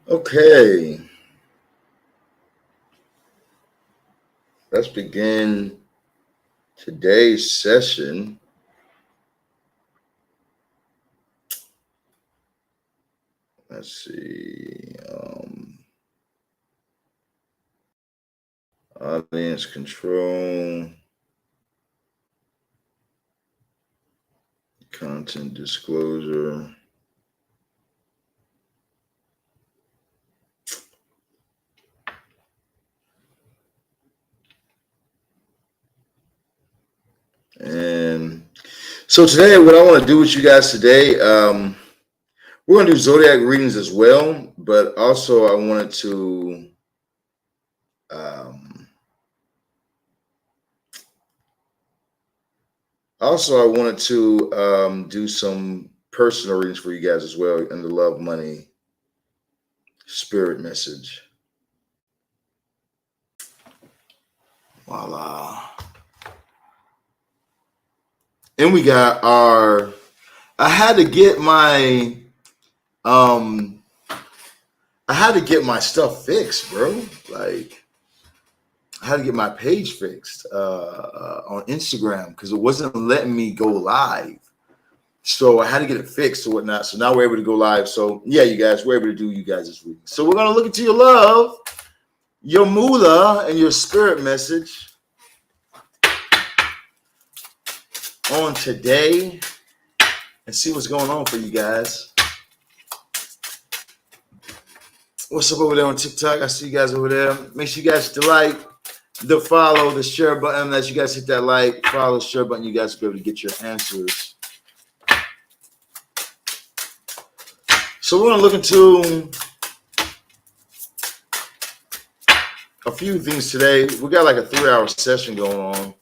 Okay, let's begin today's session. Let's see. Audience control, content disclosure. And so today, what I want to do with you guys today, we're going to do zodiac readings as well, but also I wanted to um, do some personal readings for you guys as well in the love money spirit message. Voila. And we got our I had to get my um I had to get my stuff fixed, bro. Like I had to get my page fixed on Instagram because it wasn't letting me go live. So I had to get it fixed or whatnot. So now we're able to go live. So yeah, you guys, we're able to do you guys this week. So we're gonna look into your love, your moolah, and your spirit message on today and see what's going on for you guys. What's up over there on TikTok? I see you guys over there. Make sure you guys hit the like, the follow, the share button. As you guys hit that like, follow, the share button, you guys will be able to get your answers. So we're going to look into a few things today. We got like a 3-hour session going on.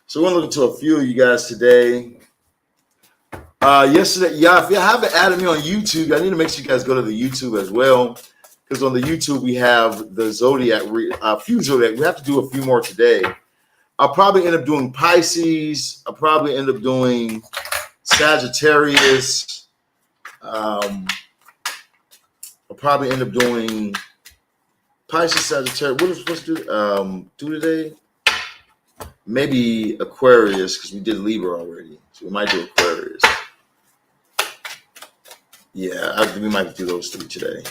So we're going to look into a few of you guys today. Yesterday, yeah, if you haven't added me on YouTube, I need to make sure you guys go to the YouTube as well. Because on the YouTube, we have the zodiac, few zodiac. We have to do a few more today. I'll probably end up doing Pisces. I'll probably end up doing Sagittarius. I'll probably end up doing Pisces, Sagittarius. What are we supposed to do today? Maybe Aquarius, because we did Libra already. So we might do Aquarius. Yeah, we might do those 3 today.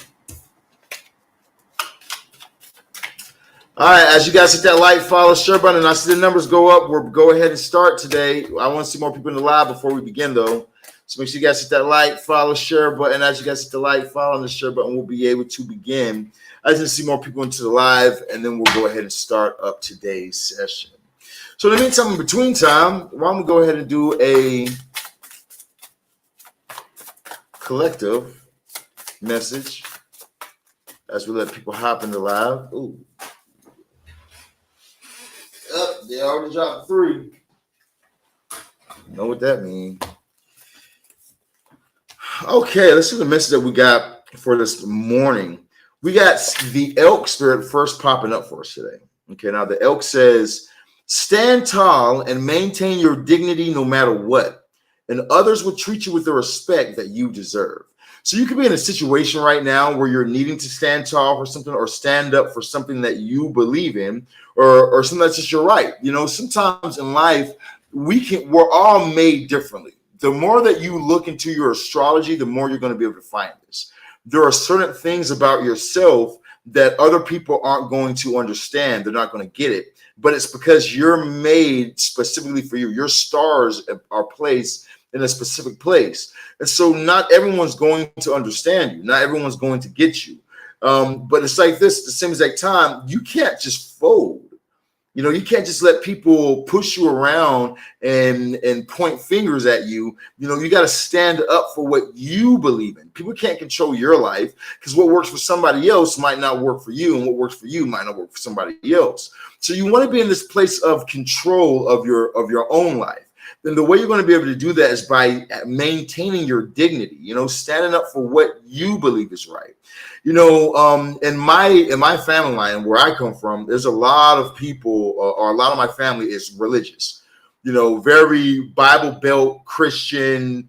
All right, as you guys hit that like, follow, share button, and I see the numbers go up, we'll go ahead and start today. I want to see more people in the live before we begin, though. So make sure you guys hit that like, follow, share button. As you guys hit the like, follow, and the share button, we'll be able to begin. I just see more people into the live, and then we'll go ahead and start up today's session. So in the meantime, in between time, why don't we go ahead and do a collective message as we let people hop in the live. Ooh. They already dropped 3. You know what that means. Okay, let's see the message that we got for this morning. We got the elk spirit first popping up for us today. Okay, now the elk says, stand tall and maintain your dignity no matter what, and others will treat you with the respect that you deserve. So you could be in a situation right now where you're needing to stand tall for something or stand up for something that you believe in, or something that's just your right. You know, sometimes in life, we're all made differently. The more that you look into your astrology, the more you're going to be able to find this. There are certain things about yourself that other people aren't going to understand. They're not going to get it. But it's because you're made specifically for you. Your stars are placed in a specific place. And so not everyone's going to understand you. Not everyone's going to get you. But it's like this, at the same exact time, you can't just fold. You know, you can't just let people push you around and point fingers at you. You know, you got to stand up for what you believe in. People can't control your life because what works for somebody else might not work for you, and what works for you might not work for somebody else. So you want to be in this place of control of your own life. Then the way you're going to be able to do that is by maintaining your dignity, you know, standing up for what you believe is right. You know, in my family line where I come from, there's a lot of people, or a lot of my family is religious, you know, very Bible Belt Christian,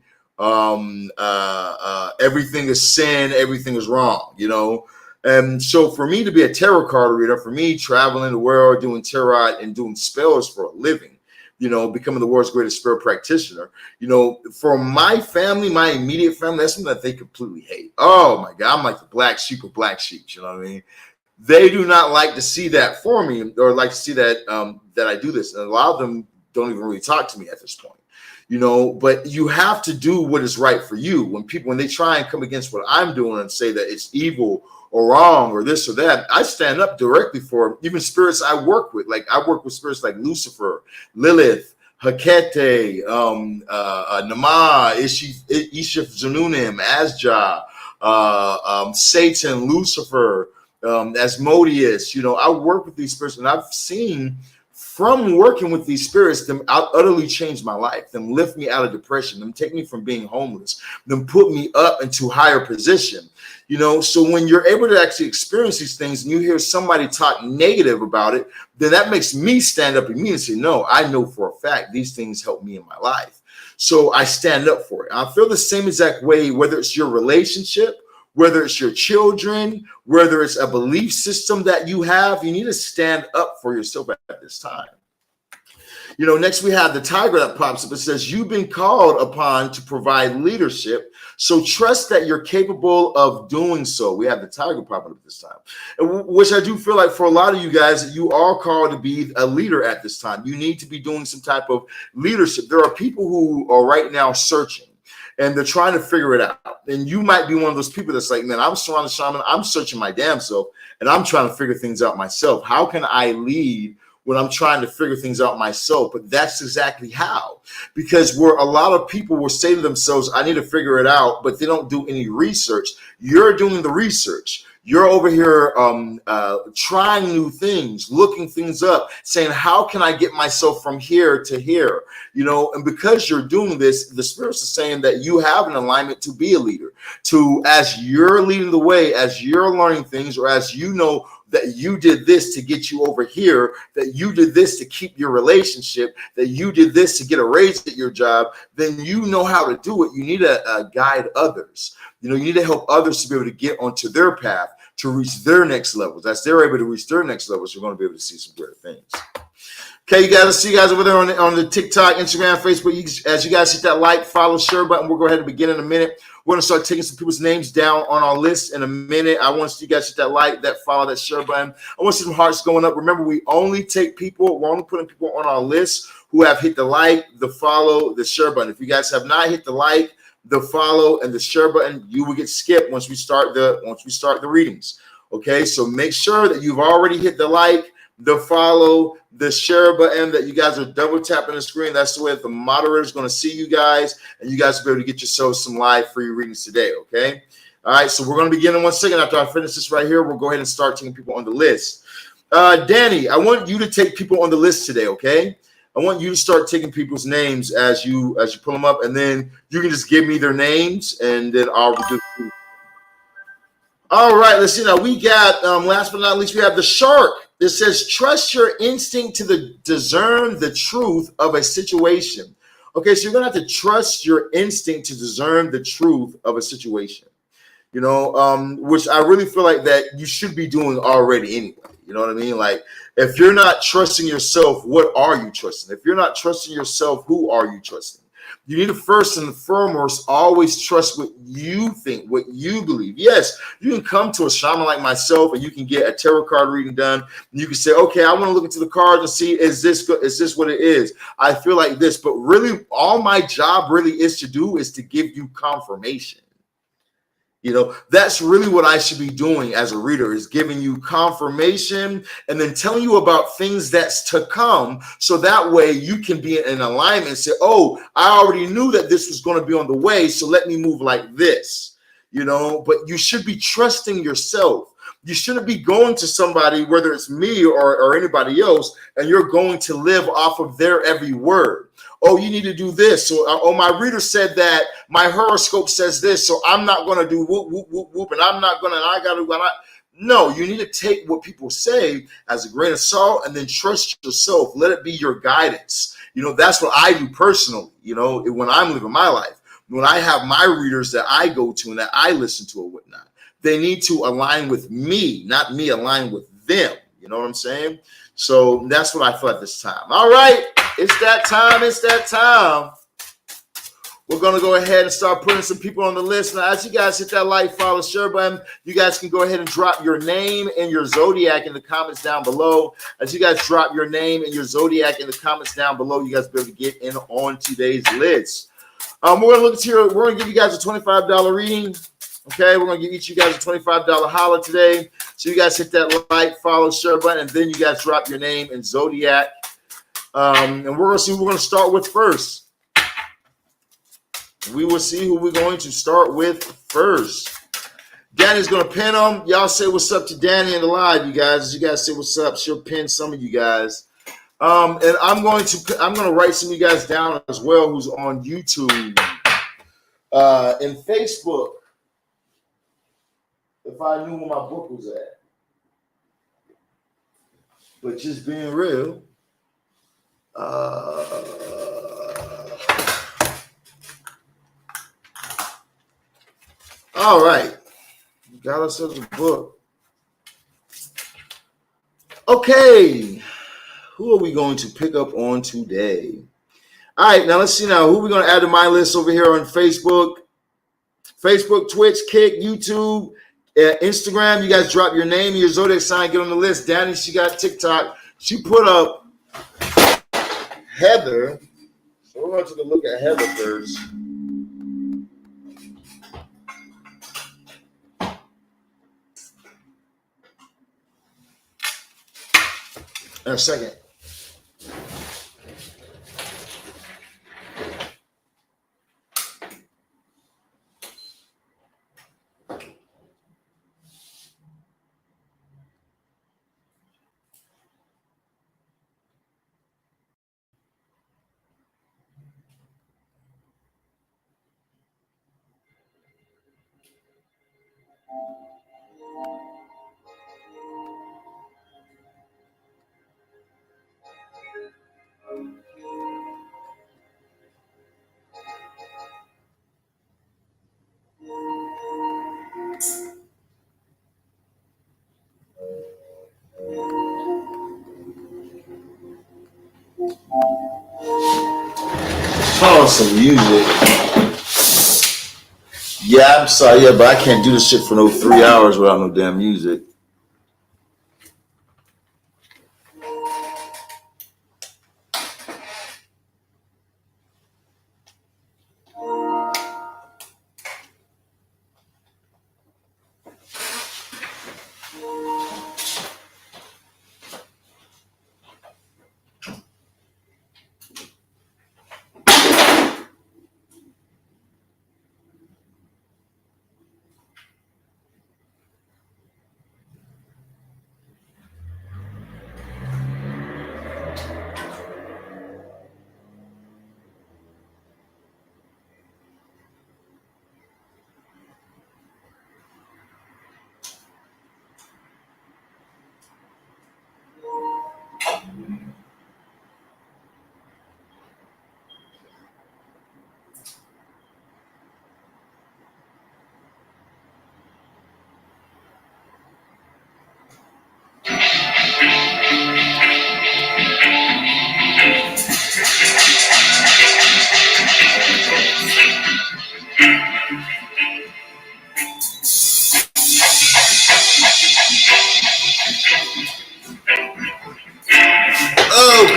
Everything is sin, everything is wrong, you know. And so for me to be a tarot card reader, for me traveling the world doing tarot and doing spells for a living, you know, becoming the world's greatest spell practitioner, you know, for my family, my immediate family, that's something that they completely hate. Oh my God, I'm like the black sheep of black sheep, you know what I mean? They do not like to see that for me, or like to see that that I do this. And a lot of them don't even really talk to me at this point, you know. But you have to do what is right for you. When they try and come against what I'm doing and say that it's evil or wrong or this or that, I stand up directly for even spirits I work with. Like I work with spirits like Lucifer, Lilith, Hecate, Nama, Ishif Zanunim, Asja, Satan, Lucifer, Asmodeus. You know, I work with these spirits, and I've seen from working with these spirits, them utterly change my life, them lift me out of depression, them take me from being homeless, them put me up into higher position. You know, so when you're able to actually experience these things and you hear somebody talk negative about it, then that makes me stand up immediately and say, no, I know for a fact these things help me in my life. So I stand up for it. I feel the same exact way, whether it's your relationship, whether it's your children, whether it's a belief system that you have, you need to stand up for yourself at this time. You know, next we have the tiger that pops up. It says, you've been called upon to provide leadership, so trust that you're capable of doing so. We have the tiger popping up this time, which I do feel like for a lot of you guys, that you are called to be a leader at this time. You need to be doing some type of leadership. There are people who are right now searching, and they're trying to figure it out. And you might be one of those people that's like, man, I'm surrounded shaman. I'm searching my damn self, and I'm trying to figure things out myself. How can I lead when I'm trying to figure things out myself? But that's exactly how, because where a lot of people will say to themselves, I need to figure it out, but they don't do any research. You're doing the research. You're over here trying new things, looking things up, saying, how can I get myself from here to here? You know, and because you're doing this, the spirits are saying that you have an alignment to be a leader, to, as you're leading the way, as you're learning things, or as you know that you did this to get you over here, that you did this to keep your relationship, that you did this to get a raise at your job, then you know how to do it. You need to guide others. You know, you need to help others to be able to get onto their path to reach their next levels. As they're able to reach their next levels, you're going to be able to see some great things. Okay, you guys, I'll see you guys over there on the TikTok, Instagram, Facebook. As you guys hit that like, follow, share button, we'll go ahead and begin in a minute. We're going to start taking some people's names down on our list in a minute. I want you guys to hit that like, that follow, that share button. I want to see some hearts going up. Remember, we only take people, we're only putting people on our list who have hit the like, the follow, the share button. If you guys have not hit the like, the follow, and the share button, you will get skipped once we start the readings. Okay, so make sure that you've already hit the like, the follow, the share button, that you guys are double tapping the screen. That's the way that the moderator is going to see you guys, and you guys will be able to get yourselves some live free readings today. Okay, all right, so we're going to begin in 1 second. After I finish this right here, we'll go ahead and start taking people on the list. Danny, I want you to take people on the list today. Okay, I want you to start taking people's names as you pull them up, and then you can just give me their names, and then I'll do. All right, let's see now. We got, last but not least, we have the shark. It says, trust your instinct to discern the truth of a situation. Okay, so you're going to have to trust your instinct to discern the truth of a situation. You know, which I really feel like that you should be doing already anyway. You know what I mean? Like, if you're not trusting yourself, what are you trusting? If you're not trusting yourself, who are you trusting? You need to first and foremost always trust what you think, what you believe. Yes, you can come to a shaman like myself and you can get a tarot card reading done. And you can say, okay, I want to look into the cards and see, is this good? Is this what it is? I feel like this. But really, all my job really is to do is to give you confirmation. You know, that's really what I should be doing as a reader, is giving you confirmation and then telling you about things that's to come. So that way you can be in alignment and say, oh, I already knew that this was going to be on the way, so let me move like this, you know. But you should be trusting yourself. You shouldn't be going to somebody, whether it's me or anybody else, and you're going to live off of their every word. Oh, you need to do this. So, oh, my reader said that, my horoscope says this, so I'm not going to do whoop, whoop, whoop, whoop, and I'm not going to, I got to, no, you need to take what people say as a grain of salt and then trust yourself. Let it be your guidance. You know, that's what I do personally, you know, when I'm living my life. when I have my readers that I go to and that I listen to or whatnot, they need to align with me, not me align with them. You know what I'm saying? So that's what I feel at this time. All right, it's that time. It's that time. We're going to go ahead and start putting some people on the list. Now, as you guys hit that like, follow, share button, you guys can go ahead and drop your name and your zodiac in the comments down below. As you guys drop your name and your zodiac in the comments down below, you guys be able to get in on today's list. We're going to look here. We're going to give you guys a $25 reading. Okay, we're going to give each of you guys a $25 holla today. So you guys hit that like, follow, share button, and then you guys drop your name and zodiac. And we're going to see who we're going to start with first. We will see who we're going to start with first. Danny's going to pin them. Y'all say what's up to Danny in the live, you guys. As you guys say what's up, she'll pin some of you guys. And I'm going to write some of you guys down as well who's on YouTube and Facebook. If I knew where my book was at. But just being real. All right. Got ourselves a book. Okay. Who are we going to pick up on today? All right. Now, let's see now. Who are we going to add to my list over here on Facebook? Facebook, Twitch, Kick, YouTube, Instagram. You guys drop your name and your zodiac sign. Get on the list. Danny, she got TikTok. She put up Heather. So we're going to take a look at Heather first. In a second. Oh, some music. Yeah, I'm sorry, but I can't do this shit for no 3 hours without no damn music.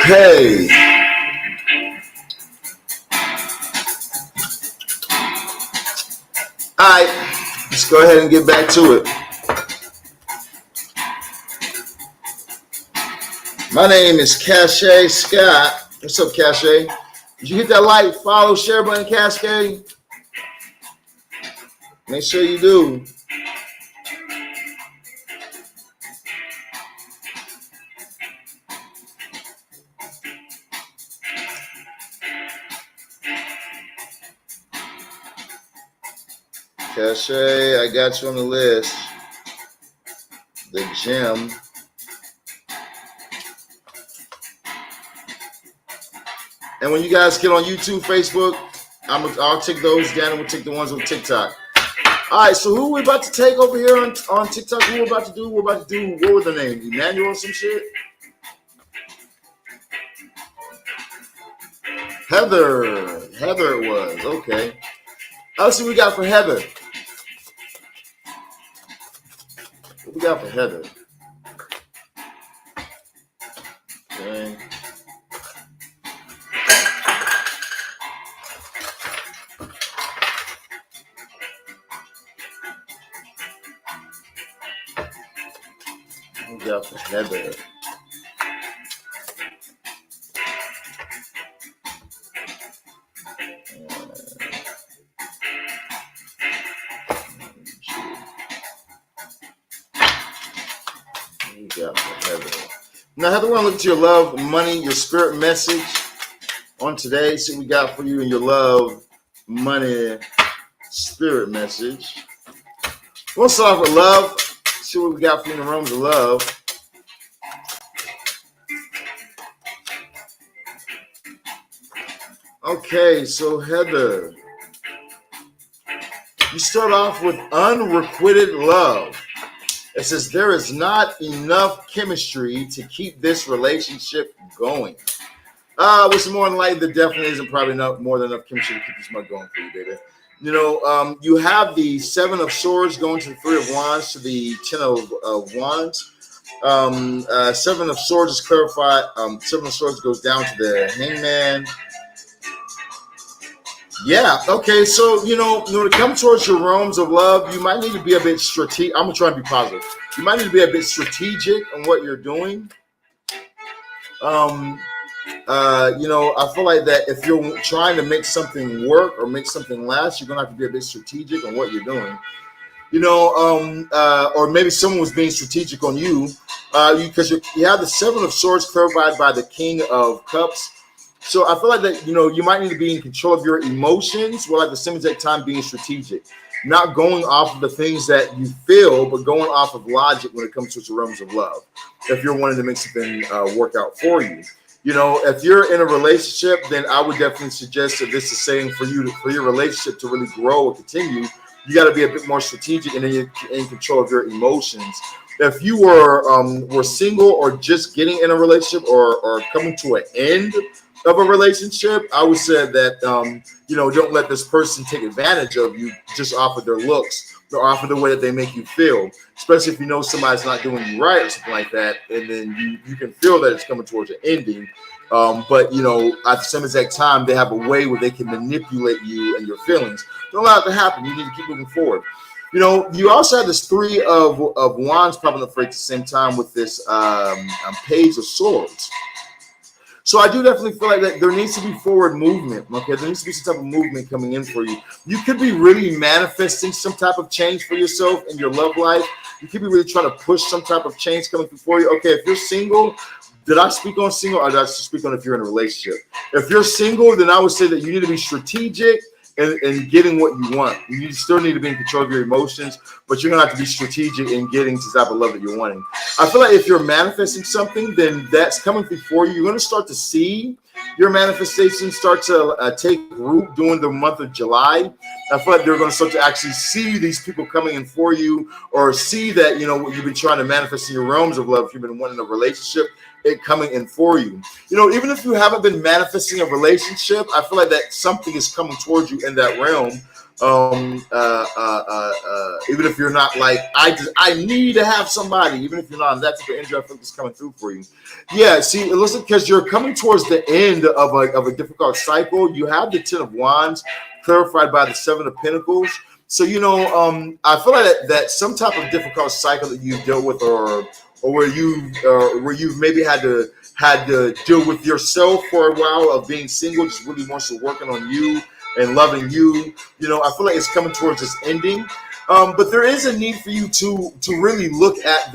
Okay. All right, let's go ahead and get back to it. My name is Cache Scott. What's up, Cache? Did you hit that like, follow, share button, Cascade? Make sure you do. Cache, I got you on the list. The gym. And when you guys get on YouTube, Facebook, I'll take those down, and we'll take the ones on TikTok. All right, so who we about to take over here on TikTok? Who we're about to do? What was the name? Emmanuel or some shit? Heather it was. Okay. Let's see what we got for Heather. What we got for Heather? Okay. What we got for Heather? Now, Heather, we're going to look at your love, money, your spirit message on today. See what we got for you in your love, money, spirit message. We'll start off with love. See what we got for you in the realms of love. Okay, so Heather, you start off with unrequited love. It says there is not enough chemistry to keep this relationship going. Which more than likely, there definitely isn't probably more than enough chemistry to keep this mug going for you, baby. You know, you have the 7 of Swords going to the 3 of Wands to the 10 of Wands. 7 of Swords is clarified. 7 of Swords goes down to the Hangman. Yeah, okay, so, you know, when it comes towards your realms of love, you might need to be a bit strategic. I'm going to try to be positive. You might need to be a bit strategic on what you're doing. You know, I feel like that if you're trying to make something work or make something last, you're going to have to be a bit strategic on what you're doing. You know, or maybe someone was being strategic on you because you have the 7 of Swords clarified by the King of Cups. So I feel like that, you know, you might need to be in control of your emotions while at the same exact time being strategic, not going off of the things that you feel, but going off of logic when it comes to the realms of love. If you're wanting to make something work out for you, you know, if you're in a relationship, then I would definitely suggest that this is saying for you for your relationship to really grow or continue, you got to be a bit more strategic and then you're in control of your emotions. If you were single or just getting in a relationship or coming to an end of a relationship, I would say that, you know, don't let this person take advantage of you just off of their looks or off of the way that they make you feel, especially if you know somebody's not doing you right or something like that, and then you can feel that it's coming towards an ending. But, you know, at the same exact time, they have a way where they can manipulate you and your feelings. Don't allow it to happen. You need to keep moving forward. You know, you also have this 3 of Wands popping up for at the same time with this Page of Swords. So I do definitely feel like that there needs to be forward movement. Okay, there needs to be some type of movement coming in for you. You could be really manifesting some type of change for yourself in your love life. You could be really trying to push some type of change coming through for you. Okay, if you're single, did I speak on single or did I speak on if you're in a relationship? If you're single, then I would say that you need to be strategic and getting what you want. You still need to be in control of your emotions, but you're gonna have to be strategic in getting to the type of love that you're wanting. I feel like if you're manifesting something, then that's coming before you. You're gonna start to see your manifestation start to take root during the month of July. I feel like they're going to start to actually see these people coming in for you, or see that, you know, what you've been trying to manifest in your realms of love. If you've been wanting a relationship, it coming in for you. You know, even if you haven't been manifesting a relationship, I feel like that something is coming towards you in that realm. Even if you're not like, I need to have somebody, even if you're not on that type of energy, I think it's coming through for you. Yeah, see, listen, because you're coming towards the end of a difficult cycle. You have the 10 of Wands clarified by the 7 of Pentacles. So, you know, I feel like that some type of difficult cycle that you've dealt with, or where you've maybe had to deal with yourself for a while of being single, just really more so working on you and loving you. You know, I feel like it's coming towards this ending. But there is a need for you to really look at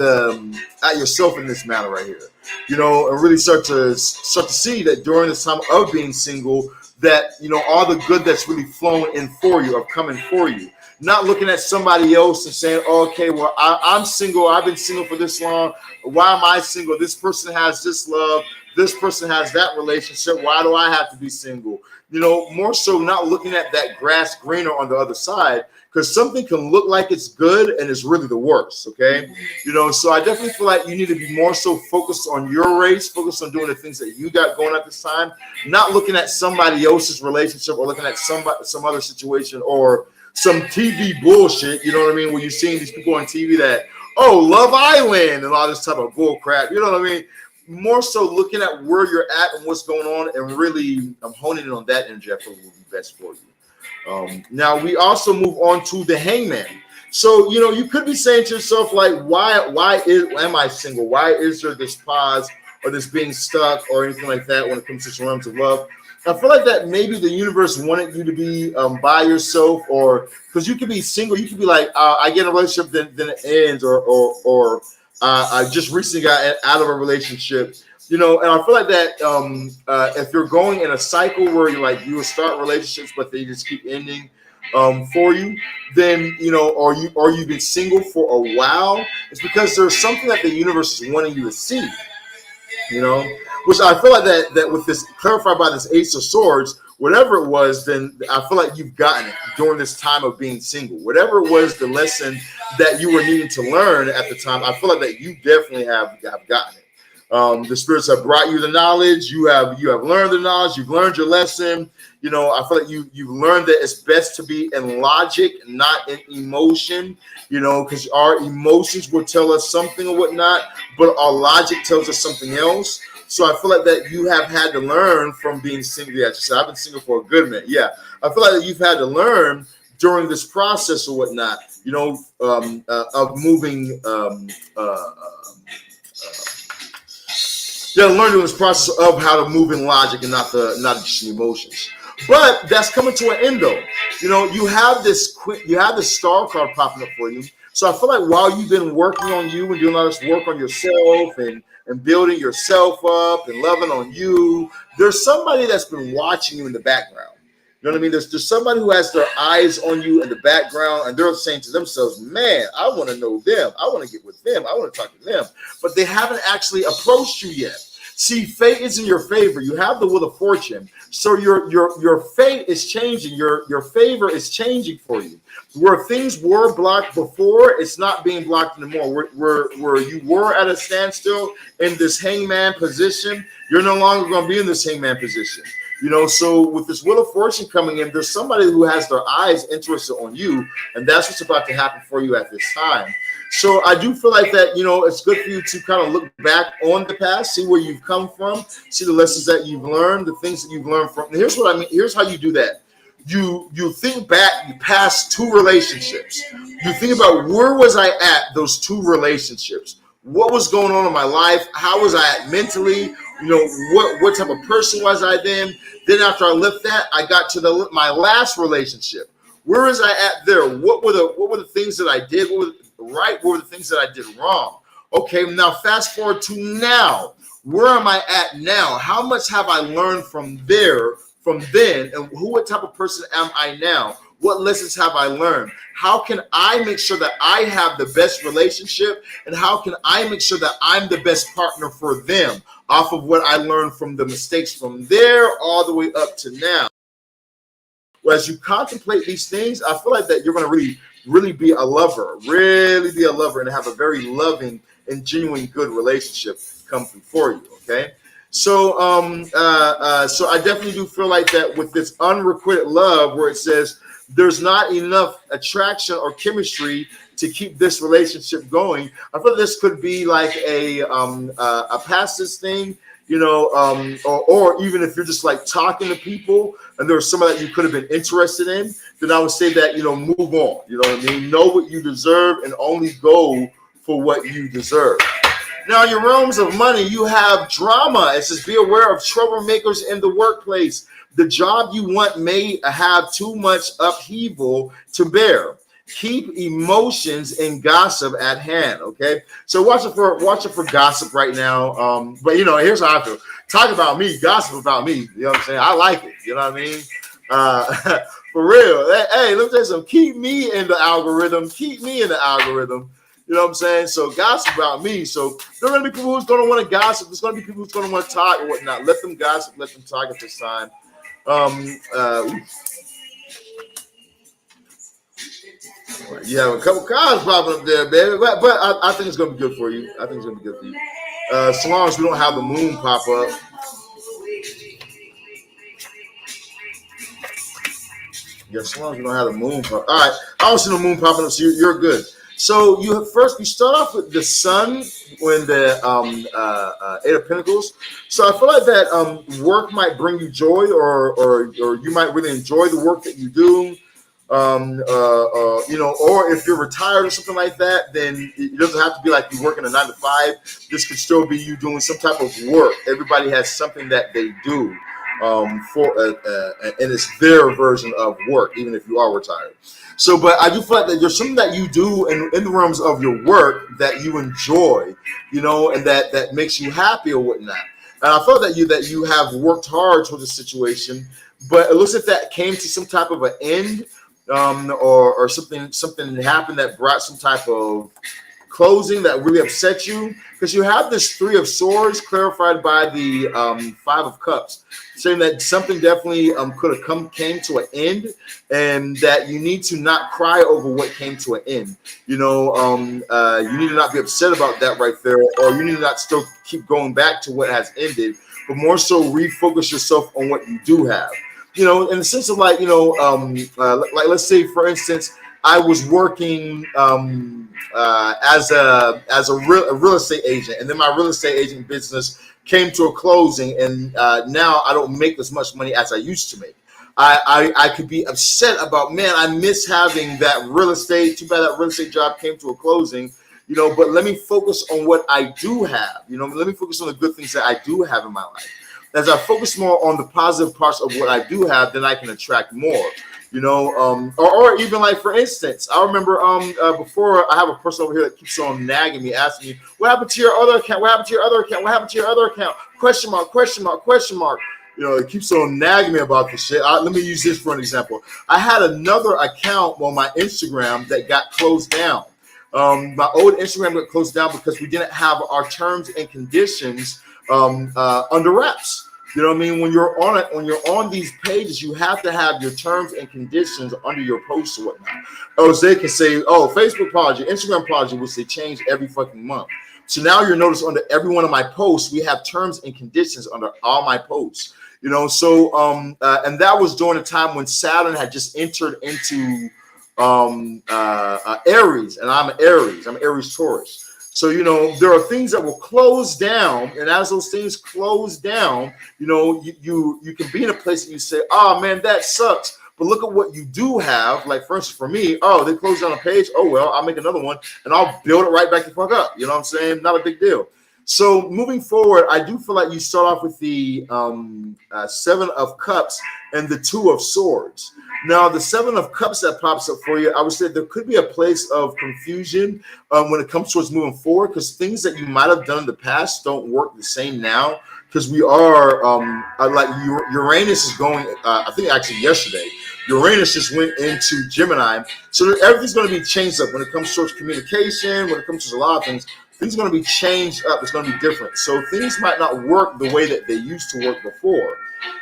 yourself in this manner right here. You know, and really start to see that during this time of being single, that, you know, all the good that's really flowing in for you are coming for you. Not looking at somebody else and saying, oh, okay, well, I'm single. I've been single for this long. Why am I single? This person has this love. This person has that relationship. Why do I have to be single? You know, more so not looking at that grass greener on the other side, because something can look like it's good and it's really the worst. Okay. You know, so I definitely feel like you need to be more so focused on your race, focused on doing the things that you got going at this time, not looking at somebody else's relationship or looking at some other situation or some TV bullshit. You know what I mean? When you're seeing these people on TV that, oh, Love Island and all this type of bull crap. You know what I mean? More so looking at where you're at and what's going on, and really honing in on that energy, I feel will be best for you. Now we also move on to the Hangman. So, you know, you could be saying to yourself, like, why am I single? Why is there this pause or this being stuck or anything like that when it comes to realms of love? I feel like that maybe the universe wanted you to be by yourself, or because you could be single, you could be like, I get in a relationship, then it ends, or I just recently got out of a relationship, you know. And I feel like that if you're going in a cycle where you're like, you will start relationships, but they just keep ending for you, then, you know, or you've been single for a while, it's because there's something that the universe is wanting you to see, you know, which I feel like that with this clarified by this Ace of Swords, whatever it was, then I feel like you've gotten it during this time of being single. Whatever it was, the lesson that you were needing to learn at the time, I feel like that you definitely have gotten it. The spirits have brought you the knowledge. You have learned the knowledge. You've learned your lesson. You know, I feel like you've learned that it's best to be in logic, not in emotion. You know, because our emotions will tell us something or whatnot, but our logic tells us something else. So I feel like that you have had to learn from being single. Yeah, just I've been single for a good minute. Yeah, I feel like that you've had to learn during this process or whatnot, you know, of moving. Learning this process of how to move in logic and not just emotions. But that's coming to an end, though. You know, you have this star card popping up for you. So I feel like while you've been working on you and doing all this work on yourself and building yourself up and loving on you, there's somebody that's been watching you in the background. You know what I mean? There's somebody who has their eyes on you in the background, and they're saying to themselves, man, I want to know them. I want to get with them. I want to talk to them. But they haven't actually approached you yet. See, fate is in your favor. You have the Wheel of Fortune. So your fate is changing. Your favor is changing for you. Where things were blocked before, it's not being blocked anymore. Where you were at a standstill in this hangman position, you're no longer going to be in this hangman position. You know, so with this Wheel of Fortune coming in, there's somebody who has their eyes interested on you, and that's what's about to happen for you at this time. So I do feel like that, you know, it's good for you to kind of look back on the past, see where you've come from, see the lessons that you've learned, the things that you've learned from. And here's what I mean. Here's how you do that. You think back, you past two relationships. You think about, where was I at those two relationships? What was going on in my life? How was I at mentally? You know, what type of person was I then? Then after I left that, I got to my last relationship. Where is I at there? What were the things that I did? What were the things that I did wrong? Okay, now fast forward to now. Where am I at now? How much have I learned from then? And what type of person am I now? What lessons have I learned? How can I make sure that I have the best relationship? And how can I make sure that I'm the best partner for them off of what I learned from the mistakes from there all the way up to now? Well, as you contemplate these things, I feel like that you're going to really be a lover, and have a very loving and genuine good relationship come through for you. Okay. So, so I definitely do feel like that with this unrequited love, where it says there's not enough attraction or chemistry to keep this relationship going. I feel this could be like a passive thing, you know, or even if you're just like talking to people and there's somebody that you could have been interested in, then I would say that, you know, move on. You know what I mean? Know what you deserve and only go for what you deserve. Now, in your realms of money, you have drama. It says, be aware of troublemakers in the workplace. The job you want may have too much upheaval to bear. Keep emotions and gossip at hand. Okay, so watch it for gossip right now. But you know, here's how I feel. Talk about me, gossip about me. You know what I'm saying? I like it. You know what I mean? For real. Hey, let me tell you something. Keep me in the algorithm. Keep me in the algorithm. You know what I'm saying? So gossip about me. So there are going to be people who's going to want to gossip. There's going to be people who's going to want to talk and whatnot. Let them gossip. Let them talk at this time. You have a couple cars popping up there, baby. But I think it's going to be good for you. I think it's going to be good for you. So long as we don't have the moon pop up. Yeah, so long as we don't have the moon pop. All right. I don't see the moon popping up, so you're good. So you start off with the sun when the Eight of Pentacles. So I feel like that work might bring you joy, or you might really enjoy the work that you do. You know, or if you're retired or something like that, then it doesn't have to be like you working a 9 to 5. This could still be you doing some type of work. Everybody has something that they do and it's their version of work, even if you are retired. So, but I do feel like that there's something that you do in the realms of your work that you enjoy, you know, and that makes you happy or whatnot. And I felt that you have worked hard for the situation, but it looks like that came to some type of an end, or something happened that brought some type of closing that really upset you, because you have this Three of Swords clarified by the Five of Cups, saying that something definitely could have came to an end, and that you need to not cry over what came to an end. You know, you need to not be upset about that right there, or you need to not still keep going back to what has ended, but more so refocus yourself on what you do have. You know, in the sense of like, you know, like let's say for instance, I was working as a real estate agent, and then my real estate agent business came to a closing, and now I don't make as much money as I used to make. I could be upset about, man, I miss having that real estate. Too bad that real estate job came to a closing, you know, but let me focus on what I do have. You know, let me focus on the good things that I do have in my life. As I focus more on the positive parts of what I do have, then I can attract more. You know, or even like, for instance, I remember before, I have a person over here that keeps on nagging me, asking me, what happened to your other account? What happened to your other account? What happened to your other account? Question mark, question mark, question mark. You know, it keeps on nagging me about this shit. Let me use this for an example. I had another account on my Instagram that got closed down. My old Instagram got closed down because we didn't have our terms and conditions under wraps. You know what I mean? When you're on these pages, you have to have your terms and conditions under your posts or whatnot. Or they can say, oh, Facebook apology, Instagram apology, which they change every fucking month. So now you'll notice under every one of my posts, we have terms and conditions under all my posts. You know, so and that was during a time when Saturn had just entered into Aries, and I'm an Aries. I'm an Aries Taurus. So, you know, there are things that will close down, and as those things close down, you know, you can be in a place that you say, oh man, that sucks, but look at what you do have. Like, for instance, for me, oh, they closed down a page, oh well, I'll make another one and I'll build it right back the fuck up. You know what I'm saying? Not a big deal. So moving forward, I do feel like you start off with the Seven of Cups and the Two of Swords. Now, the Seven of Cups that pops up for you, I would say there could be a place of confusion when it comes towards moving forward, because things that you might have done in the past don't work the same now, because we are like Uranus is going, I think actually yesterday, Uranus just went into Gemini. So everything's going to be changed up when it comes towards communication, when it comes to a lot of things. Things are going to be changed up. It's going to be different. So things might not work the way that they used to work before,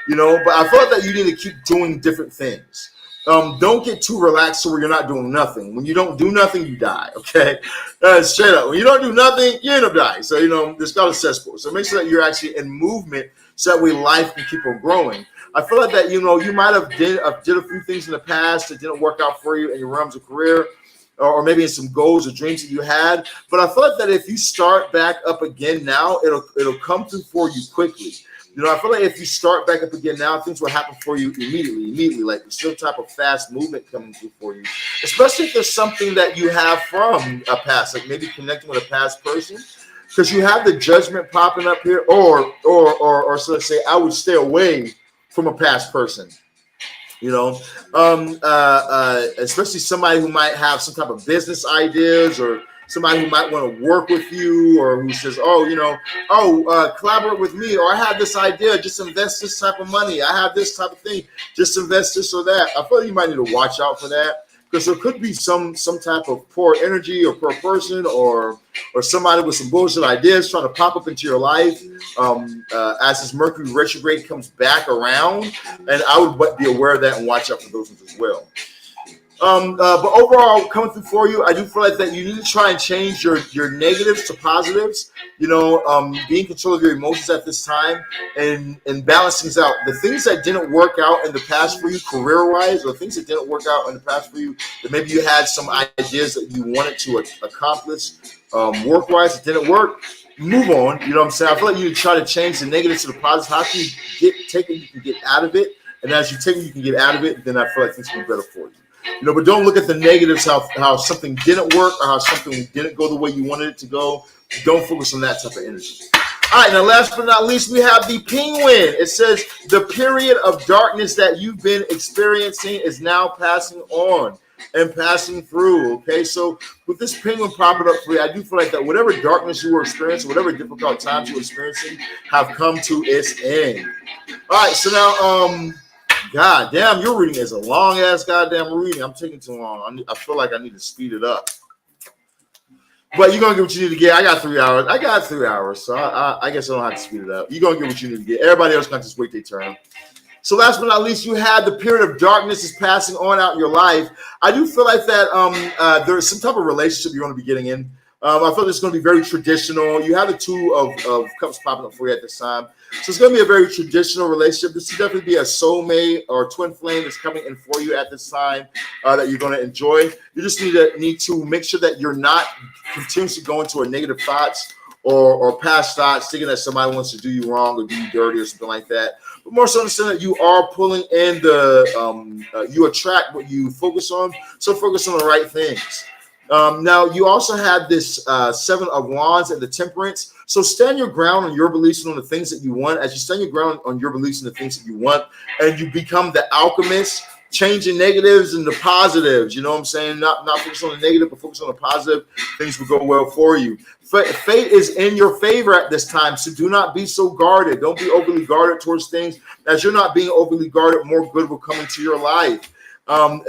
you know, but I thought that you need to keep doing different things. Don't get too relaxed so where you're not doing nothing. When you don't do nothing, you die, okay? Straight up. When you don't do nothing, you end up dying. So, you know, there's got a cesspool. So make sure that you're actually in movement so that way life can keep on growing. I feel like that, you know, you might have did a few things in the past that didn't work out for you in your realms of career, or maybe in some goals or dreams that you had. But I feel like that if you start back up again now, it'll come through for you quickly. You know, I feel like if you start back up again now, things will happen for you immediately. Like there's some type of fast movement coming through for you, especially if there's something that you have from a past, like maybe connecting with a past person, because you have the Judgment popping up here, or so let's say I would stay away from a past person. You know, especially somebody who might have some type of business ideas, or somebody who might want to work with you, or who says, oh, you know, collaborate with me, or I have this idea, just invest this type of money. I have this type of thing, just invest this or that. I feel like you might need to watch out for that, because there could be some type of poor energy or poor person or somebody with some bullshit ideas trying to pop up into your life as this Mercury retrograde comes back around, and I would be aware of that and watch out for those ones as well. But overall, coming through for you, I do feel like that you need to try and change your negatives to positives. You know, be in control of your emotions at this time and balance things out. The things that didn't work out in the past for you, career-wise, or things that didn't work out in the past for you, that maybe you had some ideas that you wanted to accomplish, work-wise, it didn't work. Move on. You know what I'm saying? I feel like you need to try to change the negatives to the positives. How can you take it? You can get out of it, and as you take it, you can get out of it. Then I feel like things will be better for you. You know, but don't look at the negatives, how something didn't work or how something didn't go the way you wanted it to go. Don't focus on that type of energy. All right, now last but not least, we have the penguin. It says the period of darkness that you've been experiencing is now passing on and passing through. Okay, so with this penguin popping up for you, I do feel like that whatever darkness you were experiencing, whatever difficult times you were experiencing, have come to its end. All right, so now, God damn, your reading is a long ass goddamn reading. I'm taking too long. I feel like I need to speed it up. But you're gonna get what you need to get. I got 3 hours. So I guess I don't have to speed it up. You're gonna get what you need to get. Everybody else can just wait their turn. So last but not least, you had the period of darkness is passing on out in your life. I do feel like that there's some type of relationship you're going to be getting in. I feel it's going to be very traditional. You have the two of cups popping up for you at this time. So it's going to be a very traditional relationship. This will definitely be a soulmate or twin flame that's coming in for you at this time that you're going to enjoy. You just need to make sure that you're not continuously going to a negative thoughts or past thoughts, thinking that somebody wants to do you wrong or do you dirty or something like that. But more so understand that you are pulling in you attract what you focus on. So focus on the right things. Now, you also have this Seven of Wands and the Temperance. So stand your ground on your beliefs and on the things that you want. As you stand your ground on your beliefs and the things that you want, and you become the alchemist, changing negatives into positives. You know what I'm saying? Not focus on the negative, but focus on the positive. Things will go well for you. Fate is in your favor at this time, so do not be so guarded. Don't be overly guarded towards things. As you're not being overly guarded, more good will come into your life.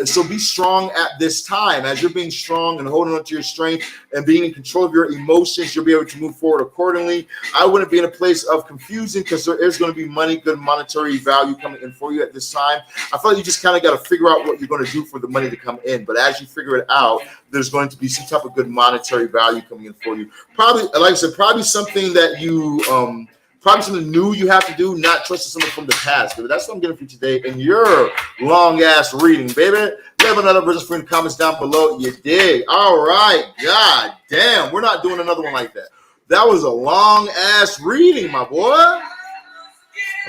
So be strong at this time. As you're being strong and holding on to your strength and being in control of your emotions, you'll be able to move forward accordingly. I wouldn't be in a place of confusion because there is going to be money, good monetary value coming in for you at this time. I feel like you just kind of got to figure out what you're going to do for the money to come in. But as you figure it out, there's going to be some type of good monetary value coming in for you. Probably, like I said, probably something that you probably something new you have to do, not trusting someone from the past, baby. That's what I'm getting for you today in your long-ass reading, baby. Leave another version for in the comments down below. You dig? All right. God damn. We're not doing another one like that. That was a long-ass reading, my boy. I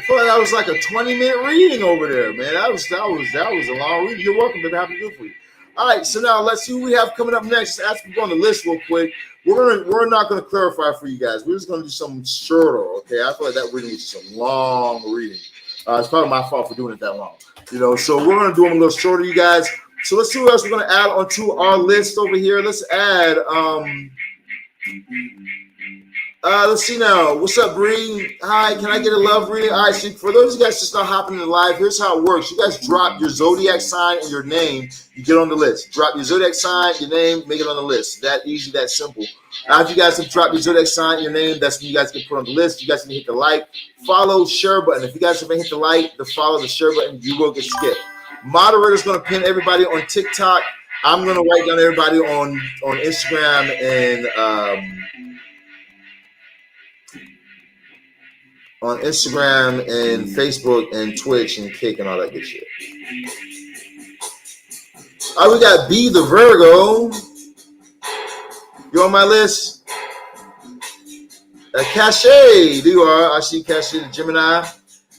feel like that was like a 20-minute reading over there, man. That was a long reading. You're welcome, baby. Happy to do it for you. All right, so now let's see who we have coming up next. As we go on the list real quick, we're not going to clarify for you guys. We're just going to do something shorter, okay? I feel like that reading was just a long reading. It's probably my fault for doing it that long, you know. So we're going to do them a little shorter, you guys. So let's see what else we're going to add onto our list over here. Let's add. Let's see now. What's up, Bree? Hi, can I get a love reading? All right, so for those of you guys just not hopping in live, here's how it works. You guys drop your zodiac sign and your name, you get on the list. Drop your zodiac sign, your name, make it on the list. That easy, that simple. After you guys have dropped your zodiac sign, your name, that's when you guys get put on the list. You guys can hit the like, follow, share button. If you guys haven't hit the like, the follow, the share button, you will get skipped. Moderator's going to pin everybody on TikTok. I'm going to write down everybody on Instagram and Facebook and Twitch and Kick and all that good shit. All right, we got B the Virgo. You on my list? Cache, you are. I see Cache the Gemini.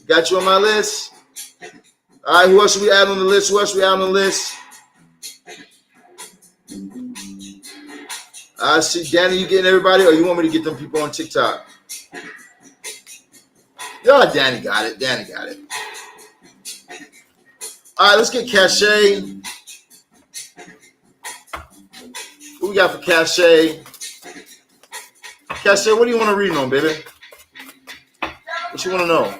Got you on my list. All right, who else should we add on the list? I see Danny, you getting everybody, or you want me to get them people on TikTok? Yeah, Danny got it. All right, let's get Cache. Who we got for Cache? Cache, what do you want to read on, baby? What you want to know?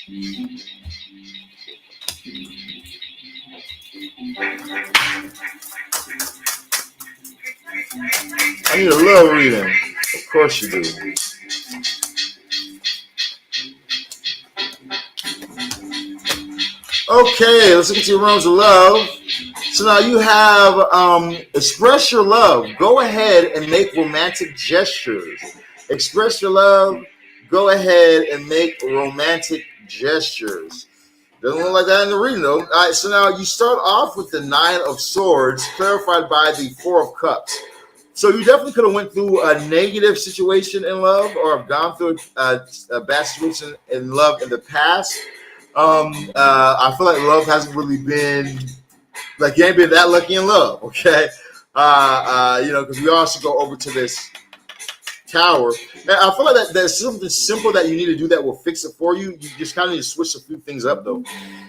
I need a love reading. Of course you do. Okay, let's look at your realms of love. So now you have express your love. Go ahead and make romantic gestures. Express your love. Go ahead and make romantic gestures. Doesn't look like that in the reading though. All right, so now you start off with the Nine of Swords, clarified by the Four of Cups. So you definitely could have went through a negative situation in love, or have gone through a bad situation in love in the past. I feel like love hasn't really been like you ain't been that lucky in love, okay? Because we also go over to this Tower. And I feel like that there's something simple that you need to do that will fix it for you. You just kind of need to switch a few things up, though.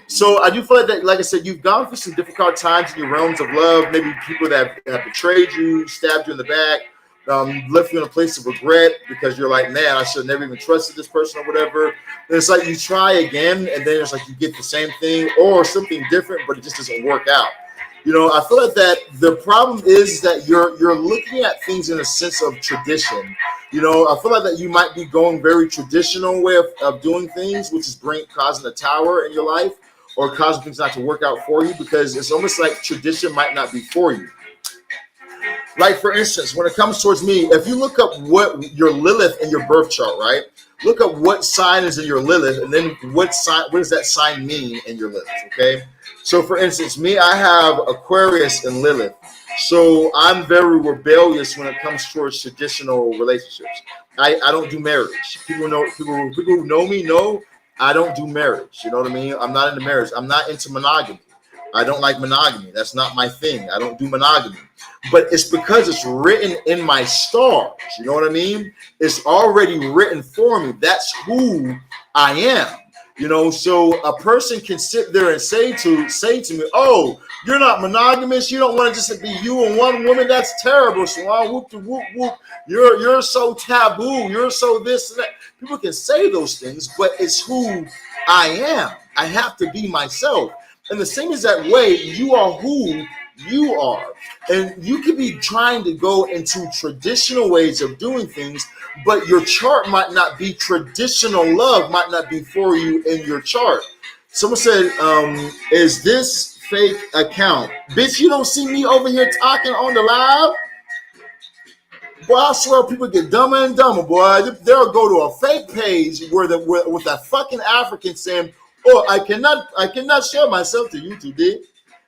So I do feel like that, like I said, you've gone through some difficult times in your realms of love. Maybe people that have betrayed you, stabbed you in the back, left you in a place of regret because you're like, man, I should have never even trusted this person or whatever. And it's like you try again, and then it's like you get the same thing or something different, but it just doesn't work out. I feel like that the problem is that you're looking at things in a sense of tradition. I feel like that you might be going very traditional way of doing things, which is causing a tower in your life or causing things not to work out for you, because it's almost like tradition might not be for you. Like, for instance, when it comes towards me, if you look up what your Lilith in your birth chart, right? Look up what sign is in your Lilith, and then what does that sign mean in your Lilith, okay? So, for instance, me, I have Aquarius and Lilith. So I'm very rebellious when it comes towards traditional relationships. I don't do marriage. People who know me know I don't do marriage. You know what I mean? I'm not into marriage. I'm not into monogamy. I don't like monogamy. That's not my thing. I don't do monogamy. But it's because it's written in my stars. You know what I mean? It's already written for me. That's who I am. So a person can sit there and say to me, "Oh, you're not monogamous. You don't want to just be you and one woman. That's terrible. So whoop whoop whoop. You're so taboo. You're so this and that." People can say those things, but it's who I am. I have to be myself. And the same is that way. You are who you are, and you could be trying to go into traditional ways of doing things, but your chart might not be traditional. Love might not be for you in your chart. Someone said, is this fake account? Bitch, you don't see me over here talking on the live? Boy, I swear people get dumber and dumber, boy. They'll go to a fake page with that fucking African saying, "Oh, I cannot show myself to you today,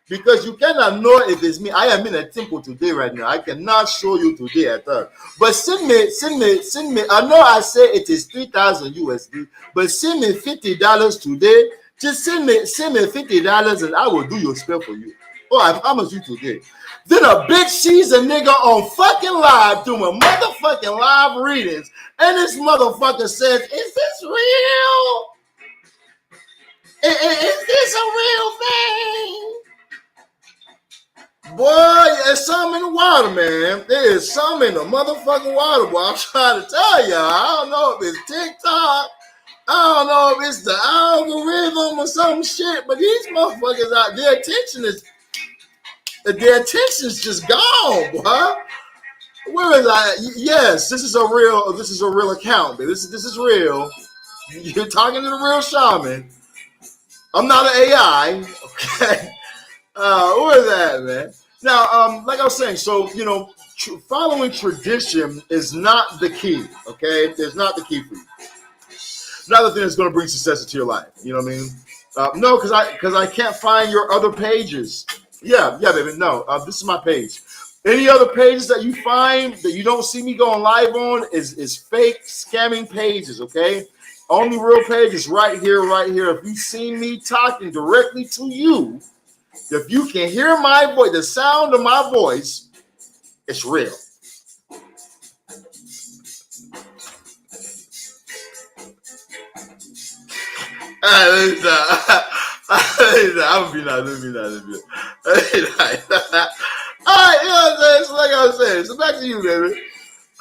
because you cannot know if it's me. I am in a temple today right now. I cannot show you today at all. But send me. I know I say it is 3,000 USD, but send me $50 today. Just send me $50 and I will do your spell for you. Oh, I promise you today." Then a bitch sees a nigga on fucking live doing motherfucking live readings, and this motherfucker says, "Is this real? Is this a real thing?" Boy, there's something in the water, man. There is something in the motherfucking water, boy. I'm trying to tell y'all. I don't know if it's TikTok. I don't know if it's the algorithm or some shit, but these motherfuckers out there, their attention's just gone, boy. Where is I? Yes, this is a real account. This is real. You're talking to the real shaman. I'm not an AI. Okay. Where is that, man? Now, like I was saying, so following tradition is not the key. Okay, it's not the key for you. Not the thing that's going to bring success into your life. You know what I mean? No, because I can't find your other pages. Yeah, baby. No, this is my page. Any other pages that you find that you don't see me going live on is fake scamming pages. Okay, only real page is right here. If you see me talking directly to you, if you can hear my voice, the sound of my voice, it's real. I'm gonna be nice. All right, you know what I'm saying? So like I was saying, so back to you, baby.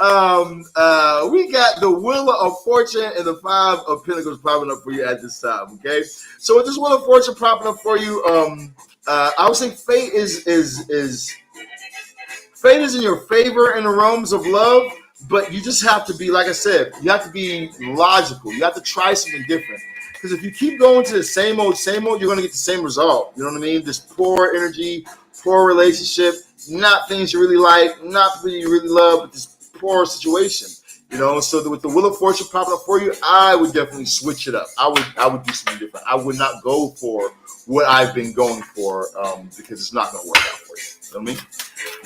We got the Wheel of Fortune and the Five of Pentacles popping up for you at this time. Okay, so with this Wheel of Fortune popping up for you, I would say fate is in your favor in the realms of love, but you just have to be, like I said, you have to be logical. You have to try something different. Because if you keep going to the same old, you're going to get the same result. You know what I mean? This poor energy, poor relationship, not things you really like, not people you really love, but this poor situation. You know, so with the Wheel of Fortune popping up for you, I would definitely switch it up. I would do something different. I would not go for what I've been going for because it's not going to work out for you. You know what I mean?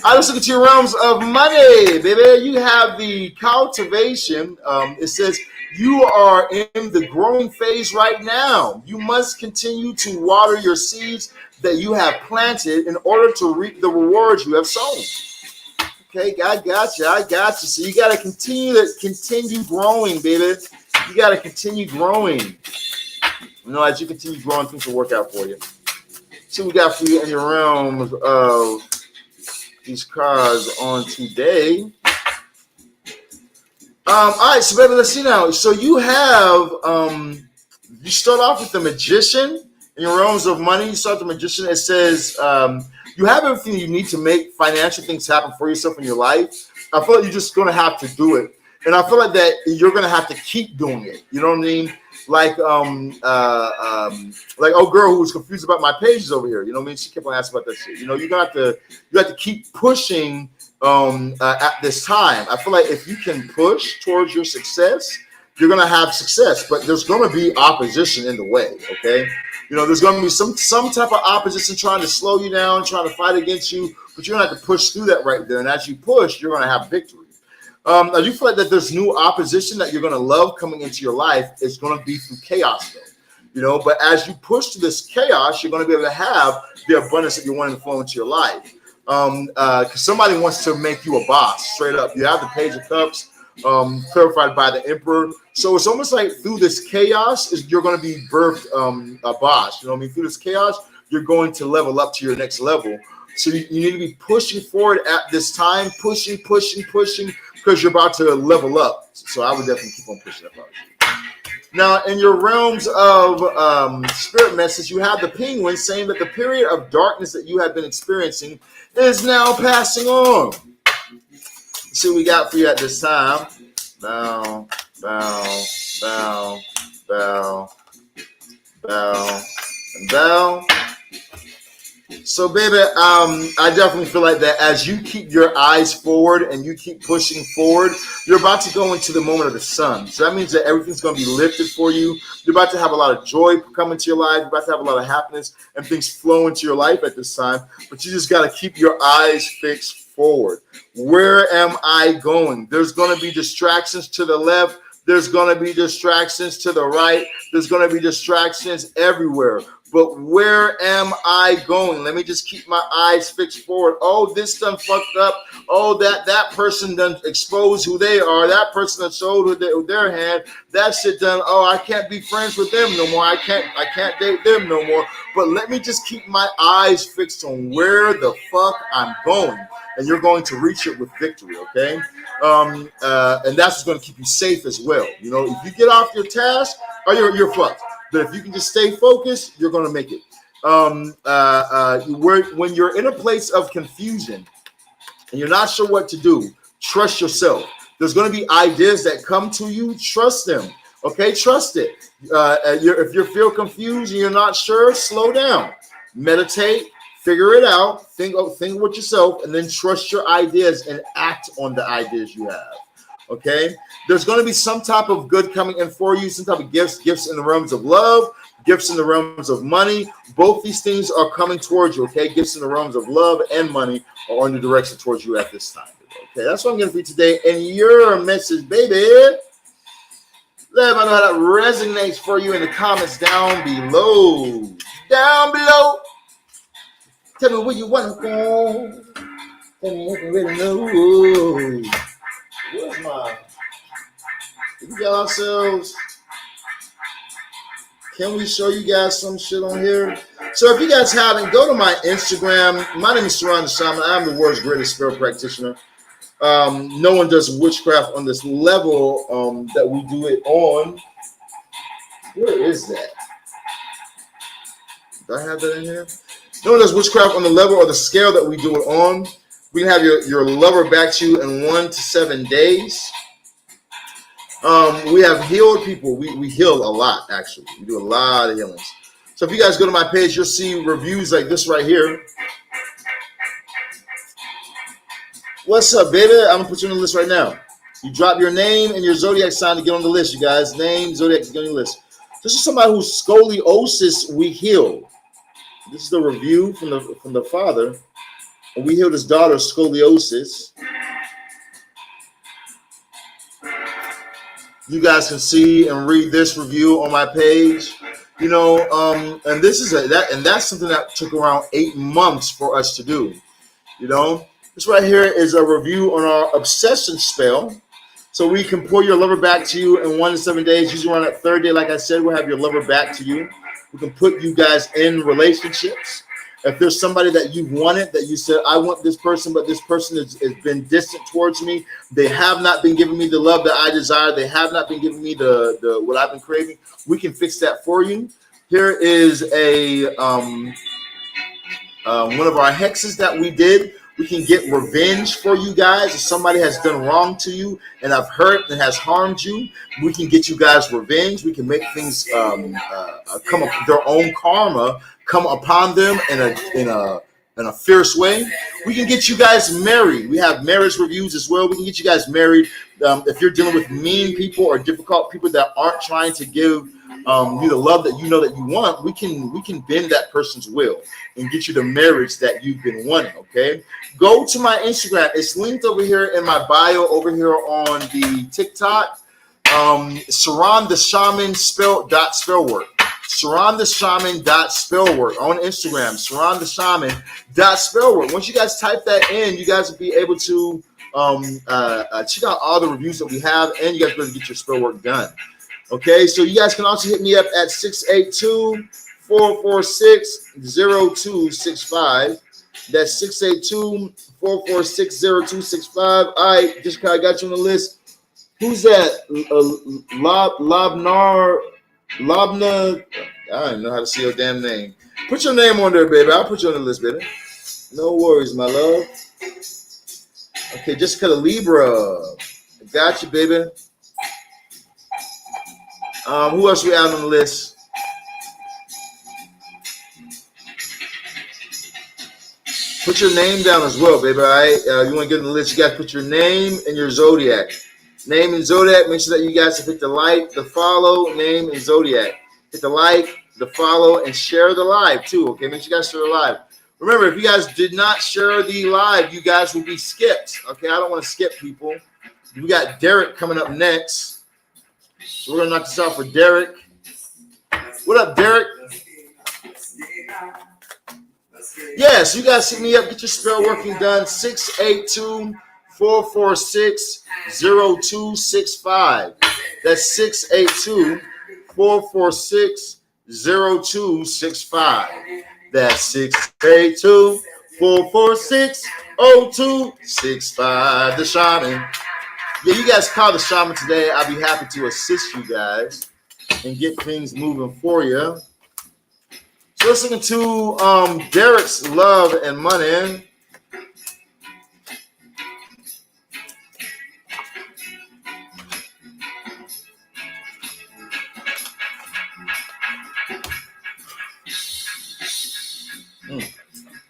I just look at your realms of money, baby. You have the cultivation. It says you are in the growing phase right now. You must continue to water your seeds that you have planted in order to reap the rewards you have sown. Okay, I got you. So you got to continue growing, baby. You got to continue growing. You know, as you continue growing, things will work out for you. So we got for you in your realms of these cards on today. All right, so baby, let's see now. So you have you start off with the Magician in your realms of money. You start the Magician. It says you have everything you need to make financial things happen for yourself in your life. I feel like you're just gonna have to do it, and I feel like that you're gonna have to keep doing it. You know what I mean? Like old girl who was confused about my pages over here. You know what I mean? She kept on asking about that shit. You know, you have to keep pushing at this time. I feel like if you can push towards your success, you're gonna have success, but there's gonna be opposition in the way. Okay, you know, there's gonna be some type of opposition trying to slow you down, trying to fight against you, but you're gonna have to push through that right there. And as you push, you're gonna have victory. I do feel like that there's new opposition that you're going to love coming into your life. It's going to be through chaos, though. You know, but as you push through this chaos, you're going to be able to have the abundance that you want to flow into your life. Because somebody wants to make you a boss, straight up. You have the Page of Cups, clarified by the Emperor. So it's almost like through this chaos, you're going to be birthed a boss. You know what I mean? Through this chaos, you're going to level up to your next level. So you need to be pushing forward at this time, pushing, because you're about to level up. So I would definitely keep on pushing that part. Now, in your realms of spirit message, you have the Penguin saying that the period of darkness that you have been experiencing is now passing on. Let's see what we got for you at this time. Bow, bow, bow, bow, bow, and bow. So, baby, I definitely feel like that as you keep your eyes forward and you keep pushing forward, you're about to go into the moment of the sun. So that means that everything's going to be lifted for you. You're about to have a lot of joy come into your life. You're about to have a lot of happiness and things flow into your life at this time. But you just got to keep your eyes fixed forward. Where am I going? There's going to be distractions to the left. There's going to be distractions to the right. There's going to be distractions everywhere. But where am I going? Let me just keep my eyes fixed forward. Oh, this done fucked up. Oh, that person done exposed who they are. That person done showed with their hand. That shit done. Oh, I can't be friends with them no more. I can't date them no more. But let me just keep my eyes fixed on where the fuck I'm going. And you're going to reach it with victory, okay? And that's what's going to keep you safe as well. You know, if you get off your task, you're fucked. But if you can just stay focused, you're going to make it. When you're in a place of confusion and you're not sure what to do, trust yourself. There's going to be ideas that come to you. Trust them. Okay, trust it. If you feel confused and you're not sure, slow down. Meditate. Figure it out. Think with yourself, and then trust your ideas and act on the ideas you have. Okay, there's going to be some type of good coming in for you, some type of gifts in the realms of love, gifts in the realms of money. Both these things are coming towards you. Okay, gifts in the realms of love and money are on the direction towards you at this time. Okay, that's what I'm going to be today. And your message, baby. Let me know how that resonates for you in the comments down below. Down below. Tell me where you want to go. Tell me if you really know. Where's my? We got ourselves. Can we show you guys some shit on here? So if you guys haven't, go to my Instagram. My name is Sharon the Shaman. I'm the world's greatest spirit practitioner. No one does witchcraft on this level that we do it on. Where is that? Do I have that in here? No one does witchcraft on the level or the scale that we do it on. We can have your lover back to you in 1 to 7 days. We have healed people. We heal a lot, actually. We do a lot of healings. So if you guys go to my page, you'll see reviews like this right here. What's up, baby? I'm gonna put you on the list right now. You drop your name and your zodiac sign to get on the list, you guys. Name, zodiac, to get on the list. This is somebody whose scoliosis we healed. This is the review from the father. And we healed his daughter's scoliosis. You guys can see and read this review on my page. You know, and this is that's something that took around 8 months for us to do. You know, this right here is a review on our obsession spell. So we can pull your lover back to you in 1 to 7 days. Usually around that 3rd day, like I said, we'll have your lover back to you. We can put you guys in relationships. If there's somebody that you've wanted, that you said, I want this person, but this person has been distant towards me. They have not been giving me the love that I desire. They have not been giving me the what I've been craving. We can fix that for you. Here is one of our hexes that we did. We can get revenge for you guys. If somebody has done wrong to you and have hurt and has harmed you, we can get you guys revenge. We can make things come up, their own karma come upon them in a fierce way. We can get you guys married. We have marriage reviews as well. We can get you guys married. If you're dealing with mean people or difficult people that aren't trying to give you the love that you know that you want, we can bend that person's will and get you the marriage that you've been wanting. Okay, go to my Instagram. It's linked over here in my bio over here on the TikTok. Saran the Shaman spellwork. Saran the Shaman spellwork on Instagram. Saran the Shaman spellwork. Once you guys type that in, you guys will be able to check out all the reviews that we have, and you guys better get your spellwork done. Okay, so you guys can also hit me up at 682-446-0265. That's 682-446-0265. All right, just kind of got you on the list. Who's that? Lobna. I don't know how to say your damn name. Put your name on there, baby. I'll put you on the list, baby. No worries, my love. Okay, Jessica Libra. I got you, baby. Who else we have on the list? Put your name down as well, baby. All right. You want to get on the list? You guys put your name and your zodiac. Name and zodiac. Make sure that you guys hit the like, the follow, name and zodiac. Hit the like, the follow, and share the live too. Okay, make sure you guys share the live. Remember, if you guys did not share the live, you guys will be skipped. Okay, I don't want to skip people. We got Derek coming up next. So we're gonna knock this out for Derek. What up, Derek? Yes, you guys hit me up. Get your spell working done. 682-446-0265. That's 682-446-0265. That's 682-446-0265. The Shaman. Yeah, you guys call the Shaman today. I'll be happy to assist you guys and get things moving for you. So let's look into Derek's love and money.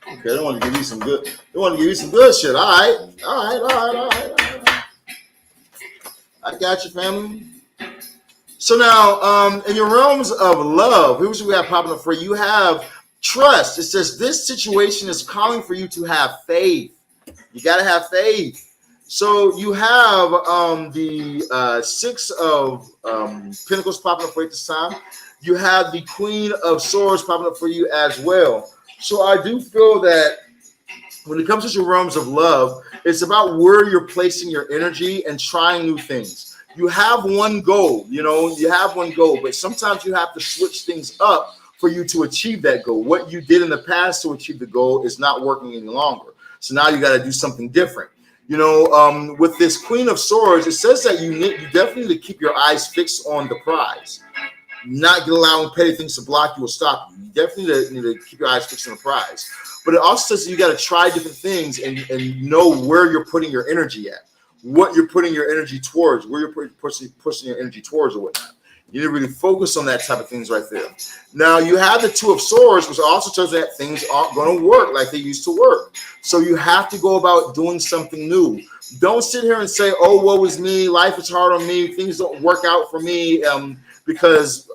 Okay, they want to give you some good. They want to give you some good shit. All right. I got you, family. So now, in your realms of love, here's what we have popping up for you. You have trust. It says this situation is calling for you to have faith. You got to have faith. So you have the Six of Pentacles popping up for you at this time. You have the Queen of Swords popping up for you as well. So I do feel that when it comes to your realms of love, it's about where you're placing your energy and trying new things. You have one goal, you have one goal, but sometimes you have to switch things up for you to achieve that goal. What you did in the past to achieve the goal is not working any longer. So now you got to do something different. You know, with this Queen of Swords, it says that you definitely need to keep your eyes fixed on the prize, not allowing petty things to block you or stop you. You definitely need to keep your eyes fixed on the prize. But it also says you got to try different things and know where you're putting your energy at, what you're putting your energy towards, where you're pushing your energy towards or whatnot. You need to really focus on that type of things right there. Now, you have the Two of Swords, which also tells you that things aren't going to work like they used to work. So you have to go about doing something new. Don't sit here and say, oh, woe is me, life is hard on me, things don't work out for me because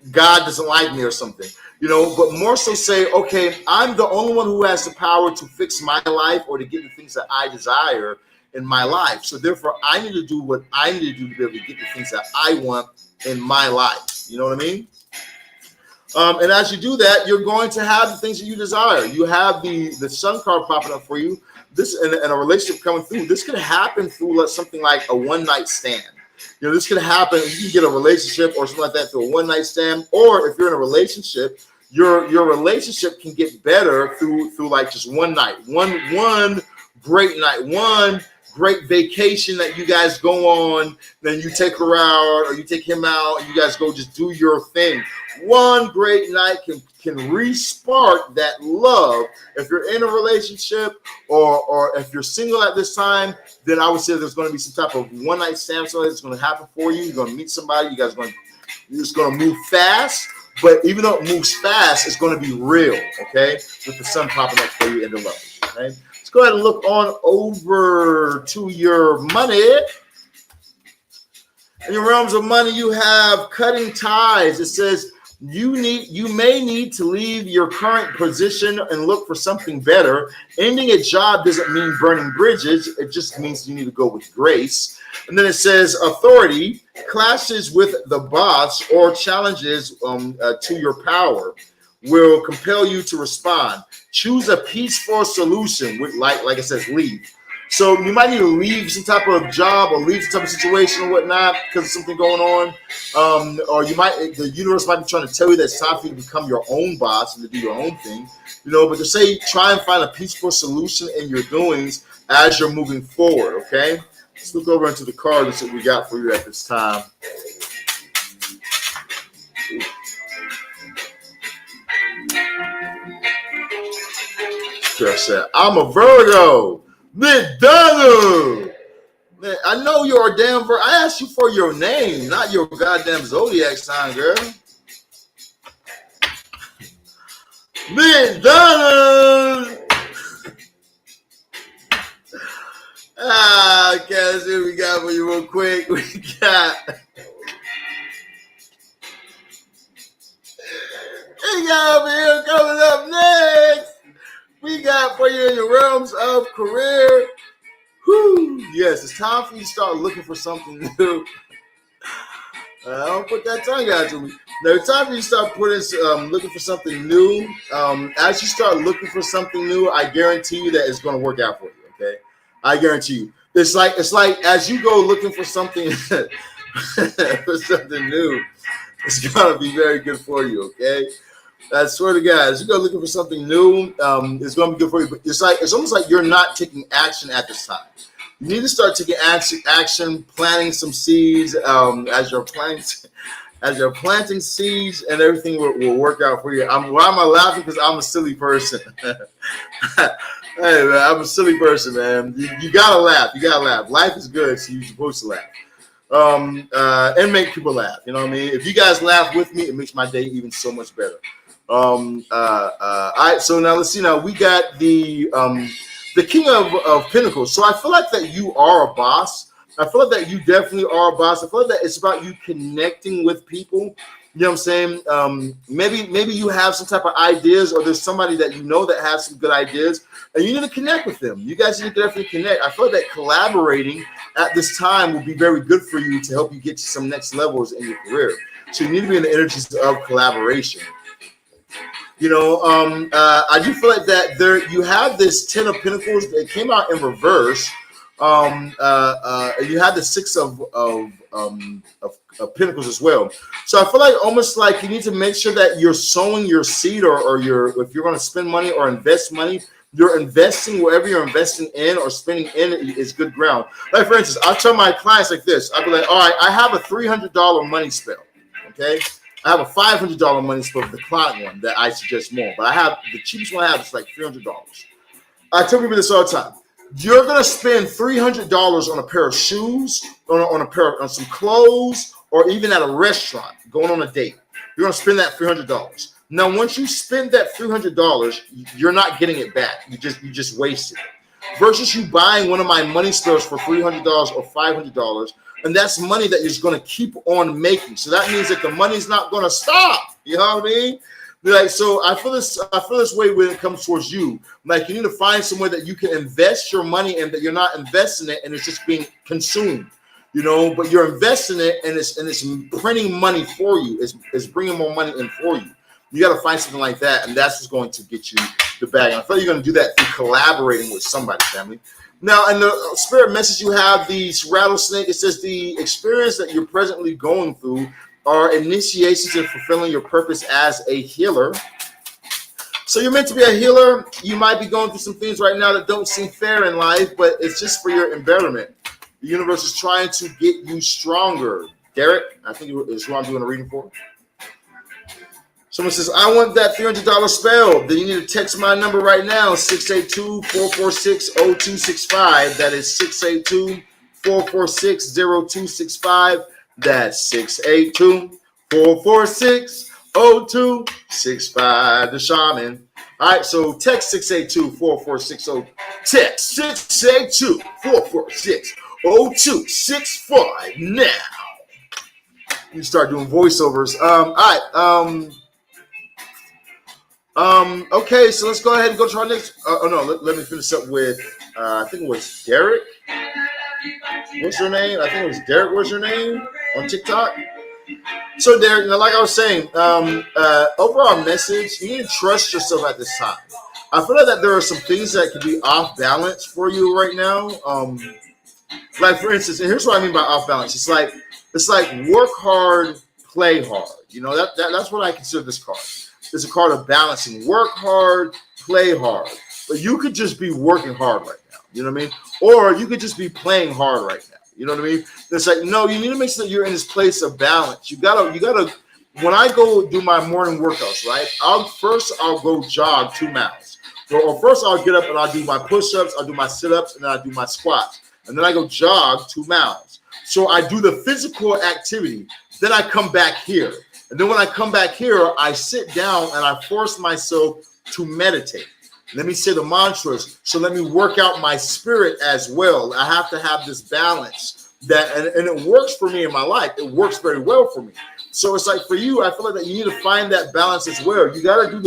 God doesn't like me or something. You know, but more so say, okay, I'm the only one who has the power to fix my life or to get the things that I desire in my life. So therefore, I need to do what I need to do to be able to get the things that I want in my life. You know what I mean? And as you do that, you're going to have the things that you desire. You have the Sun card popping up for you. This and a relationship coming through. This could happen through something like a one-night stand. You know, this could happen. You can get a relationship or something like that through a one-night stand. Or if you're in a relationship, your relationship can get better through like just one night, one great night, one great vacation that you guys go on. Then you take her out or you take him out, and you guys go just do your thing. One great night can re-spark that love. If you're in a relationship or if you're single at this time, then I would say there's going to be some type of one-night stand that's going to happen for you. You're going to meet somebody. You guys it's going to move fast. But even though it moves fast, it's going to be real, okay? With the Sun popping up for you in the love, okay? Let's go ahead and look on over to your money. In your realms of money, you have cutting ties. It says you may need to leave your current position and look for something better. Ending a job doesn't mean burning bridges. It just means you need to go with grace. And then it says authority clashes with the boss or challenges to your power will compel you to respond. Choose a peaceful solution with like it says leave. So you might need to leave some type of job or leave some type of situation or whatnot because of something going on. Or the universe might be trying to tell you that it's time for you to become your own boss and to do your own thing. You know, but to say try and find a peaceful solution in your doings as you're moving forward, okay? Let's look over into the cards that we got for you at this time. I said, I'm a Virgo. McDonald. Man, I know you're a damn Virgo. I asked you for your name, not your goddamn zodiac sign, girl. McDonald. Okay, let's see what we got for you real quick. We got over here coming up next. We got for you in your realms of career. Whew. Yes, it's time for you to start looking for something new. Don't put that tongue out to me. Now, it's time for you to start looking for something new. As you start looking for something new, I guarantee you that it's going to work out for you. Okay, I guarantee you. It's like as you go looking for something for something new, it's going to be very good for you. Okay. I swear to God, as you go looking for something new, it's going to be good for you. But it's almost like you're not taking action at this time. You need to start taking action, planting some seeds. As you're planting seeds, and everything will work out for you. Why am I laughing? Because I'm a silly person. Hey man, I'm a silly person, man. You gotta laugh. You gotta laugh. Life is good, so you're supposed to laugh. And make people laugh. You know what I mean? If you guys laugh with me, it makes my day even so much better. All right, so now let's see. Now we got the King of Pentacles. So I feel like that you are a boss. I feel like that you definitely are a boss. I feel like that it's about you connecting with people. You know what I'm saying? Maybe you have some type of ideas, or there's somebody that you know that has some good ideas, and you need to connect with them. You guys need to definitely connect. I feel like that collaborating at this time will be very good for you to help you get to some next levels in your career. So you need to be in the energies of collaboration. You know, I do feel like that you have this 10 of Pentacles that came out in reverse. You had the 6 of Pentacles as well. So I feel like almost like you need to make sure that you're sowing your seed or if you're going to spend money or invest money, you're investing, wherever you're investing in or spending in is good ground. Like, for instance, I'll tell my clients like this. I'll be like, all right, I have a $300 money spell, okay? I have a $500 money spell for the client one that I suggest more, but I have the cheapest one I have is like $300. I tell people this all the time. You're gonna spend $300 on a pair of shoes, on some clothes, or even at a restaurant, going on a date. You're gonna spend that $300. Now, once you spend that $300, you're not getting it back. You just wasted it. Versus you buying one of my money spells for $300 or $500, and that's money that you're gonna keep on making. So that means that the money's not gonna stop. You know what I mean? Like, so I feel this way when it comes towards you. Like, you need to find somewhere that you can invest your money in, that you're not investing it and it's just being consumed, you know, but you're investing it and it's printing money for you. It's bringing more money in for you. You got to find something like that, and that's what's going to get you the bag. And I feel like you're going to do that through collaborating with somebody, family. Now, in the spirit message, you have the rattlesnake. It says the experience that you're presently going through are initiations in fulfilling your purpose as a healer. So you're meant to be a healer. You might be going through some things right now that don't seem fair in life, but it's just for your embetterment. The universe is trying to get you stronger. Derek, I think is who I'm doing a reading for. Someone says, I want that $300 spell. Then you need to text my number right now, 682-446-0265. That is 682-446-0265. That's 682-446-0265. The shaman. All right, so text 682-446-0265. Text 682-446-0265 now. You start doing voiceovers. All right. Okay, so let's go ahead and go to our next. Let me finish up with. I think it was Derek. What's your name? I think it was Derek. What's your name on TikTok? So Derek, like I was saying, overall message: you need to trust yourself at this time. I feel like that there are some things that could be off balance for you right now. Like for instance, and here's what I mean by off balance. It's like work hard, play hard. You know that's what I consider this card. It's a card of balancing. Work hard, play hard. But you could just be working hard right now. You know what I mean? Or you could just be playing hard right now. You know what I mean? It's like, no, you need to make sure that you're in this place of balance. You gotta. When I go do my morning workouts, right? I'll go jog 2 miles. Or first I'll get up and I'll do my push-ups, I'll do my sit-ups, and then I'll do my squats. And then I go jog 2 miles. So I do the physical activity. Then I come back here. And then when I come back here, I sit down and I force myself to meditate. Let me say the mantras. So let me work out my spirit as well. I have to have this balance and it works for me in my life. It works very well for me. So it's like for you, I feel like that you need to find that balance as well. You gotta do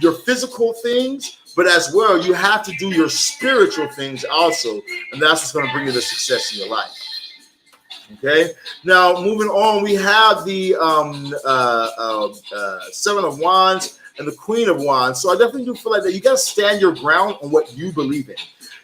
your physical things, but as well, you have to do your spiritual things also. And that's what's going to bring you the success in your life. Okay. Now, moving on, we have the 7 of Wands and the Queen of Wands. So I definitely do feel like that you got to stand your ground on what you believe in.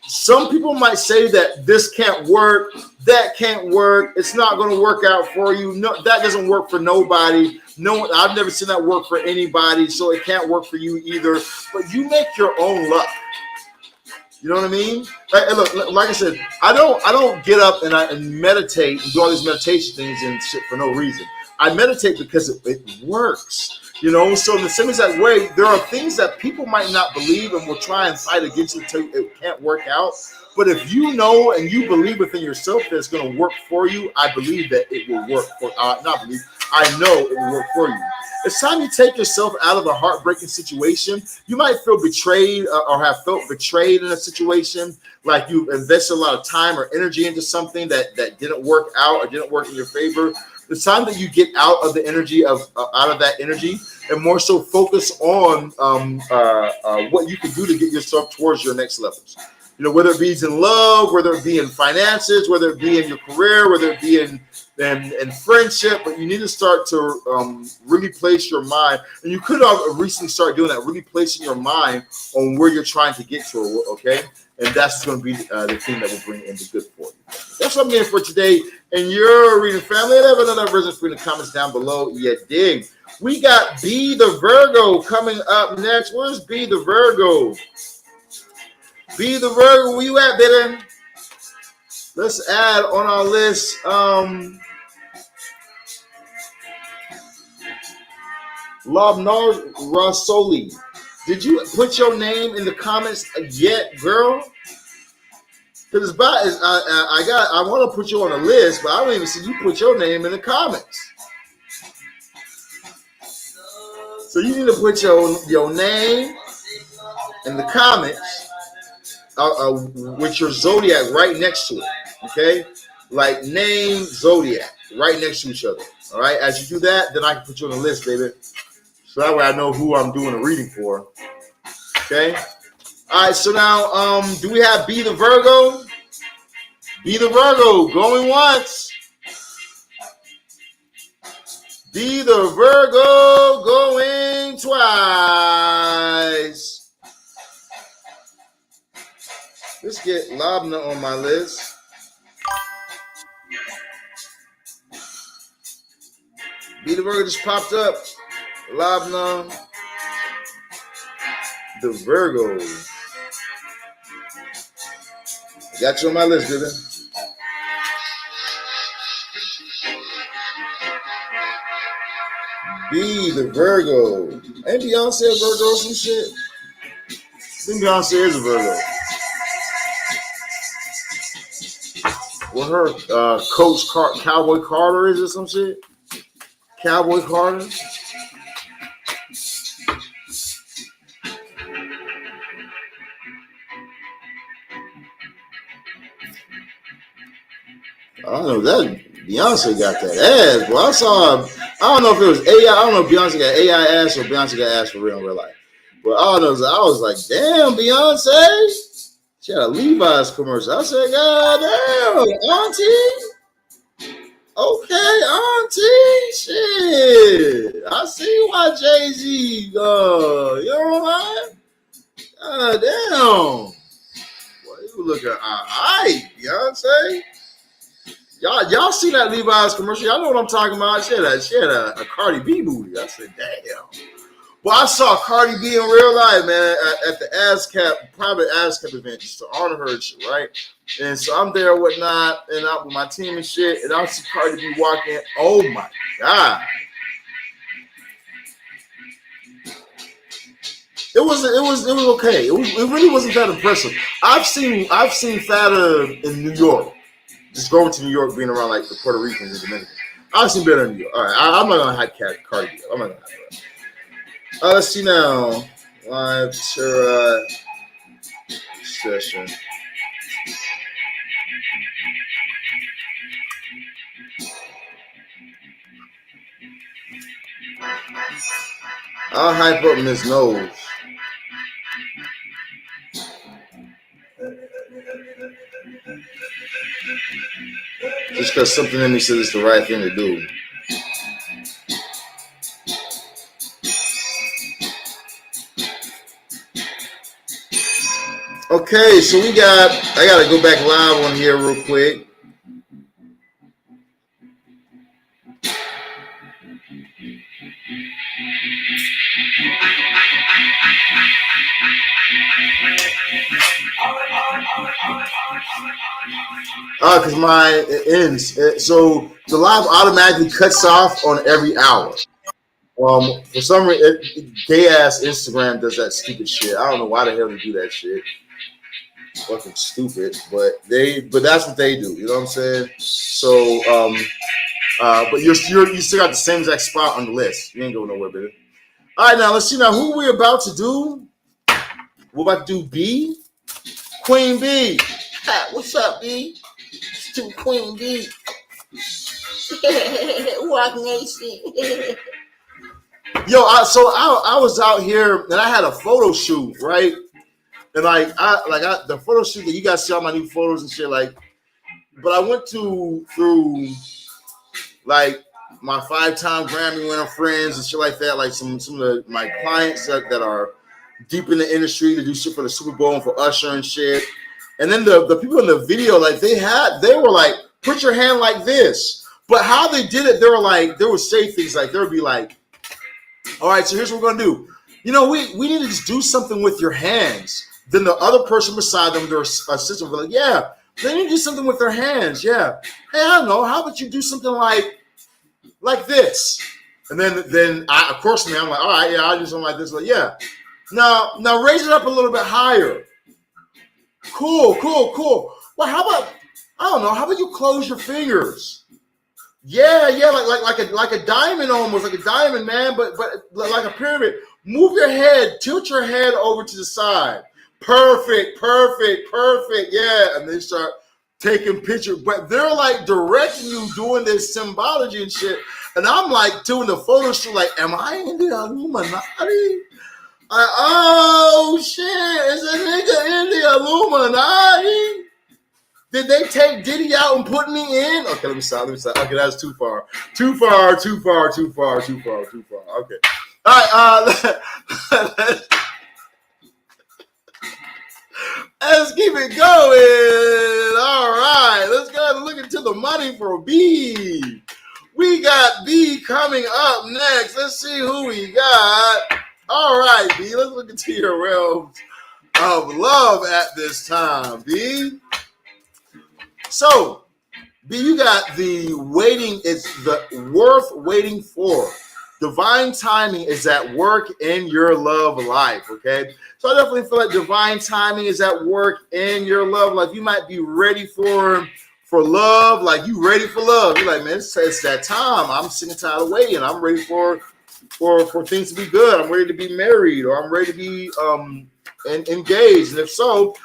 Some people might say that this can't work, that can't work, it's not going to work out for you. No, that doesn't work for nobody. No, I've never seen that work for anybody, so it can't work for you either. But you make your own luck. You know what I mean? Look, like I said, I don't get up and meditate and do all these meditation things and shit for no reason. I meditate because it works. You know, so in the same exact way, there are things that people might not believe and will try and fight against you until it can't work out. But if you know and you believe within yourself that it's going to work for you, I believe that it will work for. I know it will work for you. It's time you take yourself out of a heartbreaking situation. You might feel betrayed or have felt betrayed in a situation, like you invested a lot of time or energy into something that didn't work out or didn't work in your favor. It's time that you get out of the energy out of that energy and more so focus on what you can do to get yourself towards your next levels. You know, whether it be in love, whether it be in finances, whether it be in your career, whether it be in and friendship, but you need to start to really place your mind. And you could have recently start doing that, really placing your mind on where you're trying to get to. Okay, and that's going to be the thing that will bring in the good for you. That's what I'm getting for today. And your reading family, let another version in the comments down below. You dig? We got B the Virgo coming up next. Where's B the Virgo? B the Virgo, where you at, baby? Let's add on our list. Lobnar Rasoli. Did you put your name in the comments yet, girl? Because I want to put you on a list, but I don't even see you put your name in the comments. So you need to put your name in the comments with your zodiac right next to it. Okay, like name zodiac right next to each other. All right, as you do that, then I can put you on the list, baby. So that way I know who I'm doing a reading for. Okay. All right. So now, do we have B the Virgo? B the Virgo going once. B the Virgo going twice. Let's get Labna on my list. B the Virgo just popped up. Labna, the Virgo. Got you on my list, baby. B the Virgo. Ain't Beyonce a Virgo or some shit? I think Beyonce is a Virgo. What her coach Cowboy Carter is or some shit? Cowboy Carter. I don't know that Beyonce got that ass. Well, I don't know if it was AI. I don't know if Beyonce got AI ass or Beyonce got ass for real in real life. But all I know is I was like, damn, Beyonce. She had a Levi's commercial. I said, God damn, auntie. Okay, auntie. Shit. I see why Jay-Z, you know what I'm saying? God damn. Boy, you looking all right, Beyonce. Y'all see that Levi's commercial? Y'all know what I'm talking about. She had a Cardi B booty. I said, damn. Well, I saw Cardi B in real life, man, at the private ASCAP event just to honor her and shit, right? And so I'm there, whatnot, and out with my team and shit, and I see Cardi B walking. Oh my God. It was okay. It really wasn't that impressive. I've seen fatter in New York. Just going to New York, being around like the Puerto Ricans and Dominicans. I've seen better in New York. All right, I'm not gonna hype Cardi B. I'm not gonna hype her. Let's see now. Live session. I'll hype up Miss Nose. Just because something in me says it's the right thing to do. Okay, so I gotta go back live on here real quick. Because it ends. So the live automatically cuts off on every hour. For some reason, gay ass Instagram does that stupid shit. I don't know why the hell they do that shit. Fucking stupid, but that's what they do. You know what I'm saying? So, but you still got the same exact spot on the list. You ain't going nowhere, baby. All right, now let's see. Now who we about to do? We're about to do B, Queen B. Hi, what's up, B? It's to Queen B. Walk Nation. Yo, I was out here and I had a photo shoot, right? And the photo shoot that you guys see all my new photos and shit, like, but I went through like my 5-time Grammy winner friends and shit like that, like some of my clients that are deep in the industry to do shit for the Super Bowl and for Usher and shit. And then the people in the video, like they were like, put your hand like this. But how they did it, they would say things like, they would be like, all right, so here's what we're gonna do. You know, we need to just do something with your hands. Then the other person beside them, their assistant, will be like, yeah, they need to do something with their hands. Yeah. Hey, I don't know. How about you do something like this? And then I, of course, man, I'm like, all right, yeah, I'll do something like this. Like, yeah. Now raise it up a little bit higher. Cool. Well, how about, I don't know, how about you close your fingers? Yeah, like a diamond almost, like a diamond, man, but like a pyramid. Move your head, tilt your head over to the side. Perfect. Yeah, and they start taking pictures, but they're like directing you doing this symbology and shit. And I'm like doing the photo shoot, like, am I in the Illuminati? Oh shit, is a nigga in the Illuminati? Did they take Diddy out and put me in? Okay, let me stop. Okay, that's too far. Too far. Okay. All right, let's keep it going. All right, let's go ahead and look into the money for B. We got B coming up next. Let's see who we got. All right, B, let's look into your realms of love at this time, B. So, B, you got the waiting. It's the worth waiting for. Divine timing is at work in your love life, okay? So I definitely feel like divine timing is at work in your love life. You might be ready for love, like you ready for love. You're like, man, it's that time. I'm sick and tired of waiting. I'm ready for things to be good. I'm ready to be married, or I'm ready to be engaged. And if so,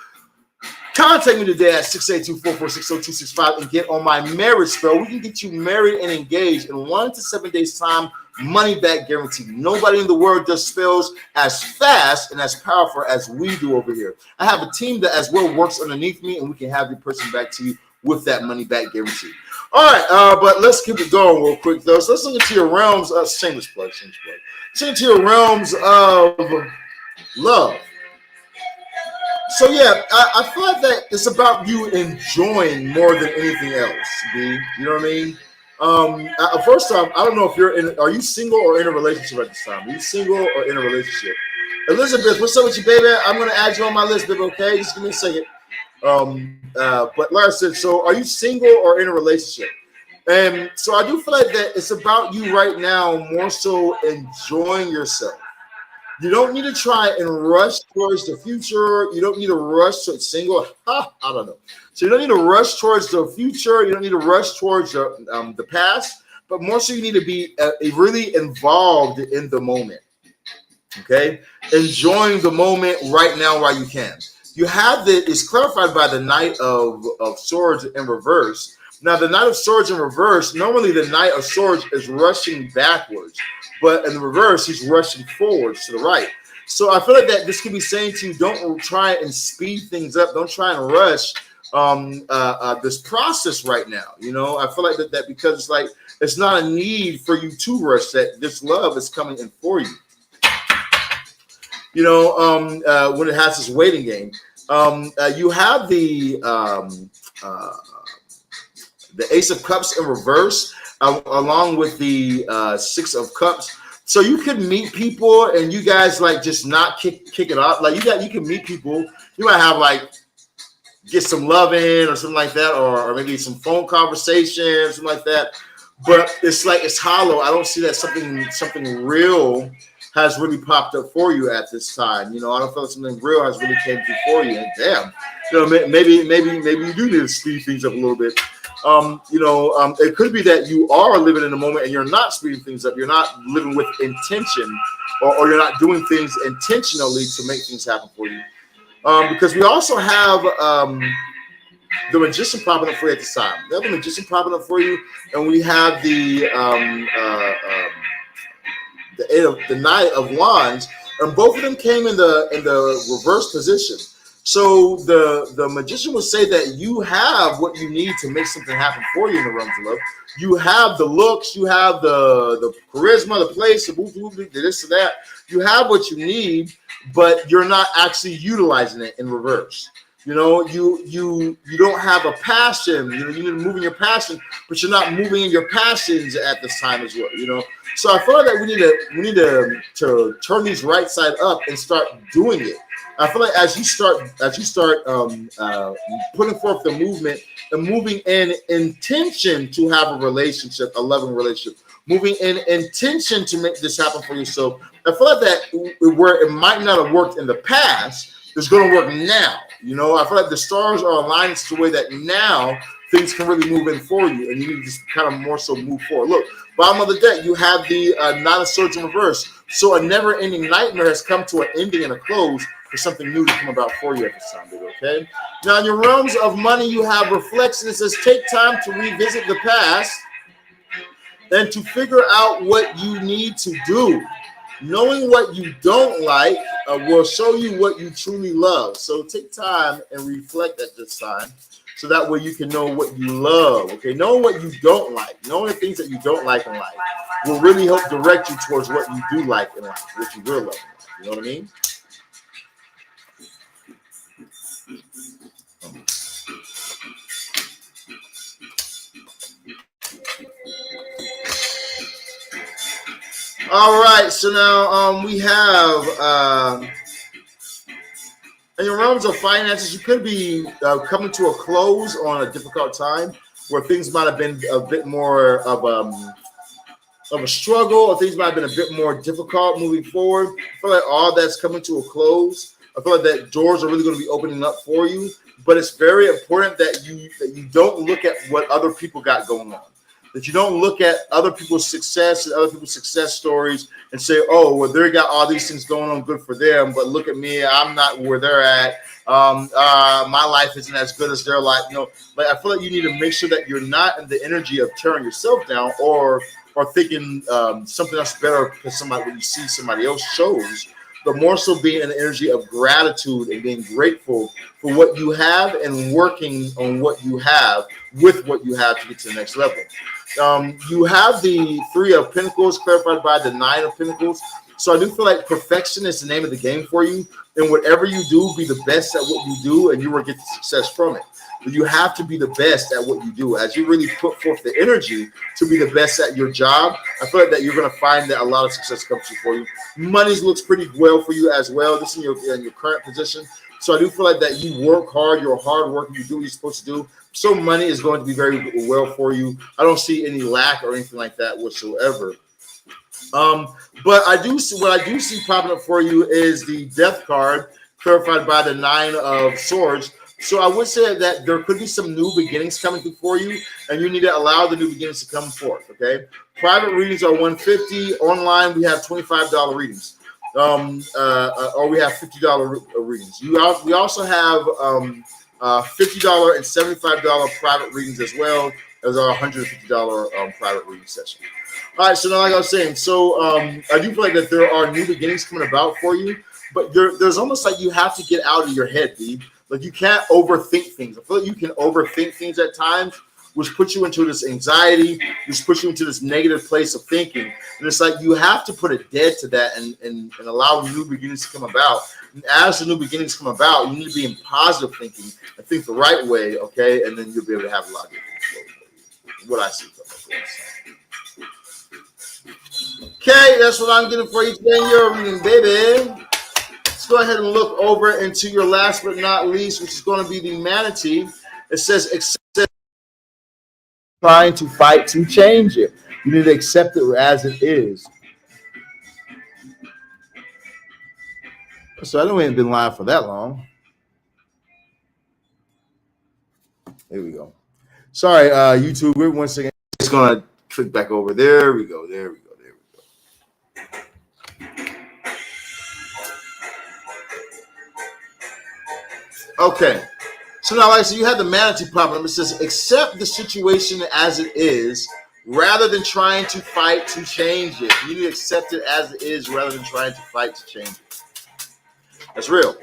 contact me today at 682-446-0265 and get on my marriage spell. We can get you married and engaged in 1 to 7 days time. Money back guarantee. Nobody in the world does spells as fast and as powerful as we do over here. I have a team that as well works underneath me, and we can have the person back to you with that money back guarantee. All right, but let's keep it going real quick though. So let's look into your realms. Shameless plug. Let's into your realms of love. So yeah, I feel like that it's about you enjoying more than anything else, B. You know what I mean? First off, I don't know if are you single or in a relationship at this time? Are you single or in a relationship? Elizabeth, what's up with you, baby? I'm going to add you on my list, baby, okay? Just give me a second. But like I said, so are you single or in a relationship? And so I do feel like that it's about you right now more so enjoying yourself. You don't need to try and rush towards the future. You don't need to rush to single. I don't know. So you don't need to rush towards the future. You don't need to rush towards the past. But more so, you need to be really involved in the moment. Okay, enjoying the moment right now while you can. You have it's clarified by the Knight of Swords in reverse. Now, the Knight of Swords in reverse. Normally, the Knight of Swords is rushing backwards. But in the reverse, he's rushing forwards to the right. So I feel like that this could be saying to you, don't try and speed things up. Don't try and rush this process right now. You know, I feel like that because it's like it's not a need for you to rush, that this love is coming in for you. You know, when it has this waiting game. You have the Ace of Cups in reverse. Along with the 6 of Cups, so you can meet people and you guys like just not kick it off. Like you can meet people. You might have like get some love in or something like that, or maybe some phone conversation, something like that. But it's like it's hollow. I don't see that something real has really popped up for you at this time. You know, I don't feel like something real has really came through for you. And damn, you know, maybe you do need to speed things up a little bit. It could be that you are living in the moment and you're not speeding things up. You're not living with intention, or you're not doing things intentionally to make things happen for you. Because we also have the Magician popping up for you at this time. We have the Magician popping up for you, and we have the Knight of Wands, and both of them came in the reverse position. So the magician would say that you have what you need to make something happen for you in the realms of love. You have the looks, you have the charisma, the place, the this and that. You have what you need, but you're not actually utilizing it in reverse. You know, you don't have a passion. You know, you need to move in your passion, but you're not moving in your passions at this time as well. You know, so I feel like we need to turn these right side up and start doing it. I feel like as you start putting forth the movement and moving in intention to have a relationship, a loving relationship, moving in intention to make this happen for yourself. I feel like that where it might not have worked in the past, it's going to work now. You know, I feel like the stars are aligned in such a way that now things can really move in for you, and you need to just kind of more so move forward. Look, bottom of the deck, you have the Nine of Swords in reverse. So a never-ending nightmare has come to an ending and a close for something new to come about for you at this time, baby, okay? Now, in your realms of money, you have reflection. It says, take time to revisit the past and to figure out what you need to do. Knowing what you don't like will show you what you truly love. So take time and reflect at this time, so that way you can know what you love. Okay, knowing what you don't like, knowing the things that you don't like in life, will really help direct you towards what you do like in life, what you will love in life. You know what I mean? All right, so now we have in your realms of finances, you could be coming to a close on a difficult time where things might have been a bit more of a struggle, or things might have been a bit more difficult moving forward. I feel like all that's coming to a close. I feel like that doors are really going to be opening up for you, but it's very important that you don't look at what other people got going on. That you don't look at other people's success and other people's success stories and say, oh, well, they got all these things going on, good for them, but look at me, I'm not where they're at. My life isn't as good as their life. You know, like I feel like you need to make sure that you're not in the energy of tearing yourself down or thinking something else better because somebody when you see somebody else shows, but more so being in the energy of gratitude and being grateful for what you have and working on what you have with what you have to get to the next level. You have the Three of Pentacles clarified by the Nine of Pentacles. So I do feel like perfection is the name of the game for you. And whatever you do, be the best at what you do, and you will get the success from it. But you have to be the best at what you do. As you really put forth the energy to be the best at your job, I feel like that you're going to find that a lot of success comes through for you. Money looks pretty well for you as well. This is in your current position. So I do feel like that you work hard, you're hard working, you do what you're supposed to do. So money is going to be very well for you. I don't see any lack or anything like that whatsoever. But I do see what I do see popping up for you is the Death card clarified by the Nine of Swords. So I would say that there could be some new beginnings coming through for you, and you need to allow the new beginnings to come forth. Okay, private readings are $150. Online, we have $25 readings, or we have $50 readings. We also have $50 and $75 private readings as well as our $150 private reading session. All right, so now like I was saying, so I do feel like that there are new beginnings coming about for you, but there's almost like you have to get out of your head, B. Like you can't overthink things. I feel like you can overthink things at times, which puts you into this anxiety, which puts you into this negative place of thinking. And it's like you have to put a dead to that and allow new beginnings to come about. And as the new beginnings come about, you need to be in positive thinking and think the right way, okay? And then you'll be able to have a lot of good things. What I see from it. Okay, that's what I'm getting for you today in your reading, baby. Let's go ahead and look over into your last but not least, which is going to be the Manatee. It says, accept trying to fight to change it. You need to accept it as it is. So I know we ain't been live for that long. There we go. Sorry, YouTube. We're once again just going to click back over. There we go. There we go. There we go. Okay. So now, like I said, you have the Manatee problem. It says, accept the situation as it is rather than trying to fight to change it. You need to accept it as it is rather than trying to fight to change it. That's real.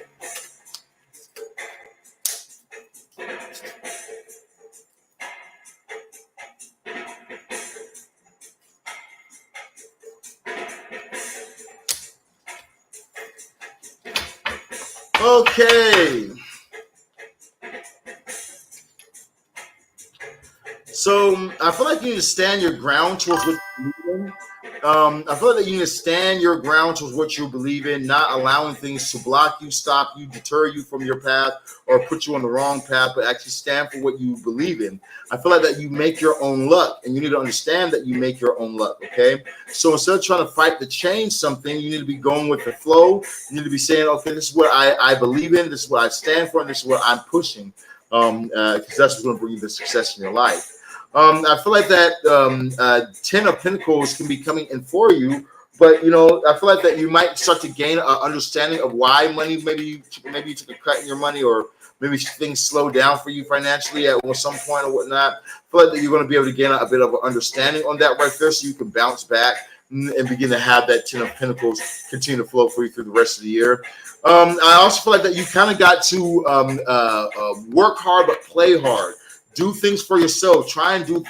Okay. So I feel like you need to stand your ground towards what you believe in. I feel like you need to stand your ground towards what you believe in, not allowing things to block you, stop you, deter you from your path, or put you on the wrong path, but actually stand for what you believe in. I feel like that you make your own luck, and you need to understand that you make your own luck, okay? So instead of trying to fight to change something, you need to be going with the flow. You need to be saying, okay, this is what I believe in, this is what I stand for, and this is what I'm pushing, because that's what's going to bring you the success in your life. I feel like that 10 of Pentacles can be coming in for you, but you know, I feel like that you might start to gain an understanding of why money. Maybe you took a cut in your money, or maybe things slow down for you financially at some point or whatnot. I feel like that you're going to be able to gain a bit of an understanding on that right there, so you can bounce back and begin to have that 10 of Pentacles continue to flow for you through the rest of the year. I also feel like that you kind of got to work hard but play hard. Do things for yourself. Try and do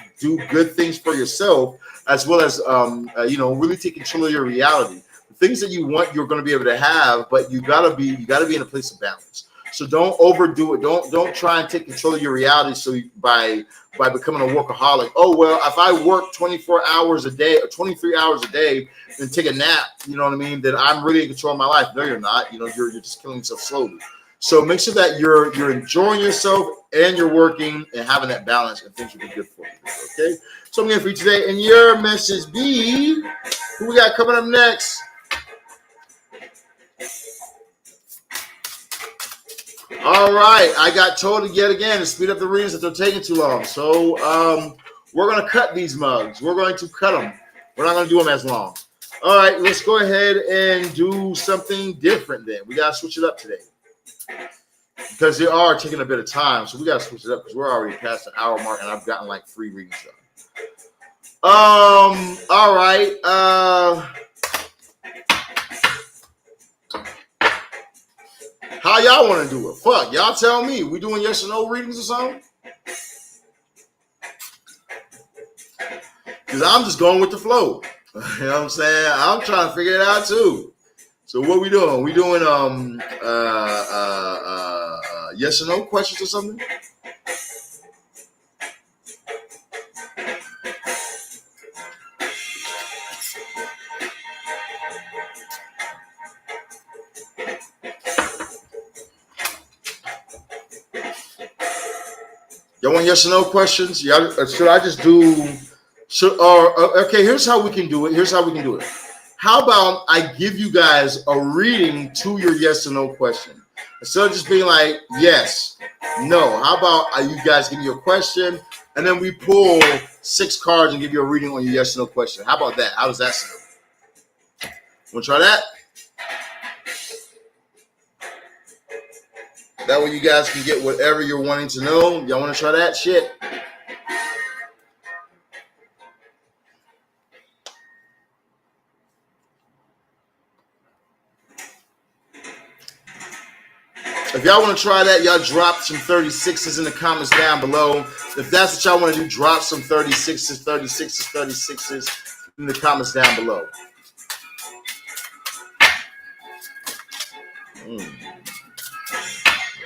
good things for yourself, as well as really take control of your reality. The things that you want, you're going to be able to have, but you gotta be in a place of balance. So don't overdo it. Don't try and take control of your reality. So by becoming a workaholic, oh well, if I work 24 hours a day or 23 hours a day and take a nap, you know what I mean, then I'm really in control of my life. No, you're not. You know, you're just killing yourself slowly. So make sure that you're enjoying yourself and you're working and having that balance, and things will be good for you. Okay. So I'm here for you today. And your message B, who we got coming up next? All right. I got told yet again to speed up the readings if they're taking too long. So we're going to cut these mugs. We're going to cut them. We're not going to do them as long. All right. Let's go ahead and do something different then. We got to switch it up today, because they are taking a bit of time, so we got to switch it up because we're already past the hour mark, and I've gotten like 3 readings done. All right. How y'all want to do it? Fuck, y'all tell me. We doing yes or no readings or something? Because I'm just going with the flow. You know what I'm saying? I'm trying to figure it out too. So what we doing? We doing yes or no questions or something? Y'all want yes or no questions? Y'all, should I just do? Okay, here's how we can do it. How about I give you guys a reading to your yes or no question? Instead of just being like, yes, no. How about you guys give me your question, and then we pull 6 cards and give you a reading on your yes or no question? How about that? How does that sound? Want to try that? That way you guys can get whatever you're wanting to know. Y'all want to try that shit? If y'all want to try that, y'all drop some 36s in the comments down below. If that's what y'all want to do, drop some 36s in the comments down below.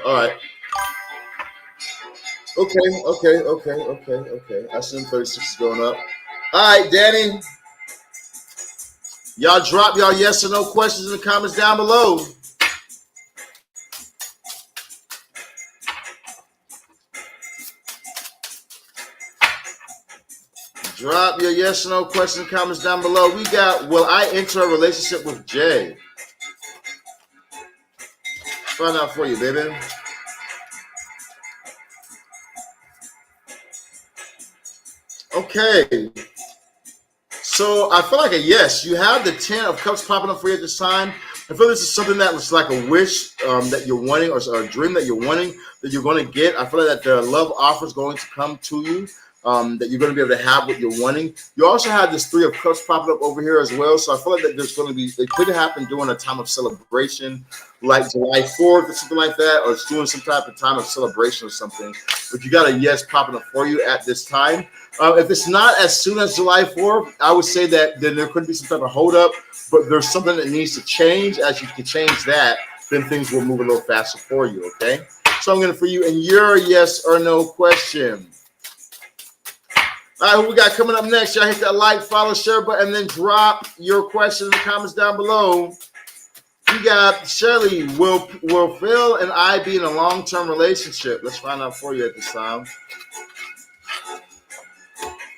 All right. Okay. I see them 36s going up. All right, Danny. Y'all drop y'all yes or no questions in the comments down below. Drop your yes or no questions and comments down below. We got, will I enter a relationship with Jay? Find out for you, baby. Okay. So I feel like a yes. You have the 10 of Cups popping up for you at this time. I feel this is something that was like a wish that you're wanting, or a dream that you're wanting, that you're going to get. I feel like that the love offer is going to come to you. That you're going to be able to have what you're wanting. You also have this 3 of Cups popping up over here as well. So I feel like that there's going to be, it could happen during a time of celebration, like July 4th or something like that, or it's doing some type of time of celebration or something. But you got a yes popping up for you at this time. If it's not as soon as July 4th, I would say that then there could be some type of hold up, but there's something that needs to change. As you can change that, then things will move a little faster for you, okay? So I'm going to for you in your yes or no question. All right, who we got coming up next? Y'all hit that like, follow, share button, and then drop your question in the comments down below. We got Shelly. Will Phil and I be in a long-term relationship? Let's find out for you at this time.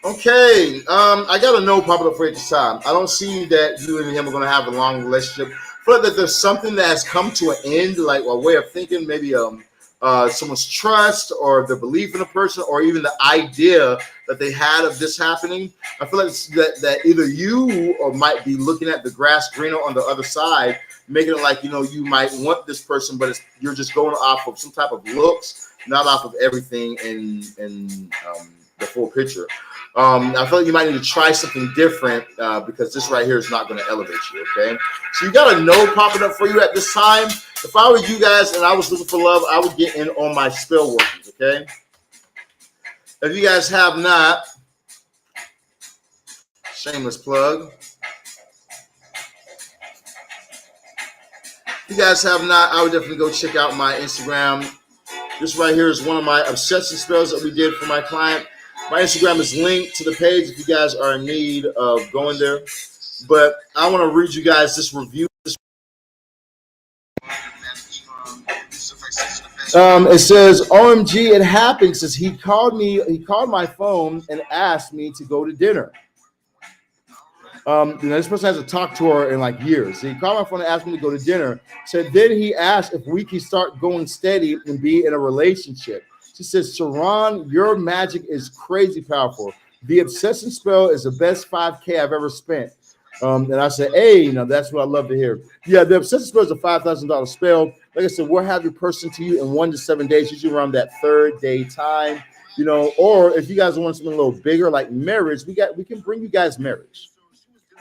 Okay, I got a no popping up for you at this time. I don't see that you and him are going to have a long relationship. I feel like that there's something that has come to an end, like a way of thinking, maybe someone's trust or the belief in a person, or even the idea that they had of this happening. I feel like that either you or might be looking at the grass greener on the other side, making it like, you know, you might want this person, but you're just going off of some type of looks, not off of everything in the full picture. I feel like you might need to try something different because this right here is not going to elevate you, okay? So you got a no popping up for you at this time. If I were you guys and I was looking for love, I would get in on my spell workings, okay? If you guys have not, shameless plug. If you guys have not, I would definitely go check out my Instagram. This right here is one of my obsession spells that we did for my client. My Instagram is linked to the page if you guys are in need of going there. But I want to read you guys this review. It says, OMG, it happened. Says he called my phone and asked me to go to dinner. This person hasn't talked to her in like years. So he called my phone and asked me to go to dinner. Said then he asked if we can start going steady and be in a relationship. She says, Sharon, your magic is crazy powerful. The obsession spell is the best 5K I've ever spent. And I said, hey, you know, that's what I love to hear. Yeah, the obsession spell is a $5,000 spell. Like I said, we'll have your person to you in 1 to 7 days, usually around that third day time. You know, or if you guys want something a little bigger like marriage, we can bring you guys marriage.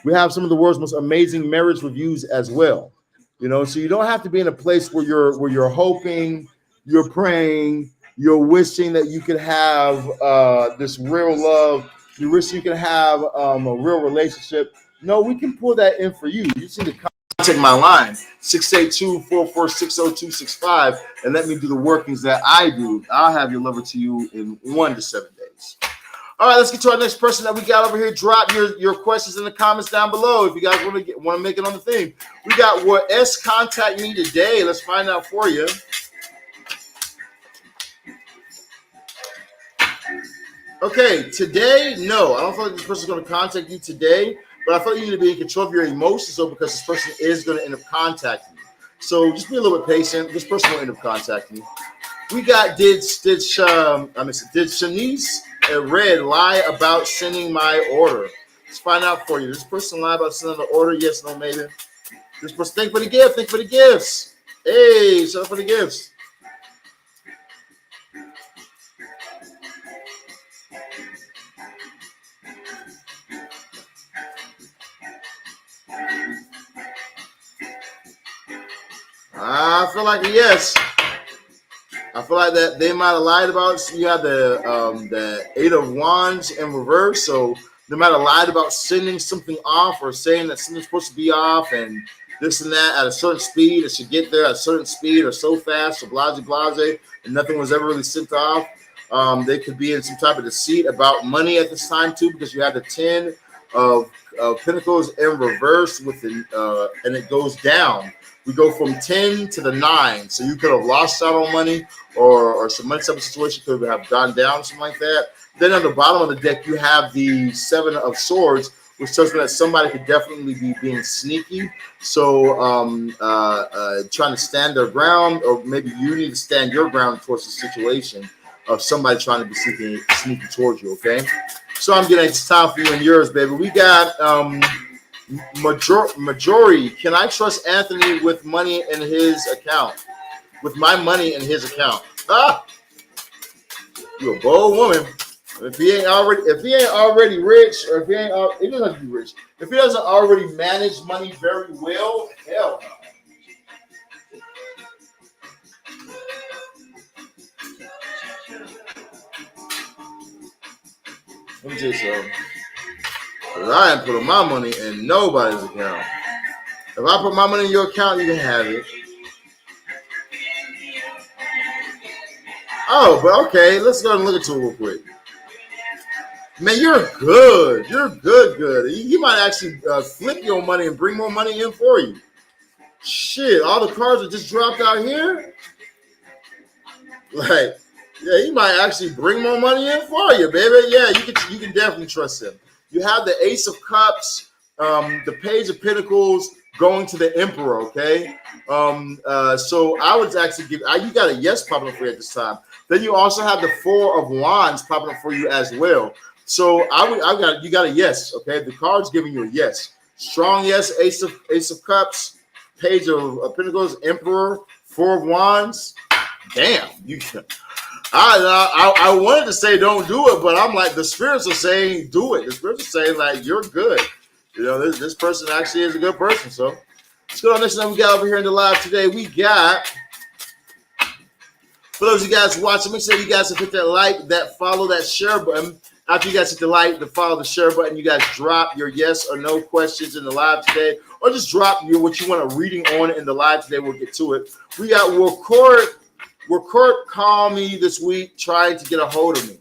We have some of the world's most amazing marriage reviews as well. You know, so you don't have to be in a place where you're hoping, you're praying, you're wishing that you could have this real love. You wish you could have a real relationship. No, we can pull that in for you. You just need to contact my line, 682-446-0265, and let me do the workings that I do. I'll have your lover to you in 1 to 7 days. All right, let's get to our next person that we got over here. Drop your questions in the comments down below if you guys want to make it on the thing. We got what S contact me today. Let's find out for you. Okay, today, no. I don't feel like this person's going to contact you today, but I feel like you need to be in control of your emotions, though, because this person is going to end up contacting you. So just be a little bit patient. This person will end up contacting you. We got did Shanice Red lie about sending my order? Let's find out for you. This person lie about sending the order? Yes, no, maybe. This person, thank for the gift. Thank for the gifts. Hey, shout out for the gifts. I feel like a yes. I feel like that they might have lied about. So you have the 8 of Wands in reverse, so they might have lied about sending something off or saying that something's supposed to be off and this and that at a certain speed. It should get there at a certain speed or so fast or blase, and nothing was ever really sent off. They could be in some type of deceit about money at this time too, because you have the 10 of Pentacles in reverse with the and it goes down. We go from 10 to the 9. So you could have lost out on money or some money type of situation could have gone down, something like that. Then on the bottom of the deck, you have the 7 of Swords, which tells me that somebody could definitely be being sneaky. So trying to stand their ground, or maybe you need to stand your ground towards the situation of somebody trying to be sneaky towards you, okay? So I'm getting it's time for you and yours, baby. We got Majority, can I trust Anthony with money in his account? With my money in his account. Ah, you a bold woman. If he ain't already rich, or if he doesn't have to be rich. If he doesn't already manage money very well, hell no. Let me tell you something. Because I ain't putting my money in nobody's account. If I put my money in your account, you can have it. Oh, but okay, let's go and look into it real quick. Man, you're good. You're good. You might actually flip your money and bring more money in for you. Shit, all the cards that just dropped out here. Like, yeah, he might actually bring more money in for you, baby. Yeah, you can definitely trust him. You have the Ace of Cups, the Page of Pentacles going to the Emperor. Okay, so I would actually give. You got a yes popping up for you at this time. Then you also have the Four of Wands popping up for you as well. So you got a yes. Okay, the card's giving you a yes, strong yes. Ace of Cups, Page of Pentacles, Emperor, Four of Wands. Damn, I wanted to say don't do it, but I'm like the spirits are saying do it. The spirits are saying like you're good. You know, this person actually is a good person. So let's go on next time we got over here in the live today. We got, for those of you guys watching, make sure you guys hit that like, that follow, that share button. After you guys hit the like, the follow, the share button, you guys drop your yes or no questions in the live today, or just drop what you want a reading on in the live today. We'll get to it. We got Will Kurt call me this week trying to get a hold of me?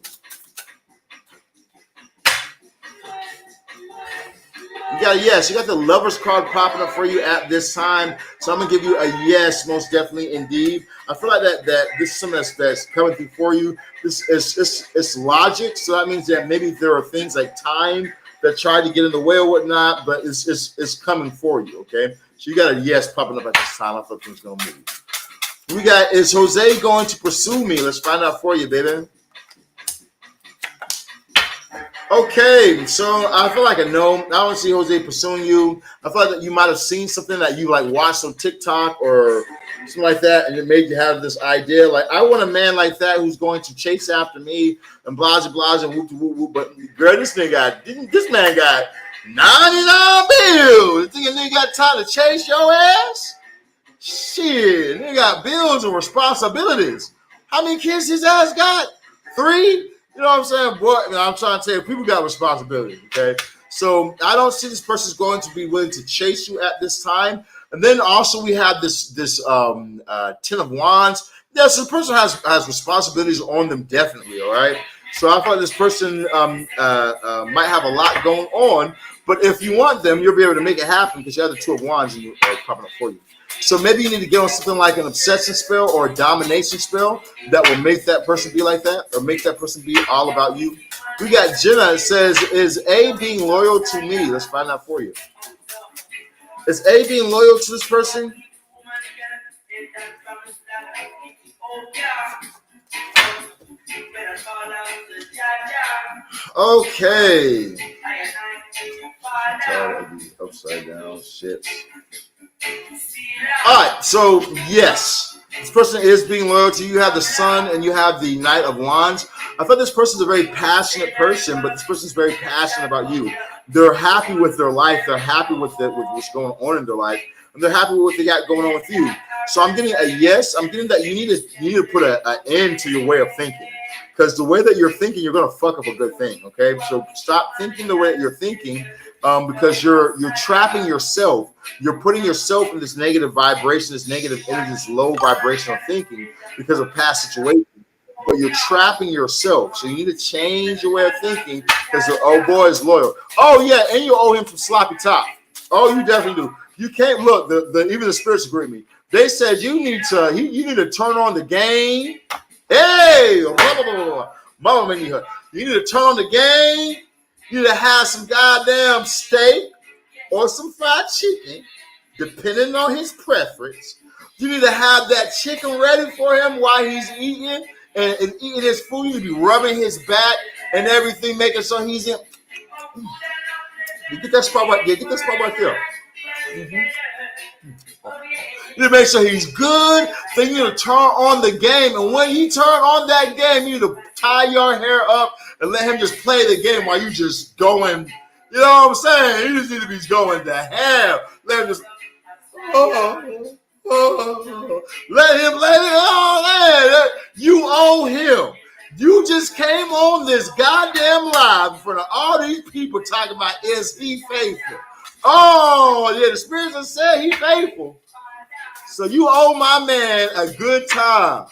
You got a yes. You got the Lover's card popping up for you at this time. So I'm going to give you a yes, most definitely indeed. I feel like that this is something that's coming through for you. This is it's logic. So that means that maybe there are things like time that try to get in the way or whatnot, but it's coming for you, okay? So you got a yes popping up at this time. I thought things going to move. We got, is Jose going to pursue me? Let's find out for you, baby. Okay, so I feel like a no. I don't see Jose pursuing you. I feel like that you might have seen something that you like watched on TikTok or something like that, and it made you have this idea. Like, I want a man like that who's going to chase after me and blah, and whoop, whoop, whoop. But girl, this man got 99 bills. You think a nigga got time to chase your ass? Shit, they got bills and responsibilities. How many kids his ass got? 3? You know what I'm saying? Boy, I'm trying to tell you, people got responsibilities, okay? So I don't see this person's going to be willing to chase you at this time. And then also we have this 10 of Wands. Yes, this person has responsibilities on them, definitely, all right? So I thought this person might have a lot going on. But if you want them, you'll be able to make it happen because you have the 2 of Wands and popping up for you. So maybe you need to get on something like an obsession spell or a domination spell that will make that person be like that or make that person be all about you. We got Jenna. It says, is A being loyal to me? Let's find out for you. Is A being loyal to this person? Okay. Upside down shit. All right, so yes, this person is being loyal to you. You have the Sun and you have the Knight of Wands. I thought this person's a very passionate person, but this person's very passionate about you. They're happy with their life. They're happy with what's going on in their life, and they're happy with what they got going on with you. So I'm getting a yes. I'm getting that you need to put an end to your way of thinking, because the way that you're thinking, you're gonna fuck up a good thing. Okay, so stop thinking the way that you're thinking. Because you're trapping yourself. You're putting yourself in this negative vibration, this negative energy, this low vibrational thinking because of past situations. But you're trapping yourself. So you need to change your way of thinking because the old boy is loyal. Oh, yeah, and you owe him some sloppy top. Oh, you definitely do. You can't look, even the spirits agree with me. They said you need to turn on the game. Hey, mama, you need to turn on the game. You need to have some goddamn steak or some fried chicken, depending on his preference. You need to have that chicken ready for him while he's eating and eating his food. You need to be rubbing his back and everything, making sure he's in. You get that spot right there. Get that spot right there. You need to make sure he's good. Then you need to turn on the game. And when you turn on that game, you need to tie your hair up and let him just play the game while you just going. You know what I'm saying? You just need to be going to hell. Let him just. Let him. You owe him. You just came on this goddamn live in front of all these people talking about, is he faithful? Oh, yeah, the spirits have said he faithful. So you owe my man a good time.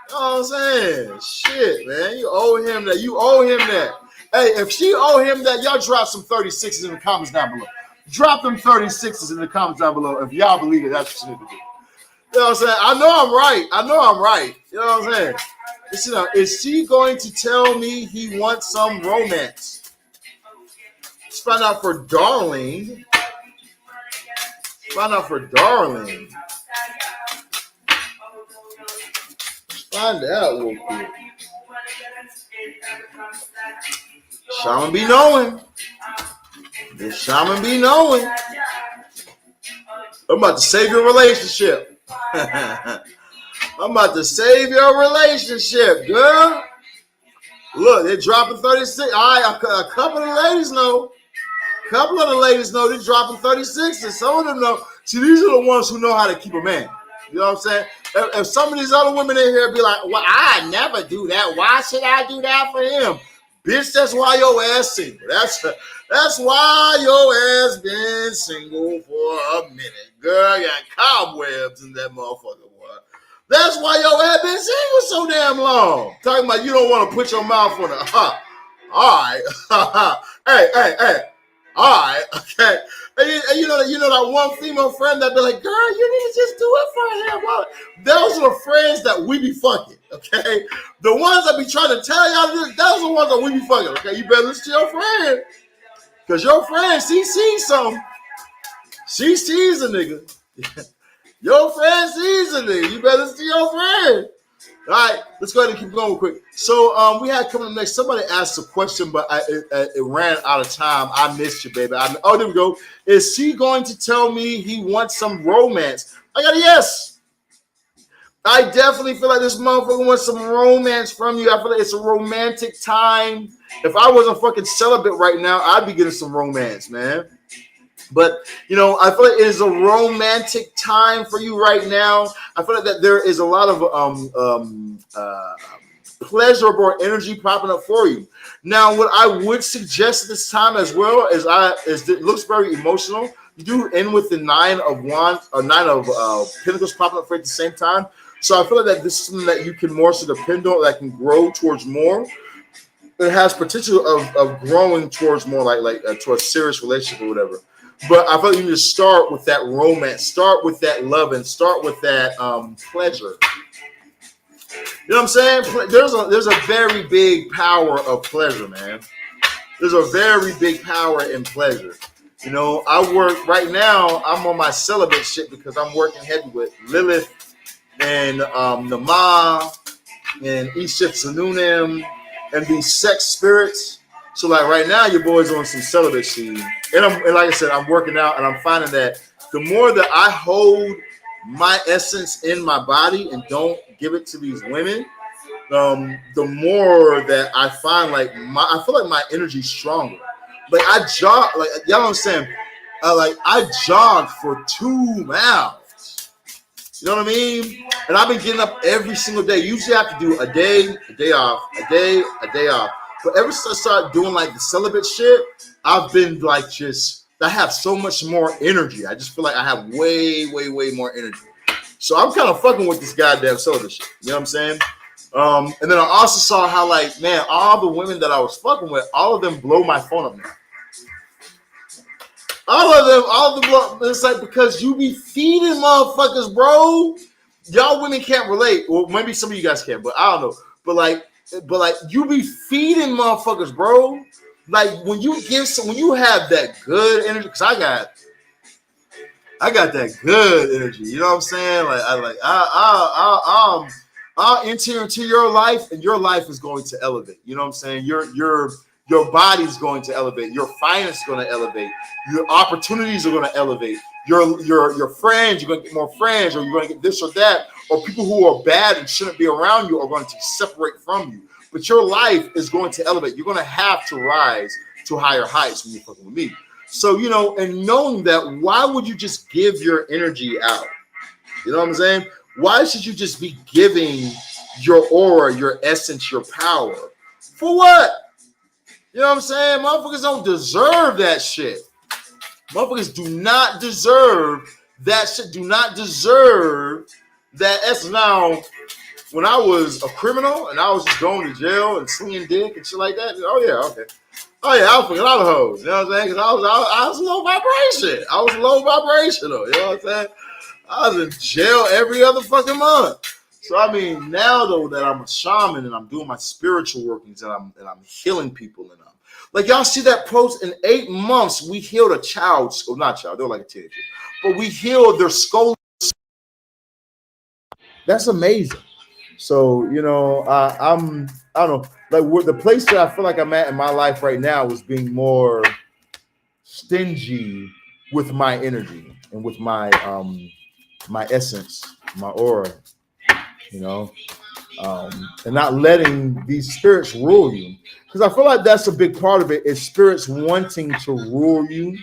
You know what I'm saying? Shit, man. You owe him that. You owe him that. Hey, if she owe him that, y'all drop some 36s in the comments down below. Drop them 36s in the comments down below if y'all believe it. That's what she need to do. You know what I'm saying? I know I'm right. I know I'm right. You know what I'm saying? Listen up. Is she going to tell me he wants some romance? Let's find out for Darling. Find out for Darling. Find out real quick. Shaman be knowing. The shaman be knowing. I'm about to save your relationship. I'm about to save your relationship, girl. Look, they're dropping 36. All right, a couple of the ladies know. A couple of the ladies know they're dropping 36, and some of them know. See, these are the ones who know how to keep a man. You know what I'm saying? If some of these other women in here be like, well, I never do that. Why should I do that for him? Bitch, that's why your ass single. That's why your ass been single for a minute. Girl, you got cobwebs in that motherfucker. That's why your ass been single so damn long. Talking about you don't want to put your mouth on it. All right. Hey. All right. Okay. And you know that one female friend that be like, girl, you need to just do it for him. Well, those are the friends that we be fucking. Okay. The ones that be trying to tell y'all this, those are the ones that we be fucking. Okay. You better listen to your friend. Because your friend, she sees something. She sees a nigga. Your friend sees a nigga. You better listen to your friend. All right, let's go ahead and keep going real quick. So we had coming up next. Somebody asked a question, but it ran out of time. I missed you, baby. Oh, there we go. Is she going to tell me he wants some romance? I got a yes. I definitely feel like this motherfucker wants some romance from you. I feel like it's a romantic time. If I wasn't fucking celibate right now, I'd be getting some romance, man. But, you know, I feel like it is a romantic time for you right now. I feel like that there is a lot of pleasurable energy popping up for you. Now, what I would suggest at this time as well is it looks very emotional. You do end with the Nine of Wands or Nine of Pentacles popping up for you at the same time. So I feel like that this is something that you can more so depend on, that can grow towards more. It has potential of growing towards more like towards serious relationship or whatever. But I feel like you need to start with that romance, start with that love, and start with that pleasure. You know what I'm saying? There's a very big power of pleasure, man. There's a very big power in pleasure. You know, I work right now. I'm on my celibate shit because I'm working heavy with Lilith and the Ma and Ishif Sanunim and these sex spirits. So like right now, your boy's on some celibate shit, and like I said, I'm working out, and I'm finding that the more that I hold my essence in my body and don't give it to these women, the more that I find I feel like my energy's stronger. Like I jog, like y'all understand, I jogged for 2 miles. You know what I mean? And I've been getting up every single day. Usually I have to do a day off, a day off. But ever since I started doing like the celibate shit, I've been like I have so much more energy. I just feel like I have way more energy. So I'm kind of fucking with this goddamn celibate shit. You know what I'm saying? And then I also saw how like, man, all the women that I was fucking with, all of them blow my phone up now. All of them, it's like because you be feeding motherfuckers, bro. Y'all women can't relate. Well, maybe some of you guys can, but I don't know. But like you be feeding motherfuckers, bro. Like when you have that good energy, because I got that good energy. You know what I'm saying? I'll enter into your life, and your life is going to elevate. You know what I'm saying? Your body's going to elevate. Your finance is going to elevate. Your opportunities are going to elevate. Your friends, you're going to get more friends, or you're going to get this or that, or people who are bad and shouldn't be around you are going to separate from you. But your life is going to elevate. You're going to have to rise to higher heights when you're fucking with me. So, you know, and knowing that, why would you just give your energy out? You know what I'm saying? Why should you just be giving your aura, your essence, your power? For what? You know what I'm saying? Motherfuckers don't deserve that shit. Motherfuckers do not deserve that shit. Do not deserve that essence. Now, when I was a criminal and I was just going to jail and slinging dick and shit like that. Oh yeah, okay. Oh yeah, I was fucking a lot of hoes. You know what I'm saying? Because I was low vibration. I was low vibrational. You know what I'm saying? I was in jail every other fucking month. So I mean, now though that I'm a shaman and I'm doing my spiritual workings and I'm healing people and I'm like y'all see that post in 8 months we healed a child, well, not child, they're like a teenager, but we healed their skull. That's amazing. So you know, I don't know, like the place that I feel like I'm at in my life right now is being more stingy with my energy and with my essence, my aura, you know, and not letting these spirits rule you. Because I feel like that's a big part of it is spirits wanting to rule you,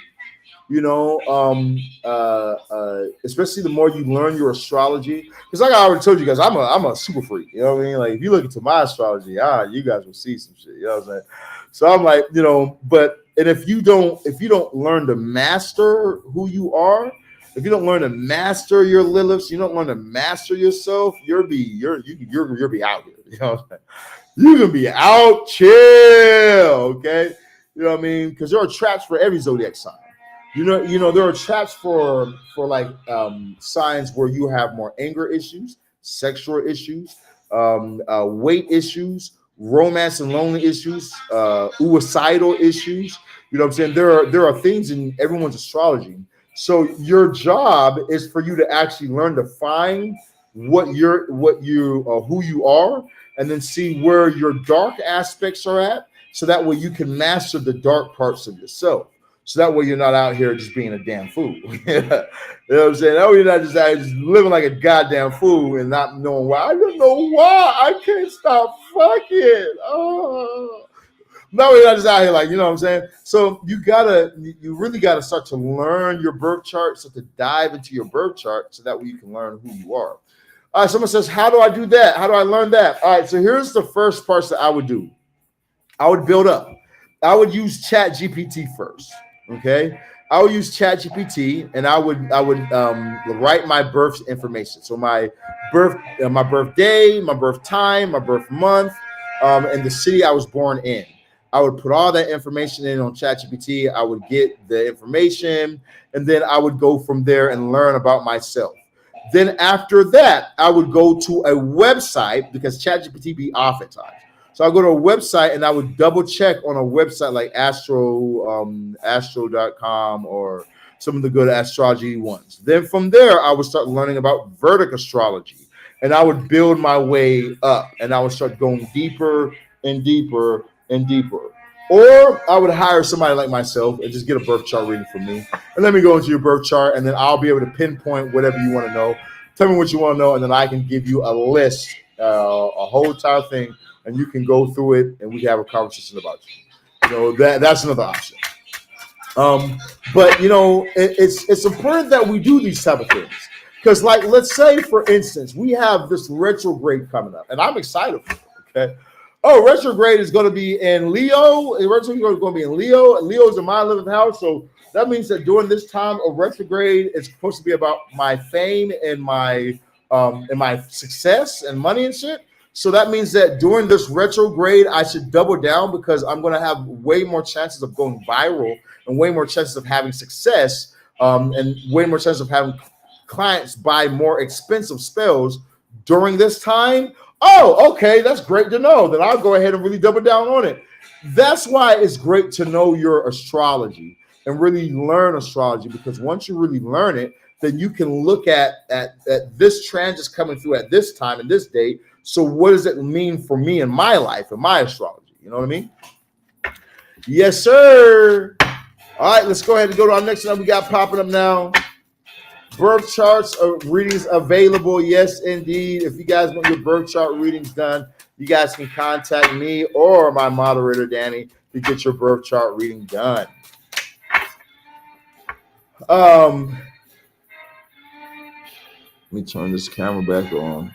you know, especially the more you learn your astrology. Because like I already told you guys, I'm a super freak. You know what I mean? Like if you look into my astrology, you guys will see some shit. You know what I'm saying? So I'm like, you know, and if you don't learn to master who you are, if you don't learn to master your Liliths, you don't learn to master yourself, you'll be out here. You know what I'm saying? You can be out chill, okay? You know what I mean? Because there are traps for every zodiac sign. You know, there are traps for like signs where you have more anger issues, sexual issues, weight issues, romance and lonely issues, suicidal issues. You know what I'm saying? There are things in everyone's astrology. So your job is for you to actually learn to find who you are, and then see where your dark aspects are at, so that way you can master the dark parts of yourself. So that way you're not out here just being a damn fool. You know what I'm saying? That way you're not just out here just living like a goddamn fool and not knowing why. I don't know why I can't stop fucking. Oh. No, you're not just out here like, you know what I'm saying? So you really gotta start to learn your birth chart, start to dive into your birth chart so that way you can learn who you are. All right, someone says, how do I do that? How do I learn that? All right, so here's the first parts that I would do. I would build up. I would use Chat GPT first. Okay. I would use Chat GPT and I would write my birth information. So my birthday, my birth time, my birth month, and the city I was born in. I would put all that information in on Chat GPT. I would get the information, and then I would go from there and learn about myself. Then after that, I would go to a website because ChatGPT be off at times. So I go to a website and I would double check on a website like astro.com or some of the good astrology ones. Then from there, I would start learning about Vedic astrology, and I would build my way up, and I would start going deeper and deeper and deeper. Or I would hire somebody like myself and just get a birth chart reading from me. And let me go into your birth chart, and then I'll be able to pinpoint whatever you want to know. Tell me what you want to know, and then I can give you a list, a whole entire thing, and you can go through it, and we can have a conversation about you. You know, that's another option. But you know, it's important that we do these type of things. Because, like, let's say, for instance, we have this retrograde coming up, and I'm excited for it, okay? Oh, retrograde is going to be in Leo. Retrograde is going to be in Leo. Leo is in my 11th house. So that means that during this time of retrograde, it's supposed to be about my fame and my success and money and shit. So that means that during this retrograde, I should double down because I'm going to have way more chances of going viral and way more chances of having success, and way more chances of having clients buy more expensive spells during this time. Oh, okay, that's great to know. Then I'll go ahead and really double down on it. That's why it's great to know your astrology and really learn astrology, because once you really learn it, then you can look at this transit coming through at this time and this date. So what does it mean for me in my life and my astrology? You know what I mean? Yes, sir. All right, let's go ahead and go to our next one we got popping up now. Birth charts readings available. Yes, indeed. If you guys want your birth chart readings done, you guys can contact me or my moderator, Danny, to get your birth chart reading done. Let me turn this camera back on.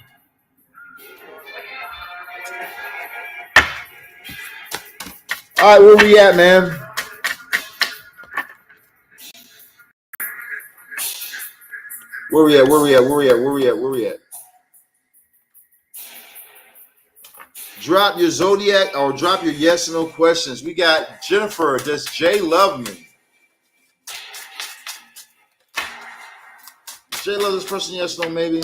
All right, where we at, man? Where we at? drop your zodiac or drop your yes or no questions. We got Jennifer. Does Jay love me? Does Jay love this person? Yes or no? Maybe.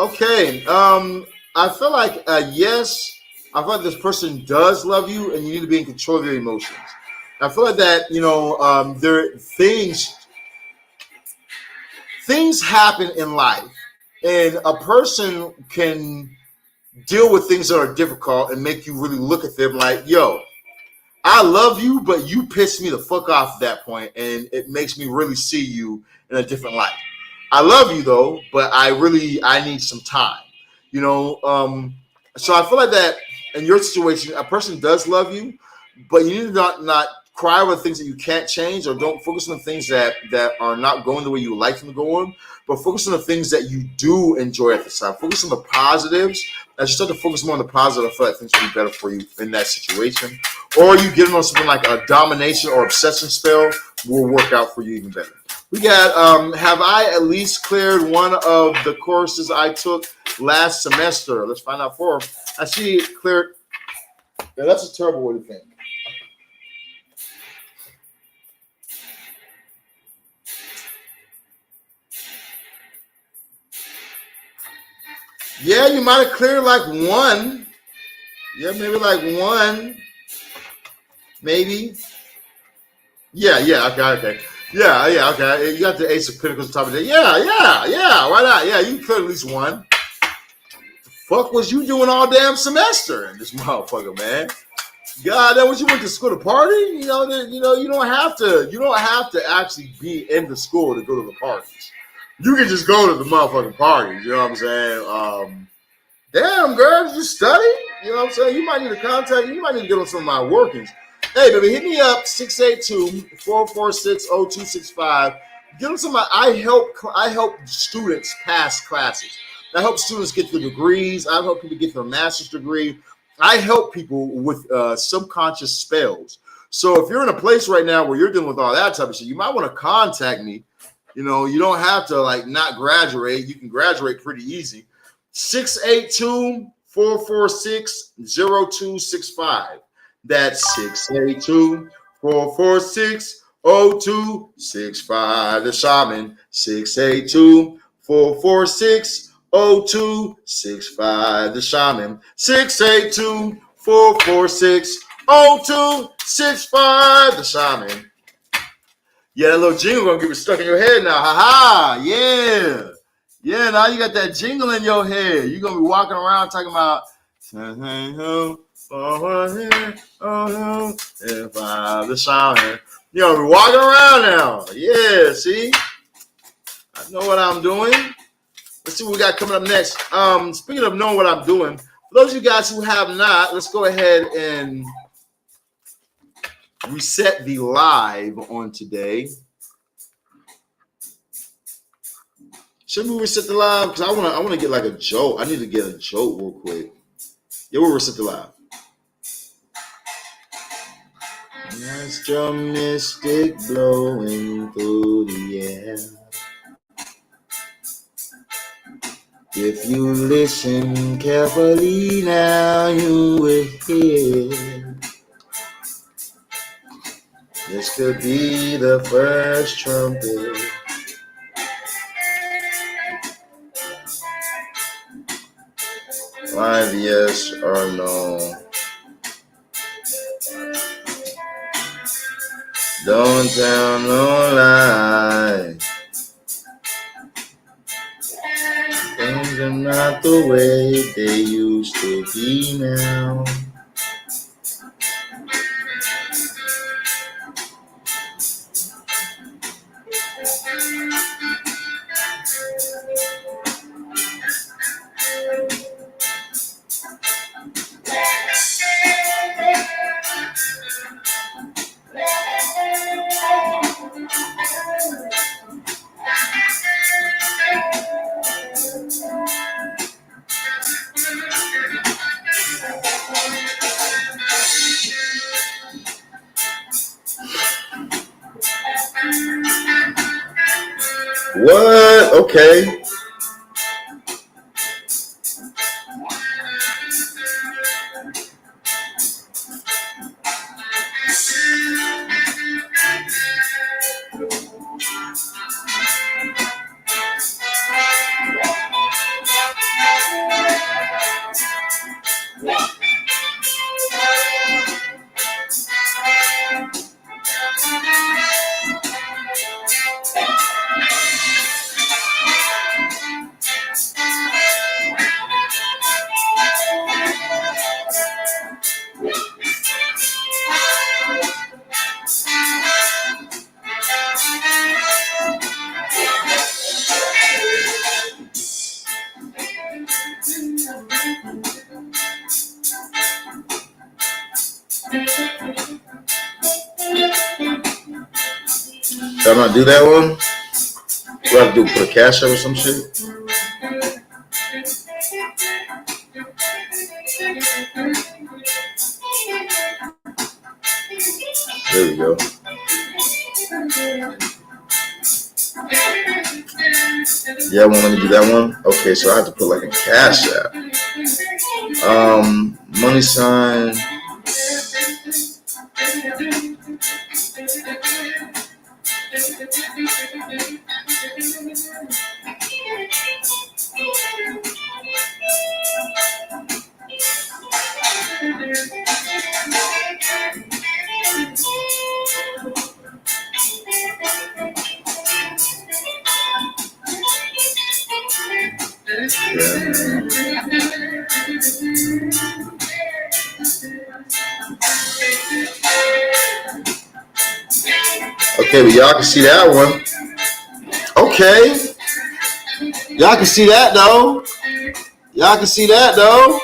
Okay. I feel like yes. I feel like this person does love you, and you need to be in control of your emotions. I feel like that. There things happen in life, and a person can deal with things that are difficult and make you really look at them like, yo, I love you, but you pissed me the fuck off at that point, and it makes me really see you in a different light. I love you though, but I need some time. So I feel like that in your situation, a person does love you, but you need to not cry over things that you can't change, or don't focus on the things that are not going the way you like them to go on, but focus on the things that you do enjoy at the time. Focus on the positives. As you start to focus more on the positive, I feel like things will be better for you in that situation. Or you get on something like a domination or obsession spell will work out for you even better. We got, have I at least cleared one of the courses I took last semester? Let's find out for. I see it cleared. Yeah, that's a terrible way to think. Yeah, you might have cleared like one. Yeah, maybe like one. Maybe. Yeah, okay. Yeah, okay. You got the Ace of Pentacles on top of that. Yeah. Why not? Yeah, you cleared at least one. The fuck was you doing all damn semester in this motherfucker, man? God, that was you went to school to party? You don't have to actually be in the school to go to the parties. You can just go to the motherfucking parties. You know what I'm saying? Damn, girl, did you study? You know what I'm saying? You might need to contact me. You might need to get on some of my workings. Hey, baby, hit me up, 682-446-0265. Get on some of my, I help students pass classes. I help students get their degrees. I help people get their master's degree. I help people with subconscious spells. So if you're in a place right now where you're dealing with all that type of shit, you might want to contact me. You don't have to like not graduate. You can graduate pretty easy. 682-446-0265. That's 682-446-0265. The Shaman. 682-446-0265. The Shaman. 682-446-0265. The Shaman. Yeah, that little jingle gonna get stuck in your head now. Ha. Yeah. Yeah, now you got that jingle in your head. You're going to be walking around talking about the Shaman. You're going to be walking around now. Yeah, see? I know what I'm doing. Let's see what we got coming up next. Speaking of knowing what I'm doing, for those of you guys who have not, let's go ahead and reset the live on today. Should we reset the live? Because I want to get like a joke. I need to get a joke real quick. Yeah, we'll reset the live. Nice drum mystic blowing through the air. If you listen carefully now, you will hear. This could be the first trumpet. Five yes or no. Don't tell no lie. Things are not the way they used to be now. What? Okay. I'm gonna do that one. What do I have to do? Put a cash up or some shit? There we go. Yeah, won't let me do that one. Okay, so I have to put like a cash app. Money sign. Okay, but y'all can see that one. Okay. Y'all can see that though. Y'all can see that though.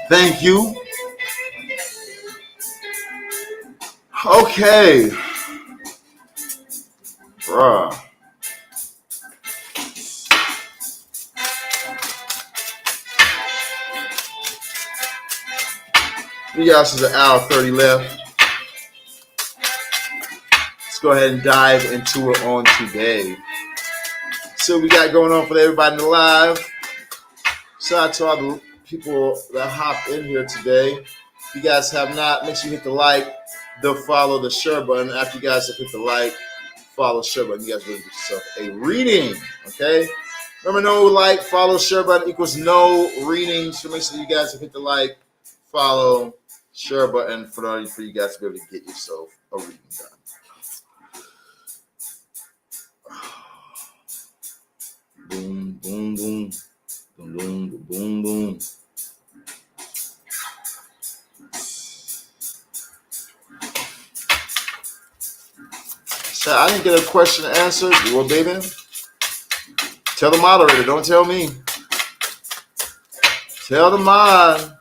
Thank you. Okay. Bruh. We got us an hour 30 left. Let's go ahead and dive into it on today. So we got going on for everybody in the live. Shout out to all the people that hopped in here today. If you guys have not, make sure you hit the like, the follow, the share button. After you guys have hit the like, follow, share button, you guys really get yourself a reading. Okay? Remember, no like, follow, share button equals no reading. So make sure you guys have hit the like, follow, share button for you guys to be able to get yourself a reading done. Boom, boom, boom. Boom, boom, boom, boom. So I didn't get a question answered. Well, baby, tell the moderator. Don't tell me. Tell the mod.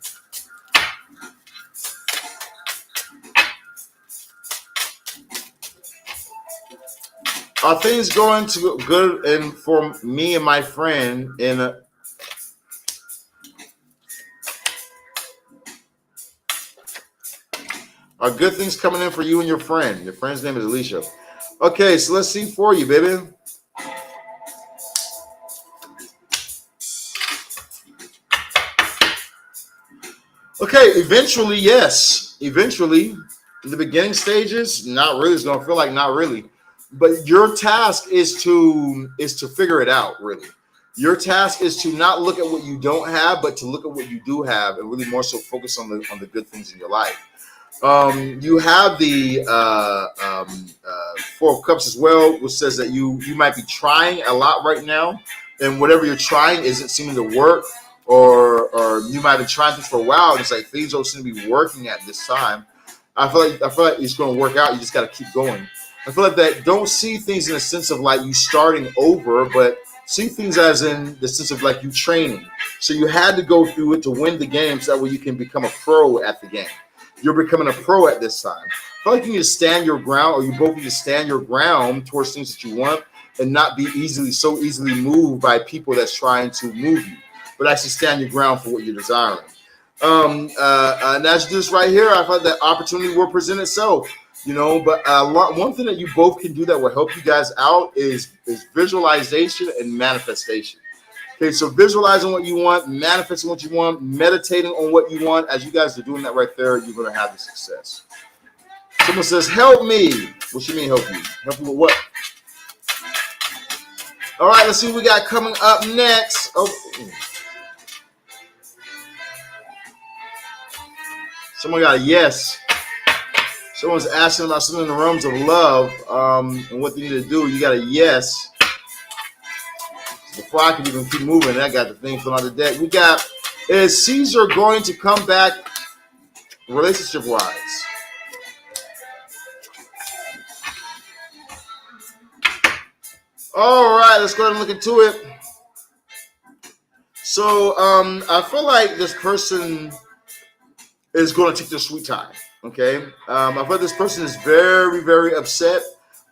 Are things going to good and for me and my friend in a Are good things coming in for you and your friend? Your friend's name is Alicia. Okay, so let's see for you, baby. Okay, eventually, yes. Eventually, in the beginning stages, not really. It's gonna feel like not really. But your task is to figure it out, really. Your task is to not look at what you don't have, but to look at what you do have, and really more so focus on the good things in your life. You have the Four of Cups as well, which says that you might be trying a lot right now, and whatever you're trying isn't seeming to work, or you might have been trying things for a while, and it's like things don't seem to be working at this time. I feel like it's going to work out. You just got to keep going. I feel like that. Don't see things in a sense of like you starting over, but see things as in the sense of like you training. So you had to go through it to win the game, so that way you can become a pro at the game. You're becoming a pro at this time. I feel like you need to stand your ground, or you both need to stand your ground towards things that you want, and not be so easily moved by people that's trying to move you, but actually stand your ground for what you're desiring. And as you do this right here, I thought that opportunity will present itself. But one thing that you both can do that will help you guys out is visualization and manifestation. Okay, so visualizing what you want, manifesting what you want, meditating on what you want. As you guys are doing that right there, you're going to have the success. Someone says, help me. What you mean help you? Help you with what? All right, let's see what we got coming up next. Oh. Someone got a yes. Someone's asking about something in the realms of love and what they need to do. You got a yes. Before I can even keep moving, I got the thing from out the deck. We got, is Caesar going to come back relationship-wise? All right, let's go ahead and look into it. So I feel like this person is going to take their sweet time. Okay, I feel like this person is very, very upset,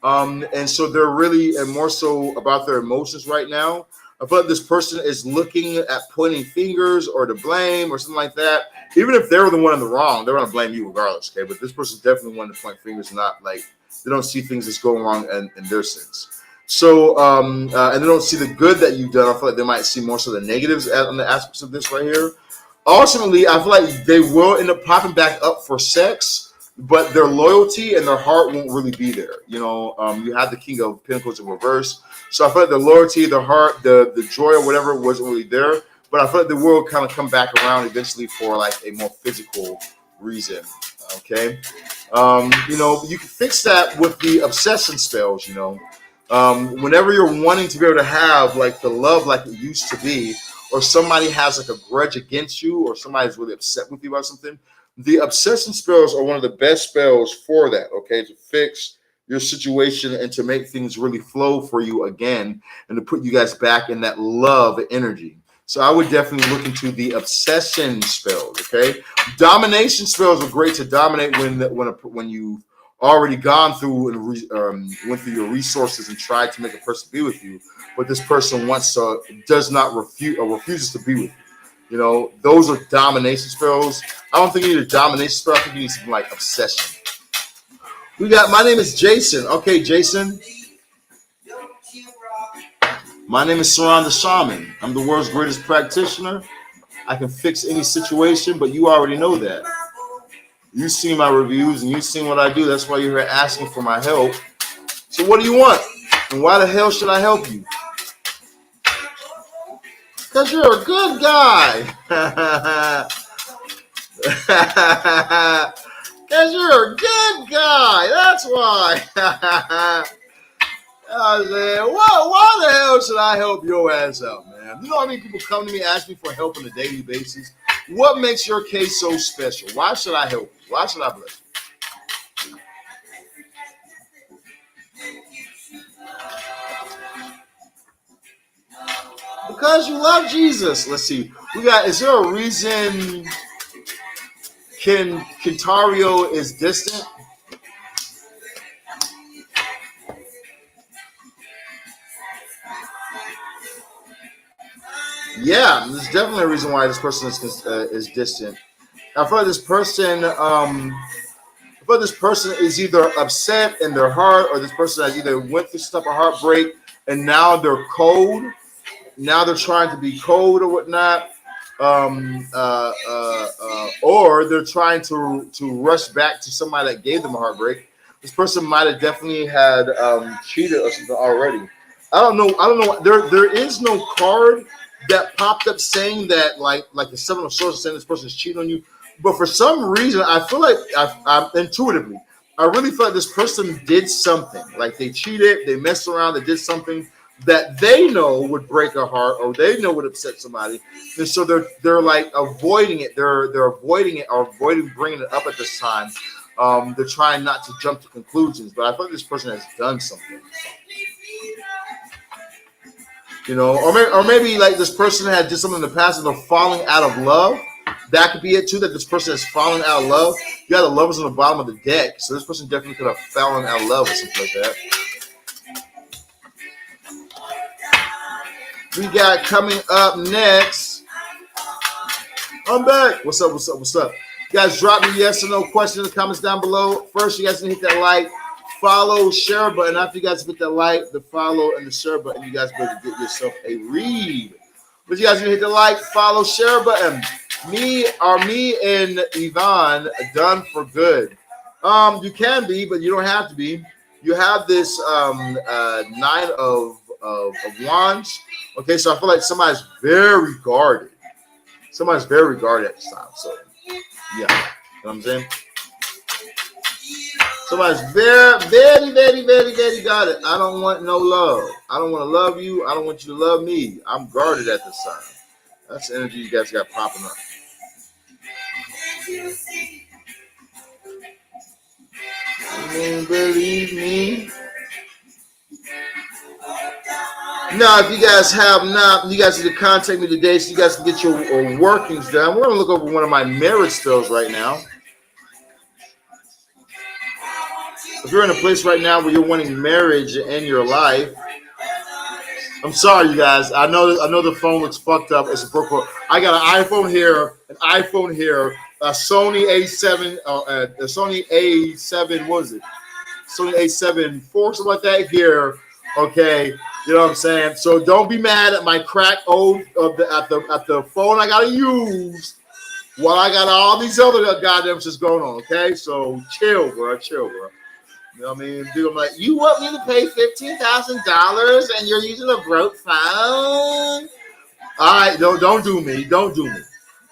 and so they're really and more so about their emotions right now. I feel like this person is looking at pointing fingers or to blame or something like that. Even if they're the one in the wrong, they're going to blame you regardless. Okay, but this person's definitely one to point fingers, not like they don't see things as going wrong in their sense. So, and they don't see the good that you've done. I feel like they might see more so the negatives on the aspects of this right here. Ultimately, I feel like they will end up popping back up for sex, but their loyalty and their heart won't really be there. You know, you have the King of Pentacles in reverse. So I feel like the loyalty, the heart, the joy or whatever wasn't really there. But I feel like they will kind of come back around eventually for like a more physical reason. Okay. You know, you can fix that with the obsession spells, you know. Whenever you're wanting to be able to have like the love like it used to be, or somebody has like a grudge against you, or somebody's really upset with you about something, the obsession spells are one of the best spells for that, okay, to fix your situation and to make things really flow for you again and to put you guys back in that love energy. So I would definitely look into the obsession spells, okay? Domination spells are great to dominate when you've already gone through and went through your resources and tried to make a person be with you, but this person does not refuse or refuses to be with you. You know, those are domination spells. I don't think you need a domination spell. I think you need something like obsession. We got, my name is Jason. Okay, Jason. My name is Saran the Shaman. I'm the world's greatest practitioner. I can fix any situation, but you already know that. You've seen my reviews and you've seen what I do. That's why you're here asking for my help. So what do you want? And why the hell should I help you? Because you're a good guy. Because you're a good guy. That's why. I said, why the hell should I help your ass out, man? You know how many people come to me, ask me for help on a daily basis? What makes your case so special? Why should I help you? Why should I bless you? Because you love Jesus. Let's see. We got, is there a reason Kentario is distant? Yeah, there's definitely a reason why this person is distant. I feel like this person is either upset in their heart, or this person has either went through stuff of heartbreak and now they're cold. Now they're trying to be cold or whatnot, or they're trying to rush back to somebody that gave them a heartbreak. This person might have definitely had cheated or something already. I don't know. There is no card that popped up saying that like the Seven of Swords saying this person is cheating on you. But for some reason, I feel like I intuitively, I really feel like this person did something. Like they cheated, they messed around, they did something that they know would break a heart or they know would upset somebody, and so they're like avoiding it. They're avoiding it or avoiding bringing it up at this time. They're trying not to jump to conclusions, but I feel like this person has done something. You know, or maybe like this person had did something in the past and they're falling out of love. That could be it too, that this person has fallen out of love. You got the lovers on the bottom of the deck, so this person definitely could have fallen out of love or something like that. We got coming up next. I'm back. What's up? You guys drop me yes or no questions in the comments down below. First, you guys can hit that like, follow, share button. After you guys hit that like, the follow, and the share button, you guys better get yourself a read. But you guys can hit the like, follow, share button. Me and Yvonne done for good. You can be, but you don't have to be. You have this Nine of Wands. Okay, so I feel like somebody's very guarded. Somebody's very guarded at this time. So, yeah, you know what I'm saying? Somebody's very, very, very, very, very guarded. I don't want no love. I don't want to love you. I don't want you to love me. I'm guarded at this time. That's the energy you guys got popping up. You believe me? Now, if you guys have not, you guys need to contact me today so you guys can get your workings done. We're going to look over one of my marriage spells right now. If you're in a place right now where you're wanting marriage in your life, I'm sorry, you guys. I know the phone looks fucked up. It's a broke. I got an iPhone here, a Sony A7, a Sony A7. What is it? Sony A7 IV, something like that here. Okay, you know what I'm saying. So don't be mad at my crack old at the phone I gotta use while I got all these other goddamn shits going on. Okay, so chill, bro. You know what I mean? Dude, I'm like, you want me to pay $15,000 and you're using a broke phone? All right, don't do me.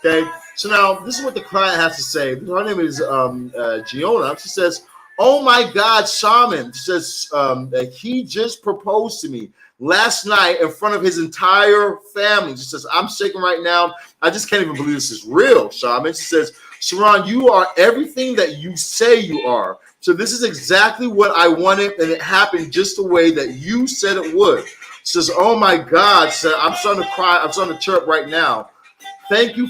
Okay. So now this is what the client has to say. Her name is Giona. She says, "Oh my God, Shaman." She says that he just proposed to me last night in front of his entire family. She says, "I'm shaking right now. I just can't even believe this is real, Shaman." She says, "Sharon, you are everything that you say you are. So this is exactly what I wanted, and it happened just the way that you said it would." She says, "Oh my God," said, "I'm starting to cry. I'm starting to chirp right now. Thank you.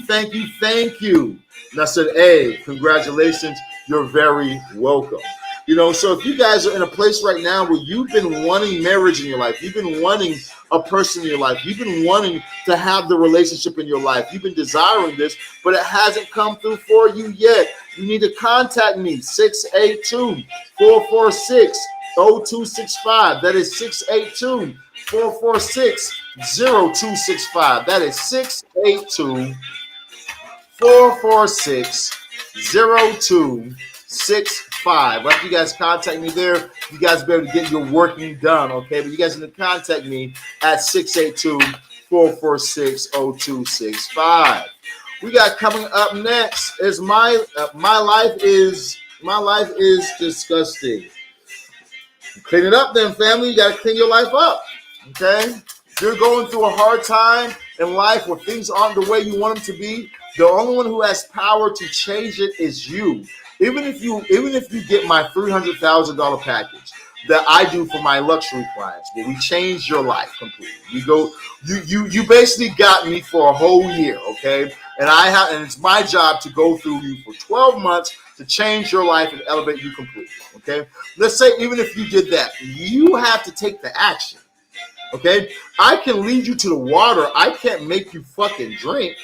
And I said, "Hey, congratulations. You're very welcome." You know, so if you guys are in a place right now where you've been wanting marriage in your life, you've been wanting a person in your life, you've been wanting to have the relationship in your life, you've been desiring this, but it hasn't come through for you yet, you need to contact me, 682-446-0265. That is 682-446-0265. That is 682-446-0265. After you guys contact me there, you guys be able to get your working done, okay? But you guys need to contact me at 682-446-0265. We got coming up next is my life is disgusting. Clean it up then, family. You got to clean your life up, okay? If you're going through a hard time in life where things aren't the way you want them to be, the only one who has power to change it is you. Even if you get my $300,000 package that I do for my luxury clients, where we change your life completely. You basically got me for a whole year, okay? And it's my job to go through you for 12 months to change your life and elevate you completely, okay? Let's say even if you did that, you have to take the action, okay? I can lead you to the water. I can't make you fucking drink.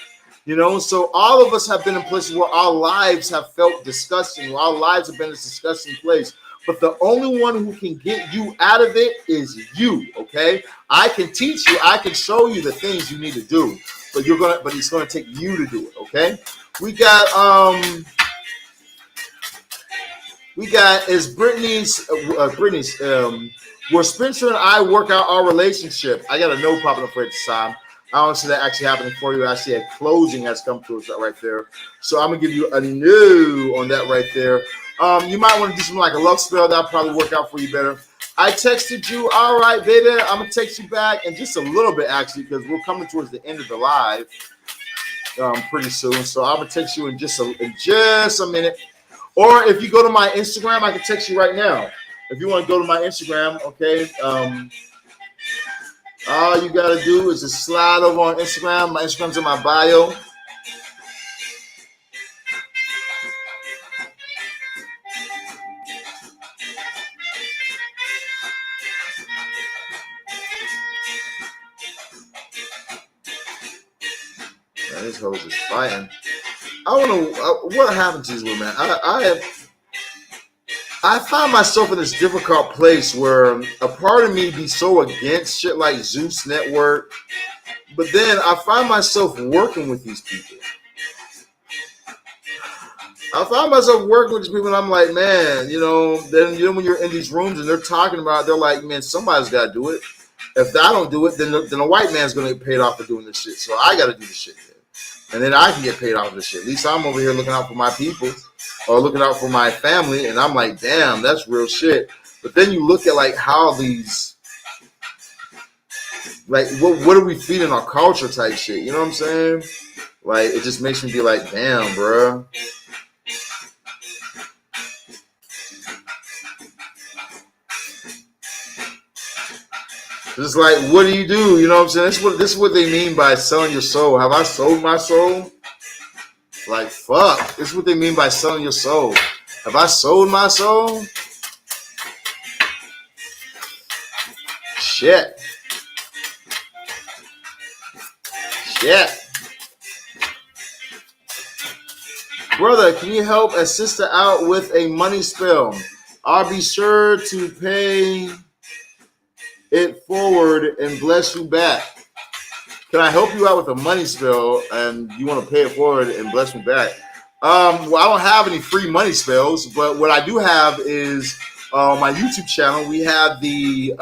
You know, so all of us have been in places where our lives have felt disgusting, where our lives have been a disgusting place. But the only one who can get you out of it is you, okay? I can teach you, I can show you the things you need to do, but it's gonna take you to do it, okay? We got Brittany's where Spencer and I work out our relationship. I got a no popping up for it this time. I don't see that actually happening for you. I see a closing has come to us right there. So I'm going to give you a no on that right there. You might want to do something like a love spell. That'll probably work out for you better. I texted you. All right, baby. I'm going to text you back in just a little bit, actually, because we're coming towards the end of the live pretty soon. So I'm going to text you in just a minute. Or if you go to my Instagram, I can text you right now. If you want to go to my Instagram, okay, all you got to do is just slide over on Instagram. My Instagram's in my bio. Man, this hoe is fighting. I don't know what happened to these women. I find myself in this difficult place where a part of me be so against shit like Zeus Network, but then I find myself working with these people. And I'm like, man, then when you're in these rooms and they're talking about it, they're like, man, somebody's got to do it. If I don't do it, then a white man's going to get paid off for doing this shit. So I got to do the shit then. And then I can get paid off of this shit. At least I'm over here looking out for my people or looking out for my family. And I'm like, damn, that's real shit. But then you look at like how these, like, what are we feeding our culture type shit? You know what I'm saying? Like, it just makes me be like, damn, bro. It's like, what do? You know what I'm saying? This is what they mean by selling your soul. Have I sold my soul? Like, fuck. This is what they mean by selling your soul. Have I sold my soul? Shit. Brother, can you help a sister out with a money spill? I'll be sure to pay it forward and bless you back. Can I help you out with a money spill and you want to pay it forward and bless me back? Well, I don't have any free money spills, but what I do have is my YouTube channel. We have the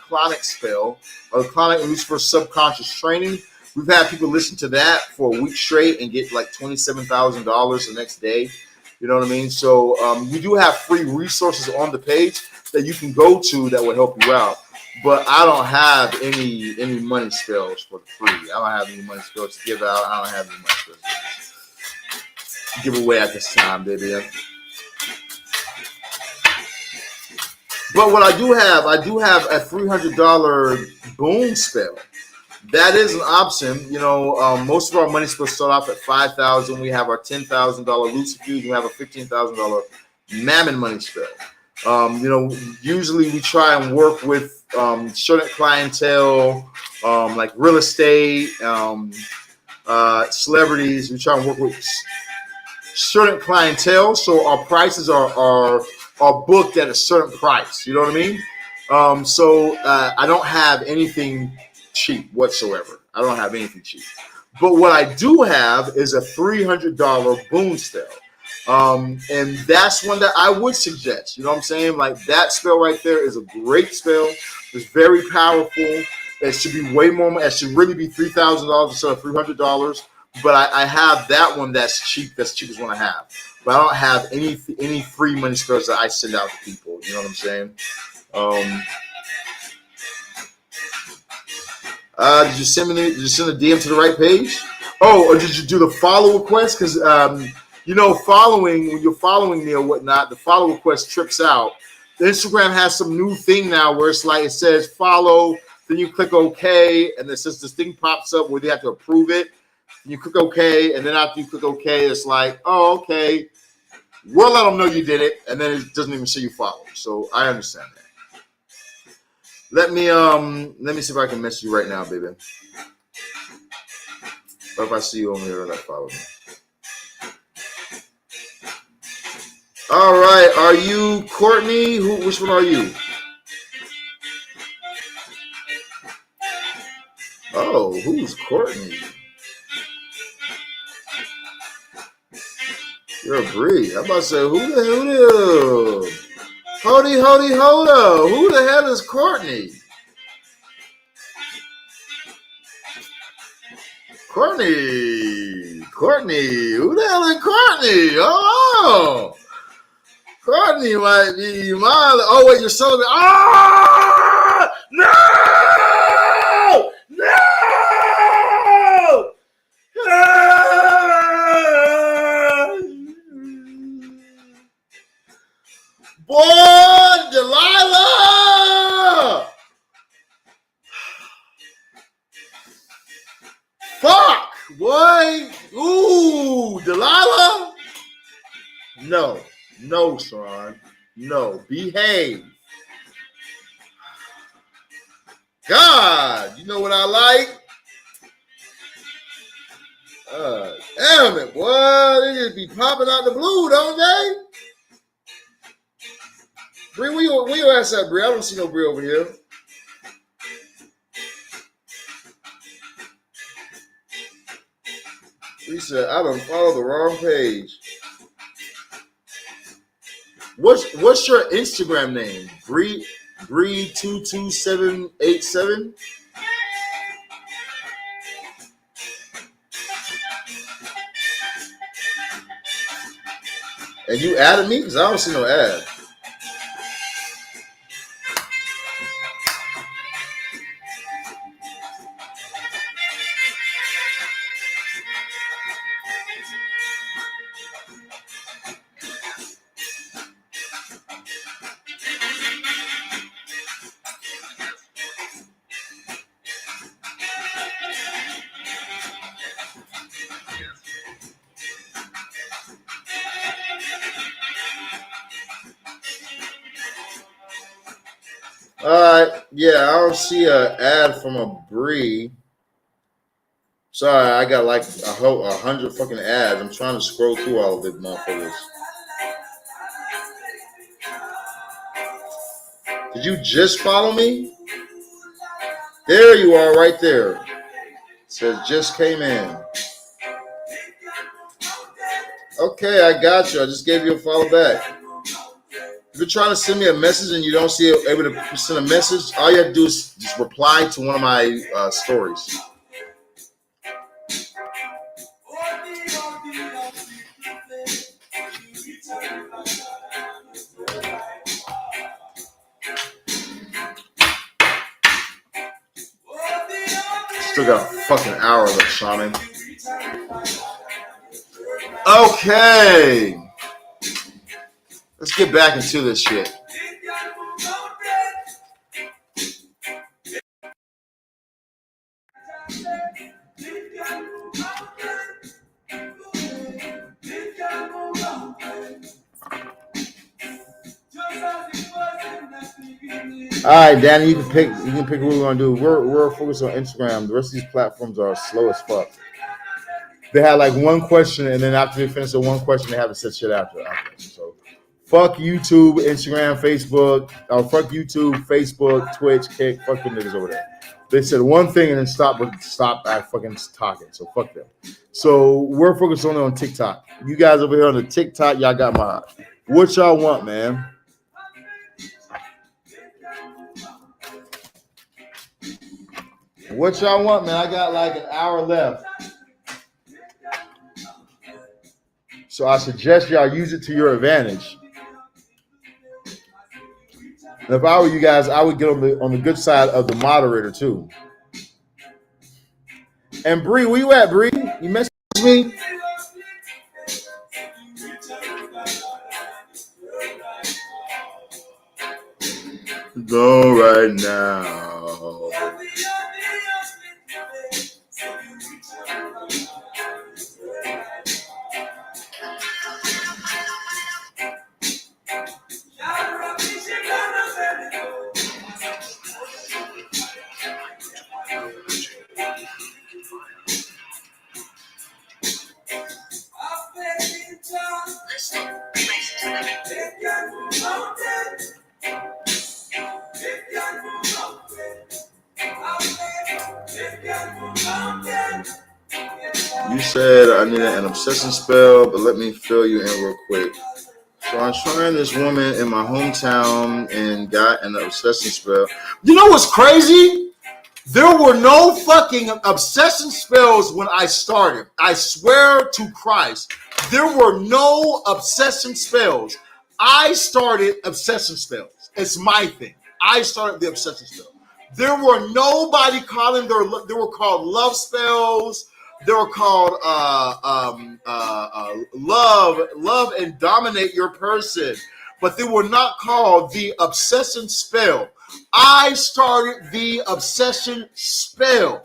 Clauneck spell, or Clauneck and Lucifuge subconscious training. We've had people listen to that for a week straight and get like $27,000 the next day. You know what I mean? So we do have free resources on the page that you can go to that will help you out. But I don't have any money spells for the free. I don't have any money spells to give out. I don't have any money spells to give away at this time, baby. But what I do have a $300 boom spell. That is an option. You know, most of our money spells start off at $5,000. We have our $10,000 Lucifuge. We have a $15,000 Mammon money spell. You know, usually we try and work with certain clientele, like real estate, celebrities. We try and work with certain clientele, so our prices are booked at a certain price. You know what I mean? So I don't have anything cheap whatsoever. I don't have anything cheap. But what I do have is a $300 boom spell. And that's one that I would suggest. You know what I'm saying? Like, that spell right there is a great spell. It's very powerful. It should be way more. It should really be $3,000 instead of $300. But I have that one that's cheap. That's the cheapest one I have. But I don't have any free money spells that I send out to people. You know what I'm saying? Did you send a DM to the right page? Oh, or did you do the follow request? Because you know, when you're following me or whatnot, the follow request trips out. The Instagram has some new thing now where it's like, it says follow, then you click OK, and it says this thing pops up where they have to approve it. You click OK, and then after you click OK, it's like, oh, okay, we'll let them know you did it, and then it doesn't even say you followed. So I understand that. Let me see if I can message you right now, baby. Or if I see you over here, that follow me. All right, are you Courtney? Which one are you? Oh, who's Courtney? You're a Bree. I'm about to say, who the hell? Hold up. Who the hell is Courtney? Courtney. Who the hell is Courtney? Oh, Courtney might be mine. Oh, wait, you're celebrating. Oh, no! Boy, Delilah! Fuck, boy. Ooh, Delilah? No, son. No, behave. God, you know what I like? Damn it, boy. They just be popping out the blue, don't they? Bree, where your ass at, Bree? I don't see no Bree over here. Bree said, I done followed the wrong page. What's your Instagram name? Bree 22787? And you added me? Because I don't see no ad. Yeah, I don't see an ad from a Bree. Sorry, I got like 100 fucking ads. I'm trying to scroll through all of it, motherfuckers. Did you just follow me? There you are, right there. It says just came in. Okay, I got you. I just gave you a follow back. If you're trying to send me a message and you don't see it, able to send a message, all you have to do is just reply to one of my stories. Still got a fucking hour left, Shaman. Okay. Let's get back into this shit. All right, Danny, you can pick what we're gonna do. We're focused on Instagram. The rest of these platforms are slow as fuck. They had like one question, and then after they finish the one question, they have to set shit after. So, fuck YouTube, Instagram, Facebook. Fuck YouTube, Facebook, Twitch, Kick. Fuck the niggas over there. They said one thing and then stop at fucking talking. So fuck them. So we're focused only on TikTok. You guys over here on the TikTok, y'all got my. What y'all want, man? What y'all want, man? I got like an hour left. So I suggest y'all use it to your advantage. And if I were you guys, I would get on the good side of the moderator too. And Bree, where you at, Bree? You messaged me? Go right now. You said I needed an obsession spell, but let me fill you in real quick. So I'm trying this woman in my hometown and got an obsession spell. You know what's crazy? There were no fucking obsession spells when I started. I swear to Christ, there were no obsession spells. I started obsession spells. It's my thing. I started the obsession spell. There were nobody calling they were called love spells. They were called love and dominate your person. But they were not called the obsession spell. I started the obsession spell.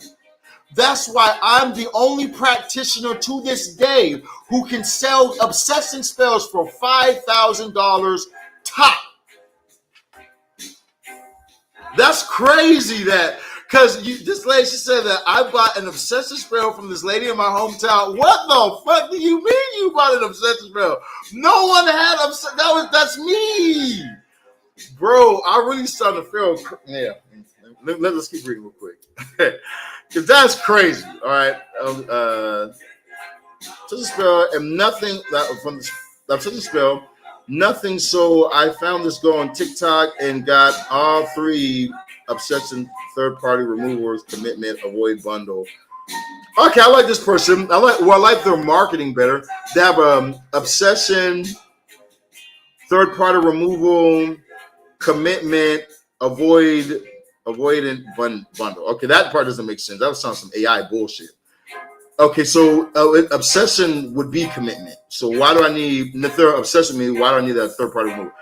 That's why I'm the only practitioner to this day who can sell obsession spells for $5,000 top. That's crazy that, because this lady, she said that I bought an obsession spell from this lady in my hometown. What the fuck do you mean you bought an obsession spell? No one had that's me. Bro, I really started to feel, yeah. Let's keep reading real quick. Because that's crazy, all right? Obsession spell and nothing from the obsession spell. Nothing. So I found this girl on TikTok and got all three obsession, third-party removers, commitment, avoid bundle. Okay, I like this person. I like their marketing better. They have obsession, third-party removal, commitment, avoidant bundle. Okay, that part doesn't make sense. That sounds some AI bullshit. Okay, so obsession would be commitment. So why do I need, if they're obsessed with me, why do I need that third party removal?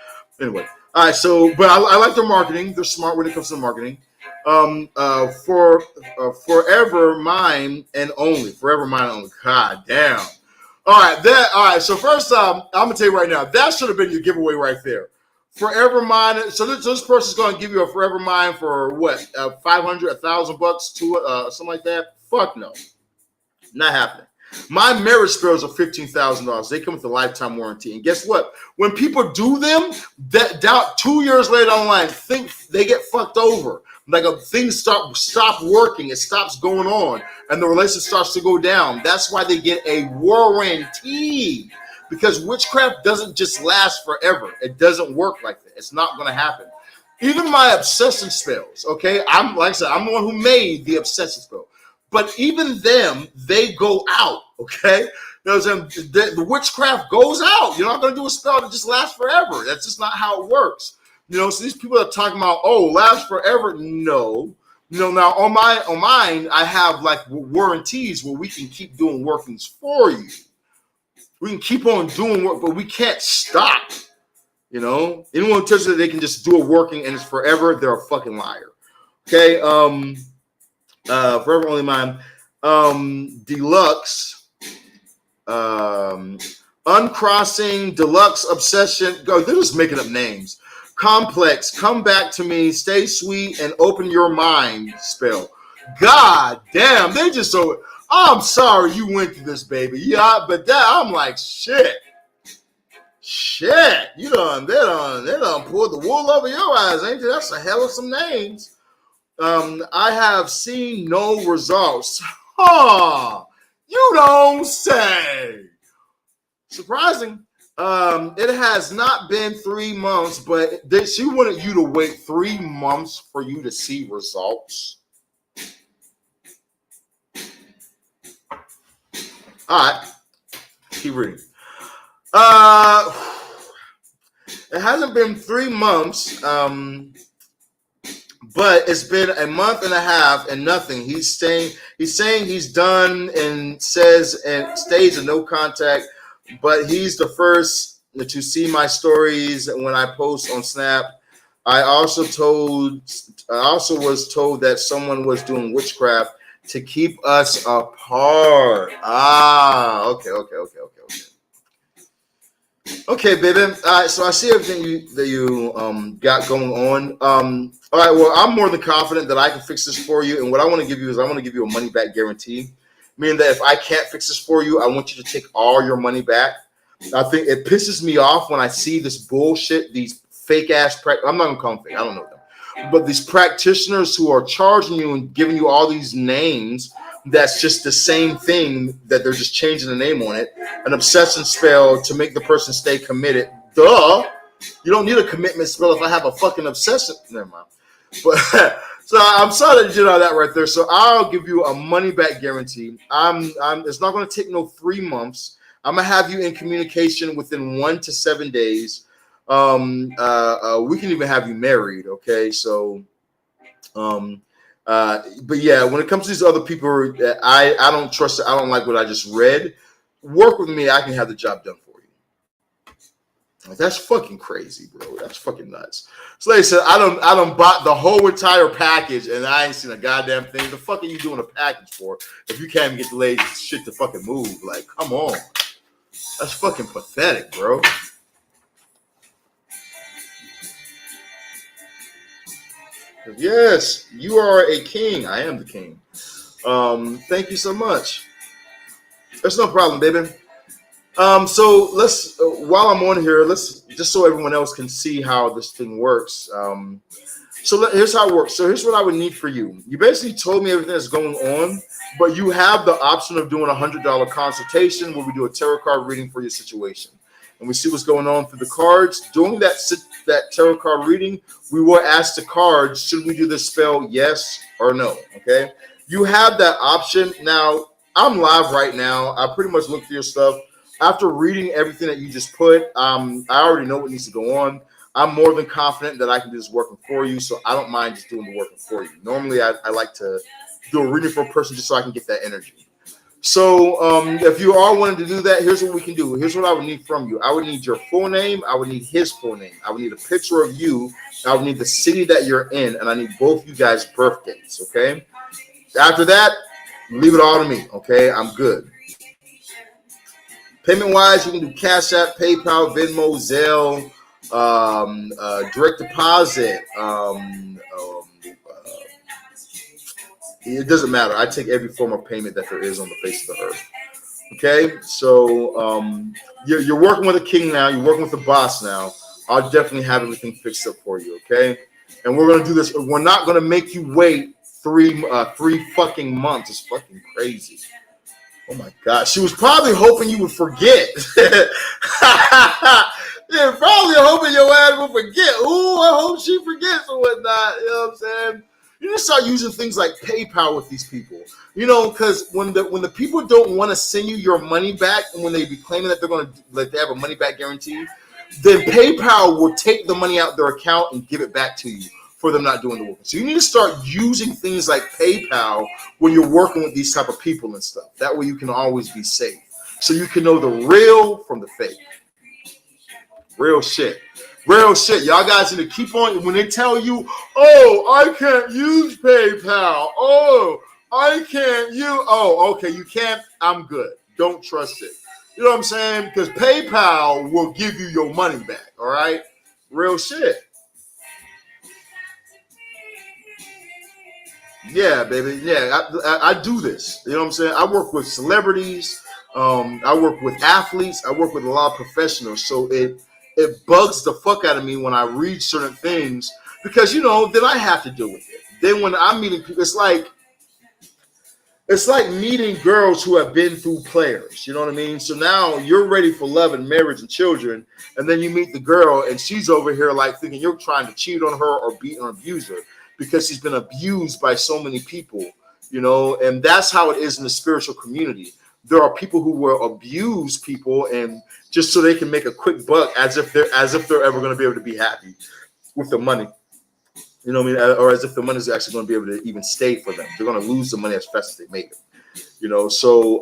Anyway, all right, so, but I like their marketing. They're smart when it comes to marketing. Forever mine and only. Forever mine and only. God damn. All right, so first, I'm going to tell you right now, that should have been your giveaway right there. Forever Mind. So this person's going to give you a Forever Mind for what? 500, $1,000 to something like that? Fuck no. Not happening. My marriage spells are $15,000. They come with a lifetime warranty. And guess what? When people do them, that 2 years later online, think they get fucked over. Like things stop working, it stops going on, and the relationship starts to go down. That's why they get a warranty. Because witchcraft doesn't just last forever. It doesn't work like that. It's not going to happen. Even my obsession spells, okay? I'm like I said, I'm the one who made the obsession spell. But even them, they go out, okay? You know what I'm saying? The witchcraft goes out. You're not going to do a spell that just lasts forever. That's just not how it works. You know, so these people are talking about, oh, last forever. No. You know, now on mine, I have like warranties where we can keep doing workings for you. We can keep on doing work, but we can't stop. You know, anyone who tells you that they can just do a working and it's forever, they're a fucking liar. Okay, Forever Only Mine, Deluxe, Uncrossing, Deluxe, Obsession. Go, they're just making up names. Complex, Come Back to Me, Stay Sweet, and Open Your Mind spell. God damn, they just so. I'm sorry you went through this, baby. Yeah, but that I'm like shit. You done, they done pulled the wool over your eyes, ain't you? That's a hell of some names. I have seen no results. Huh? You don't say. Surprising. It has not been 3 months, but she wanted you to wait 3 months for you to see results. All right, keep reading. It hasn't been 3 months, but it's been a month and a half and nothing. He's saying he's done and says and stays in no contact, but he's the first to see my stories when I post on Snap. I also was told that someone was doing witchcraft to keep us apart. Okay. Okay, baby. All right, so I see everything that you got going on. All right, well, I'm more than confident that I can fix this for you. And what I want to give you is I want to give you a money back guarantee, meaning that if I can't fix this for you, I want you to take all your money back. I think it pisses me off when I see this bullshit, these fake ass I'm not gonna call them fake. I don't know them. But these practitioners who are charging you and giving you all these names, that's just the same thing that they're just changing the name on it. An obsession spell to make the person stay committed. Duh. You don't need a commitment spell if I have a fucking obsession. Never mind. But so I'm sorry that you did all that right there. So I'll give you a money back guarantee. It's not going to take no 3 months. I'm gonna have you in communication within 1 to 7 days. We can even have you married, okay? So, but yeah, when it comes to these other people, I don't trust it. I don't like what I just read. Work with me. I can have the job done for you. That's fucking crazy, bro. That's fucking nuts. So like I said, I don't bought the whole entire package and I ain't seen a goddamn thing. The fuck are you doing a package for if you can't even get the lady shit to fucking move? Like, come on. That's fucking pathetic, bro. Yes, you are a king. I am the king. Thank you so much. There's no problem, baby. So let's, while I'm on here, let's just so everyone else can see how this thing works. Here's how it works. So here's what I would need for you. You basically told me everything that's going on, but you have the option of doing a $100 consultation where we do a tarot card reading for your situation. And we see what's going on through the cards. During that tarot card reading, we will ask the cards, should we do this spell, yes or no, okay? You have that option. Now, I'm live right now. I pretty much looked through your stuff. After reading everything that you just put, I already know what needs to go on. I'm more than confident that I can do this working for you, so I don't mind just doing the working for you. Normally, I like to do a reading for a person just so I can get that energy. So if you all wanted to do that, here's what we can do. Here's what I would need from you. I would need your full name. I would need his full name. I would need a picture of you. I would need the city that you're in, and I need both you guys' birthdays, okay? After that, leave it all to me, okay? I'm good. Payment-wise, you can do Cash App, PayPal, Venmo, Zelle, direct deposit. It doesn't matter. I take every form of payment that there is on the face of the earth. Okay, so you're working with a king now. You're working with a boss now. I'll definitely have everything fixed up for you. Okay, and we're gonna do this. We're not gonna make you wait three fucking months. It's fucking crazy. Oh my God, she was probably hoping you would forget. Yeah, probably hoping your ass would forget. Ooh, I hope she forgets or whatnot. You know what I'm saying? You need to start using things like PayPal with these people. You know, because when the people don't want to send you your money back, and when they be claiming that they're going to like they have a money back guarantee, then PayPal will take the money out of their account and give it back to you for them not doing the work. So you need to start using things like PayPal when you're working with these type of people and stuff. That way you can always be safe. So you can know the real from the fake. Real shit. Real shit. Y'all guys need to keep on. When they tell you, oh, I can't use PayPal. Oh, I can't use. Oh, okay, you can't. I'm good. Don't trust it. You know what I'm saying? Because PayPal will give you your money back. All right? Real shit. Yeah, baby. Yeah, I do this. You know what I'm saying? I work with celebrities. I work with athletes. I work with a lot of professionals. So it bugs the fuck out of me when I read certain things because, you know, then I have to deal with it. Then when I'm meeting people, it's like meeting girls who have been through players. You know what I mean? So now you're ready for love and marriage and children. And then you meet the girl and she's over here like thinking you're trying to cheat on her or beat or abuse her because she's been abused by so many people, you know, and that's how it is in the spiritual community. There are people who will abuse people and just so they can make a quick buck as if they're ever going to be able to be happy with the money. You know what I mean? Or as if the money is actually going to be able to even stay for them. They're going to lose the money as fast as they make it. You know, so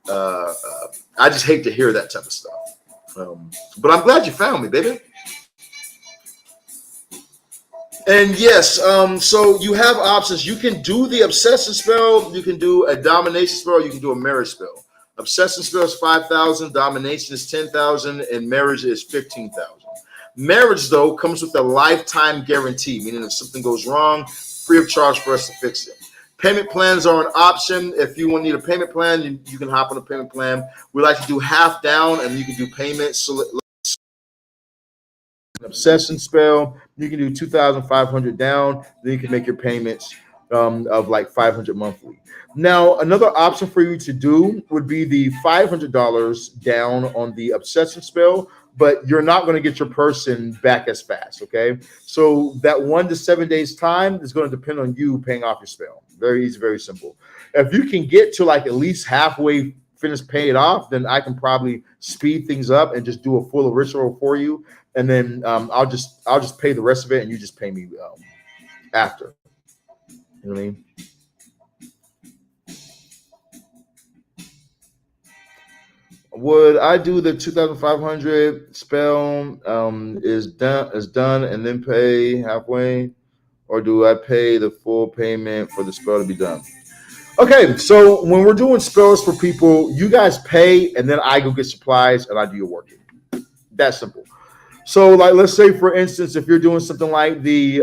I just hate to hear that type of stuff. But I'm glad you found me, baby. And yes, so you have options. You can do the obsession spell. You can do a domination spell. You can do a marriage spell. Obsession spell is 5,000. Domination is 10,000. And marriage is 15,000. Marriage, though, comes with a lifetime guarantee, meaning if something goes wrong, free of charge for us to fix it. Payment plans are an option. If you need a payment plan, you can hop on a payment plan. We like to do half down, and you can do payments. So obsession spell, you can do 2,500 down, then you can make your payments of like 500 monthly. Now, another option for you to do would be the $500 down on the obsession spell, but you're not going to get your person back as fast. Okay, so that 1 to 7 days time is going to depend on you paying off your spell. Very easy, very simple. If you can get to like at least halfway finish pay it off, then I can probably speed things up and just do a full ritual for you. And then I'll just pay the rest of it, and you just pay me after. You know what I mean? Would I do the 2,500 spell is done and then pay halfway, or do I pay the full payment for the spell to be done? Okay, so when we're doing spells for people, you guys pay, and then I go get supplies and I do your working. That's simple. So, like, let's say, for instance, if you're doing something like the,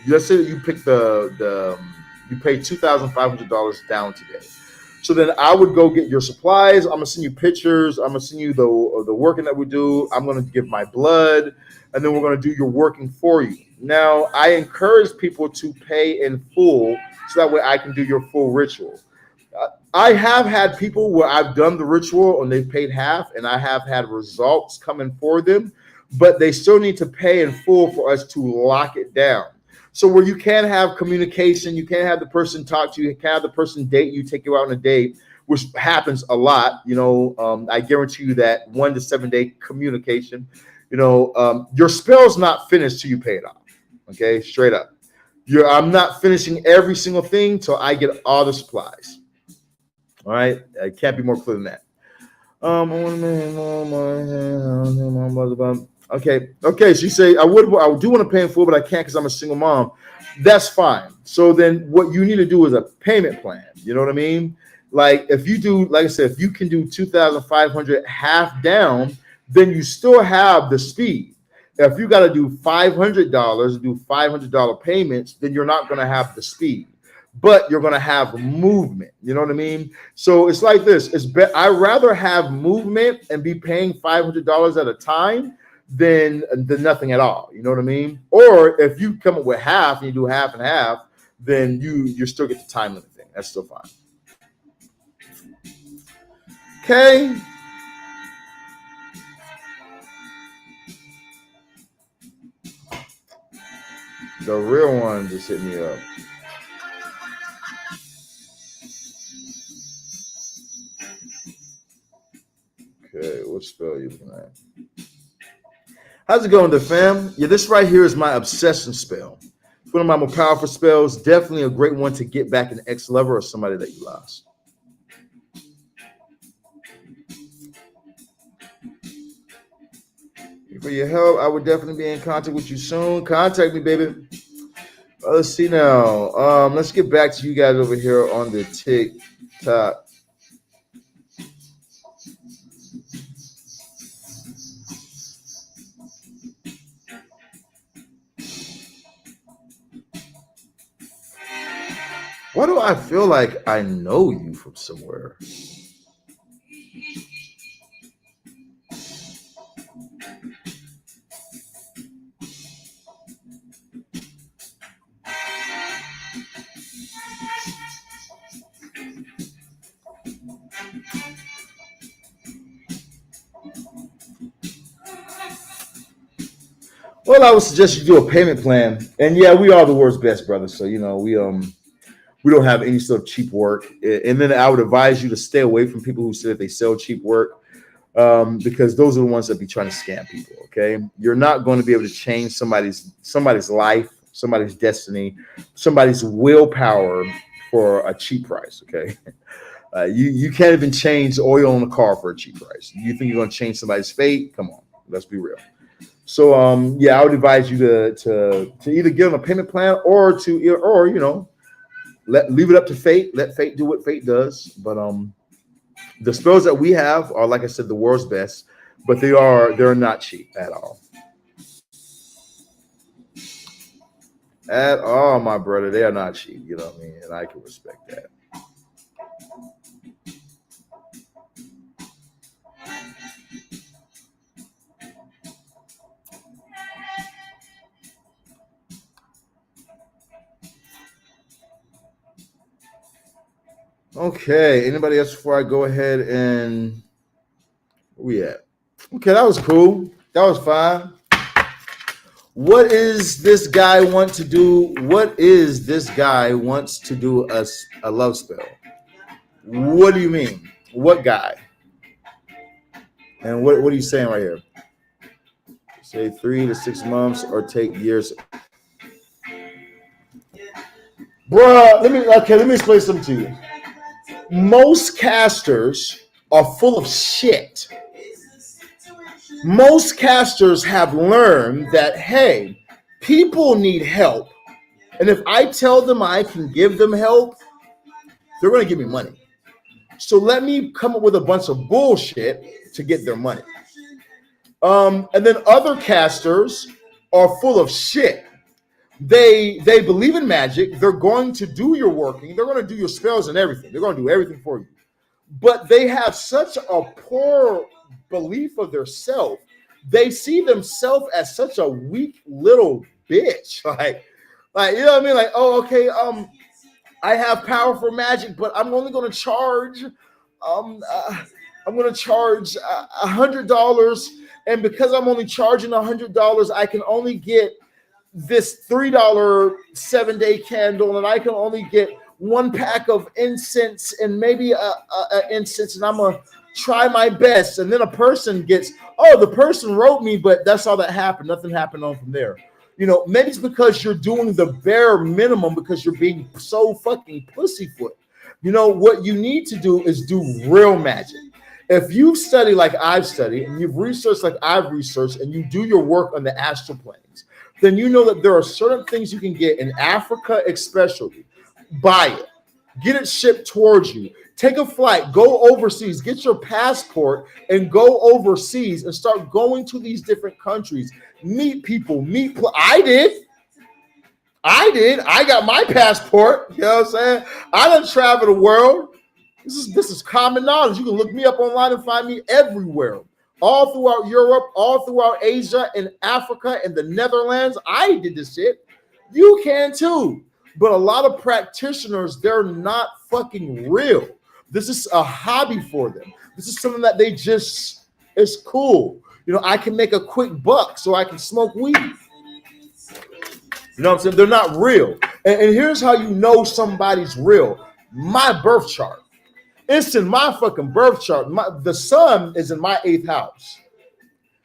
let's say that you pick you pay $2,500 down today. So then I would go get your supplies. I'm gonna send you pictures. I'm gonna send you the working that we do. I'm gonna give my blood, and then we're gonna do your working for you. Now, I encourage people to pay in full, so that way I can do your full ritual. I have had people where I've done the ritual and they've paid half, and I have had results coming for them, but they still need to pay in full for us to lock it down. So where you can have communication, you can have the person talk to you, you can have the person date you, take you out on a date, which happens a lot. You know, I guarantee you that 1 to 7 day communication. You know, your spell's not finished till you pay it off. Okay, straight up. I'm not finishing every single thing till I get all the supplies. All right, I can't be more clear than that. Okay. So you say I do want to pay in full, but I can't because I'm a single mom. That's fine. So then, what you need to do is a payment plan. You know what I mean? Like if you do, like I said, if you can do 2,500 half down, then you still have the speed. If you got to do $500, do $500 payments, then you're not going to have the speed, but you're going to have movement. You know what I mean? So it's like this. I'd rather have movement and be paying $500 at a time than nothing at all. You know what I mean? Or if you come up with half and you do half and half, then you still get the time limit thing. That's still fine. Okay. The real one just hit me up. Okay, what spell are you looking at? How's it going, the fam? Yeah, this right here is my obsession spell. It's one of my more powerful spells. Definitely a great one to get back an ex-lover or somebody that you lost. For your help, I would definitely be in contact with you soon. Contact me, baby. Let's see now. Let's get back to you guys over here on the TikTok. Why do I feel like I know you from somewhere? Well, I would suggest you do a payment plan. And yeah, we are the world's best, brother. So, you know, we don't have any sort of cheap work. And then I would advise you to stay away from people who say that they sell cheap work, because those are the ones that be trying to scam people. Okay, you're not going to be able to change somebody's life, somebody's destiny, somebody's willpower for a cheap price. Okay, you can't even change oil in a car for a cheap price. You think you're going to change somebody's fate? Come on, let's be real. So yeah, I would advise you to either get on a payment plan or you know, leave it up to fate. Let fate do what fate does. But the spells that we have are, like I said, the world's best, but they're not cheap at all. At all, my brother. They are not cheap. You know what I mean? And I can respect that. Okay. Anybody else before I go ahead and where we at? Okay, that was cool. That was fine. What is this guy want to do? What is this guy wants to do a love spell? What do you mean? What guy? And what are you saying right here? Say 3 to 6 months or take years. Bruh, let me explain something to you. Most casters are full of shit. Most casters have learned that, hey, people need help. And if I tell them I can give them help, they're going to give me money. So let me come up with a bunch of bullshit to get their money. And then other casters are full of shit. They believe in magic. They're going to do your working. They're going to do your spells and everything. They're going to do everything for you. But they have such a poor belief of their self. They see themselves as such a weak little bitch. Like you know what I mean? Like, oh, okay, I have powerful magic, but I'm only going to charge I'm going to charge $100, and because I'm only charging $100, I can only get this $3 7-day candle, and I can only get 1 pack of incense and maybe a incense, and I'm gonna try my best. And then a person gets, oh, the person wrote me, but that's all that happened. Nothing happened on from there. You know, maybe it's because you're doing the bare minimum because you're being so fucking pussyfoot. You know, what you need to do is do real magic. If you study like I've studied, and you've researched like I've researched, and you do your work on the astral planes, then you know that there are certain things you can get in Africa, especially. Buy it. Get it shipped towards you. Take a flight, go overseas, get your passport and go overseas and start going to these different countries. Meet people, I did. I got my passport. You know what I'm saying? I done travel the world. This is common knowledge. You can look me up online and find me everywhere. All throughout Europe, all throughout Asia and Africa and the Netherlands. I did this shit. You can too. But a lot of practitioners, they're not fucking real. This is a hobby for them. This is something that they just, it's cool. You know, I can make a quick buck so I can smoke weed. You know what I'm saying? They're not real. And here's how you know somebody's real. My birth chart. It's in my fucking birth chart. The sun is in my 8th house.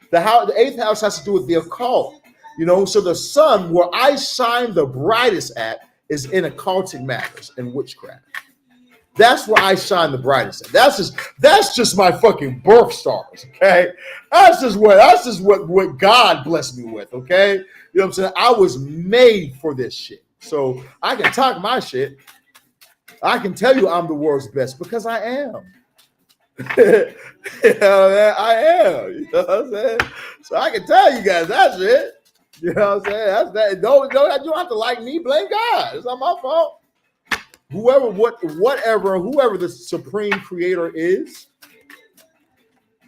The 8th house has to do with the occult. You know, so the sun, where I shine the brightest at, is in occultic matters and witchcraft. That's where I shine the brightest at. That's just my fucking birth stars, okay? That's just what God blessed me with, okay? You know what I'm saying? I was made for this shit. So I can talk my shit. I can tell you I'm the world's best because I am. You know, man, I am. You know what I'm saying? So I can tell you guys that shit. You know what I'm saying? That's that. Don't you don't have to like me. Blame God. It's not my fault. Whoever the supreme creator is,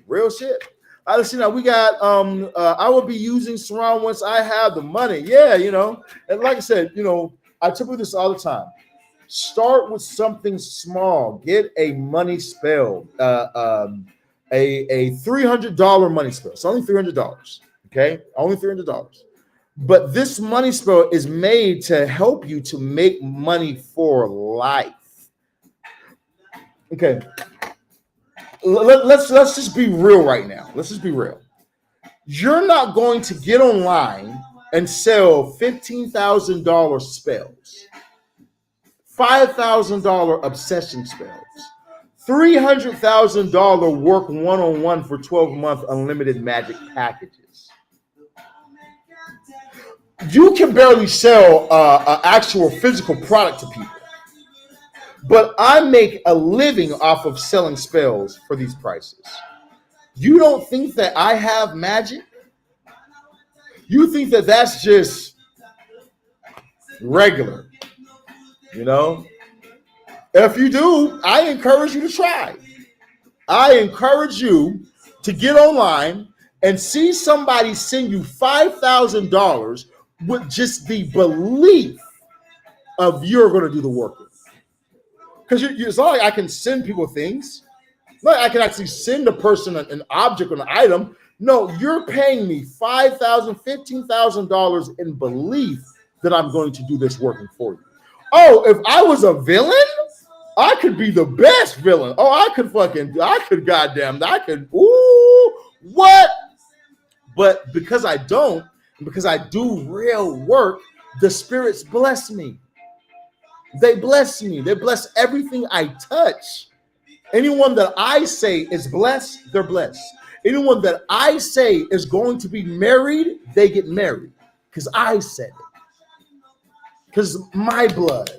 real shit. I see now we got I will be using surround once I have the money. Yeah, you know, and like I said, you know, I tell you this all the time. Start with something small. Get a money spell, a $300 money spell. It's only $300. Okay, only $300. But this money spell is made to help you to make money for life. Okay, let's just be real right now. Let's just be real. You're not going to get online and sell $15,000 spells, $5,000 obsession spells, $300,000 work one-on-one for 12-month unlimited magic packages. You can barely sell an actual physical product to people. But I make a living off of selling spells for these prices. You don't think that I have magic? You think that that's just regular, you know? If you do, I encourage you to try. I encourage you to get online and see somebody send you $5,000 with just the belief of you're going to do the work. Because it's not like I can send people things. Not like I can actually send a person an object or an item. No, you're paying me $5,000, $15,000 in belief that I'm going to do this working for you. Oh, if I was a villain, I could be the best villain. Oh, I could, what? But because I don't, because I do real work, the spirits bless me. They bless me. They bless everything I touch. Anyone that I say is blessed, they're blessed. Anyone that I say is going to be married, they get married. Because I said it. Because my blood.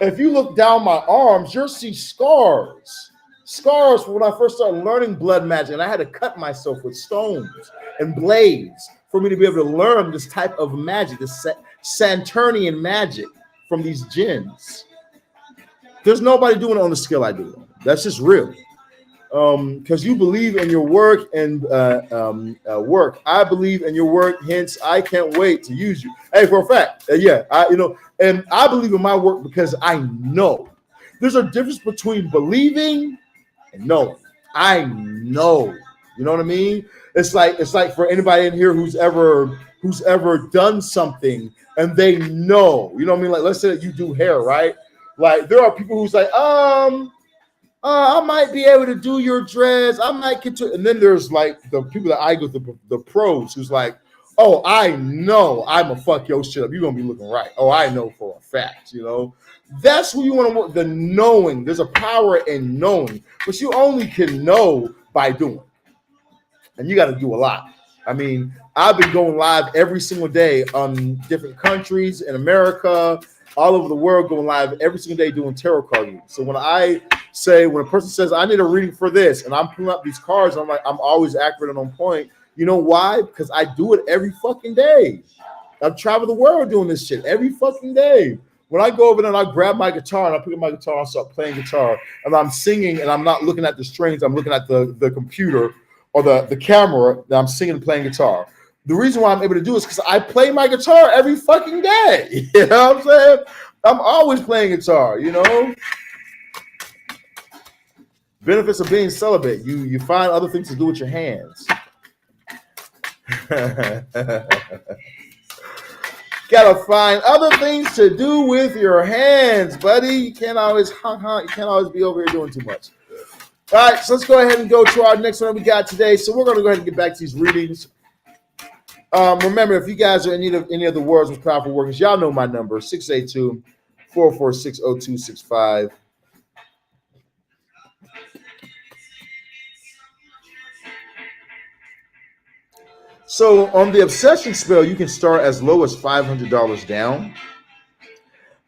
If you look down my arms, you'll see scars. Scars from when I first started learning blood magic. And I had to cut myself with stones and blades for me to be able to learn this type of magic, this Saturnian magic from these jinns. There's nobody doing it on the scale I do. That's just real. Because you believe in your work and work. I believe in your work, hence I can't wait to use you. Hey, for a fact, and I believe in my work because I know. There's a difference between believing and knowing. I know. You know what I mean? It's like for anybody in here who's ever done something and they know. You know what I mean? Like, let's say that you do hair, right? Like, there are people who's like, I might be able to do your dreads. I might get to, and then there's like the people that I go to, the pros, who's like, oh, I know I'm gonna fuck your shit up. You're gonna be looking right. Oh, I know for a fact, you know. That's who you want to work, the knowing. There's a power in knowing, but you only can know by doing. And you got to do a lot. I mean, I've been going live every single day on different countries in America, all over the world, going live every single day doing tarot card readings. So when a person says, I need a reading for this, and I'm pulling up these cards, I'm like, I'm always accurate and on point. You know why? Because I do it every fucking day. I've traveled the world doing this shit every fucking day. When I go over there and I grab my guitar and I pick up my guitar and start playing guitar and I'm singing and I'm not looking at the strings, I'm looking at the computer or the camera that I'm singing and playing guitar. The reason why I'm able to do it is because I play my guitar every fucking day. You know what I'm saying? I'm always playing guitar, you know? Benefits of being celibate. You find other things to do with your hands. Gotta find other things to do with your hands, buddy. You can't always you can't always be over here doing too much. All right, so let's go ahead and go to our next one we got today. So we're going to go ahead and get back to these readings. Remember, if you guys are in need of any of the words with powerful workings, y'all know my number, 682-446-0265. So on the obsession spell, you can start as low as $500 down,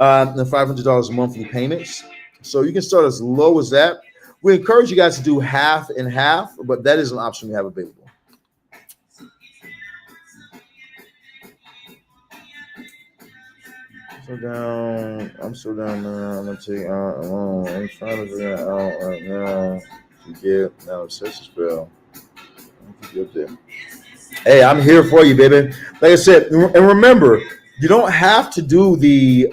and $500 monthly payments. So you can start as low as that. We encourage you guys to do half and half, but that is an option we have available. I'm so down now. I'm gonna take out alone. I'm trying to figure out right now to get now obsession spell. Up there. Hey, I'm here for you, baby. Like I said, and remember, you don't have to do the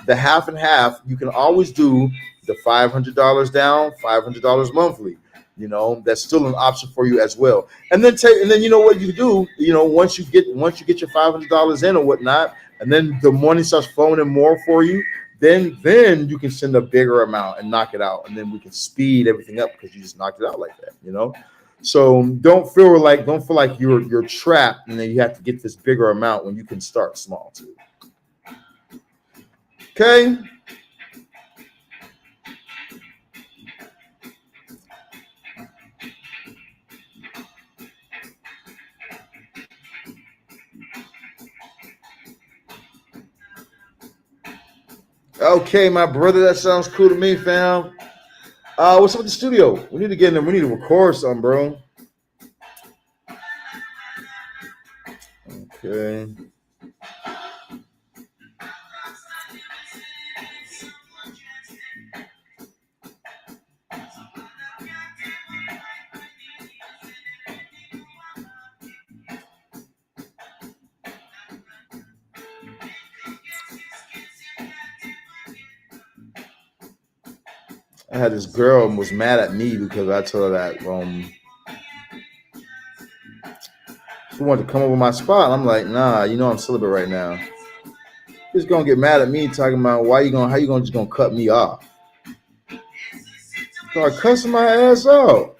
half and half. You can always do the $500 down, $500 monthly. You know, that's still an option for you as well. And then you know what you do. You know, once you get your $500 in or whatnot, and then the money starts flowing in more for you. Then you can send a bigger amount and knock it out, and then we can speed everything up because you just knocked it out like that. You know. So don't feel like you're trapped and then you have to get this bigger amount when you can start small too. Okay. Okay, my brother, that sounds cool to me, fam. What's up with the studio? We need to get in there. We need to record something, bro. Okay. I had this girl and was mad at me because I told her that she wanted to come over my spot. I'm like, nah, you know I'm celibate right now. She's gonna get mad at me talking about how you gonna just cut me off. Start cussing my ass out.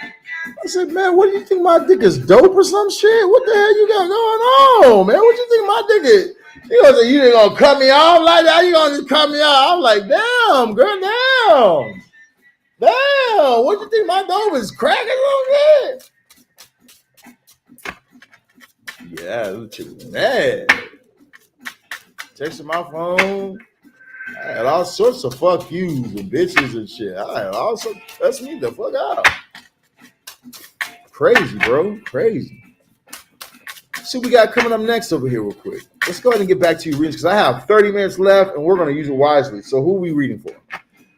I said, man, what do you think, my dick is dope or some shit? What the hell you got going on, man? What you think my dick is? You gonna say you ain't gonna cut me off like that? You gonna just cut me off? I'm like, damn, girl, damn. What you think my dope is cracking a little bit? Yeah, look at that. Texting my phone. I had all sorts of fuck yous and bitches and shit. I had also cuss me the fuck out. Crazy, bro. Crazy. See what we got coming up next over here real quick. Let's go ahead and get back to your readings because I have 30 minutes left and we're going to use it wisely. So who are we reading for?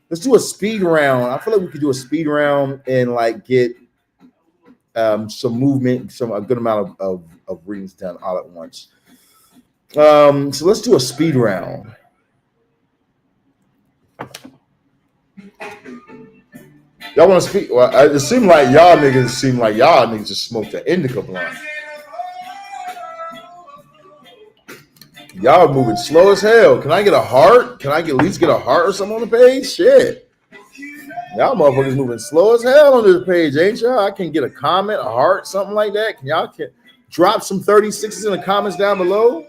Let's do a speed round. I feel like we could do a speed round and like get some movement, a good amount of readings done all at once. So let's do a speed round. Y'all want to speak? Well, it seemed like y'all niggas just smoked an indica blunt. Y'all moving slow as hell. Can I get a heart? Can I at least get a heart or something on the page? Shit. Y'all motherfuckers moving slow as hell on this page, ain't y'all? I can get a comment, a heart, something like that. Can y'all drop some 36s in the comments down below?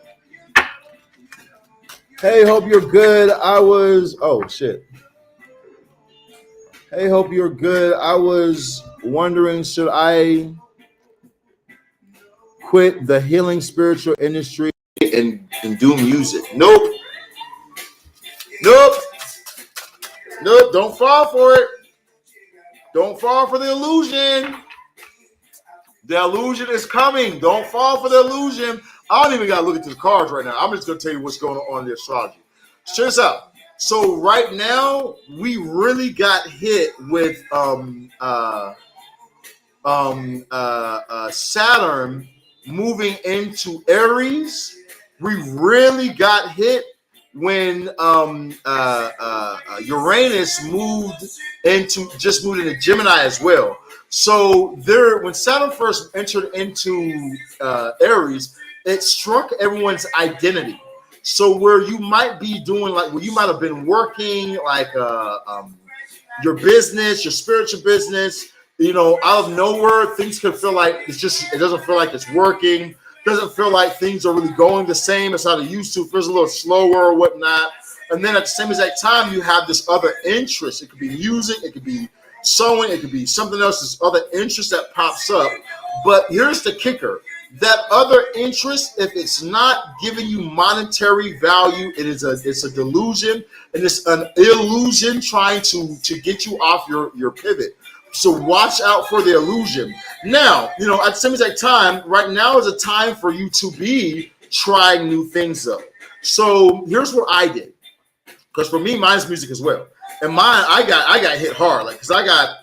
Hey, hope you're good. Oh, shit. Hey, hope you're good. I was wondering, should I quit the healing spiritual industry and do music. Nope. Nope. Nope. Don't fall for it. Don't fall for the illusion. The illusion is coming. Don't fall for the illusion. I don't even got to look into the cards right now. I'm just going to tell you what's going on in the astrology. Check this out. So right now, we really got hit with Saturn moving into Aries. We really got hit when Uranus moved into Gemini as well. So when Saturn first entered into Aries, it struck everyone's identity. So where you might be doing where you might have been working your business, your spiritual business, out of nowhere, things could feel like it doesn't feel like it's working. Doesn't feel like things are really going the same as how they used to. It feels a little slower or whatnot. And then at the same exact time, you have this other interest. It could be music, it could be sewing, it could be something else, this other interest that pops up. But here's the kicker. That other interest, if it's not giving you monetary value, it's a delusion, and it's an illusion trying to get you off your pivot. So watch out for the illusion. Now, at the same exact time, right now is a time for you to be trying new things though. So here's what I did. Because for me, mine's music as well. And mine, I got hit hard. Because I got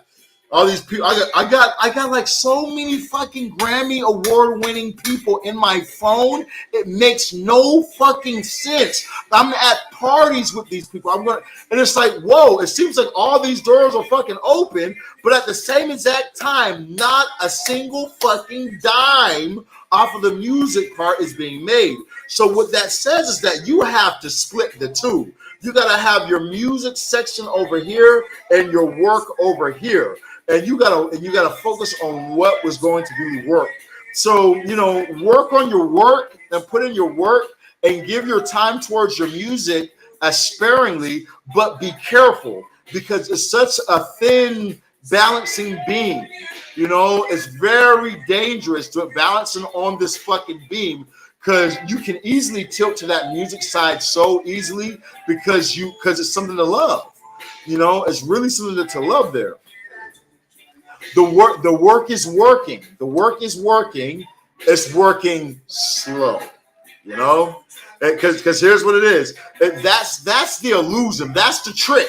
all these people. I got like so many fucking Grammy award winning people in my phone. It makes no fucking sense. I'm at parties with these people. And it's like, whoa, it seems like all these doors are fucking open, but at the same exact time, not a single fucking dime off of the music part is being made. So what that says is that you have to split the two. You gotta have your music section over here and your work over here. And you gotta focus on what was going to do work. So, work on your work and put in your work and give your time towards your music as sparingly, but be careful because it's such a thin balancing beam. It's very dangerous to balancing on this fucking beam because you can easily tilt to that music side so easily because it's something to love. It's really something to love there. The work is working. The work is working. It's working slow, because here's what it is. That's the illusion. That's the trick.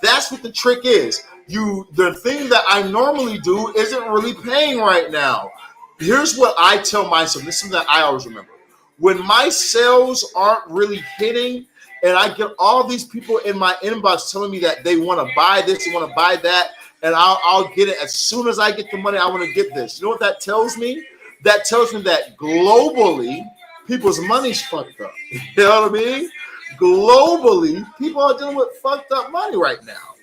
That's what the trick is. The thing that I normally do isn't really paying right now. Here's what I tell myself. This is something that I always remember. When my sales aren't really hitting, and I get all these people in my inbox telling me that they want to buy this, they want to buy that, and I'll get it as soon as I get the money. I want to get this. You know what that tells me? That tells me that globally, people's money's fucked up. You know what I mean? Globally, people are dealing with fucked up money right now.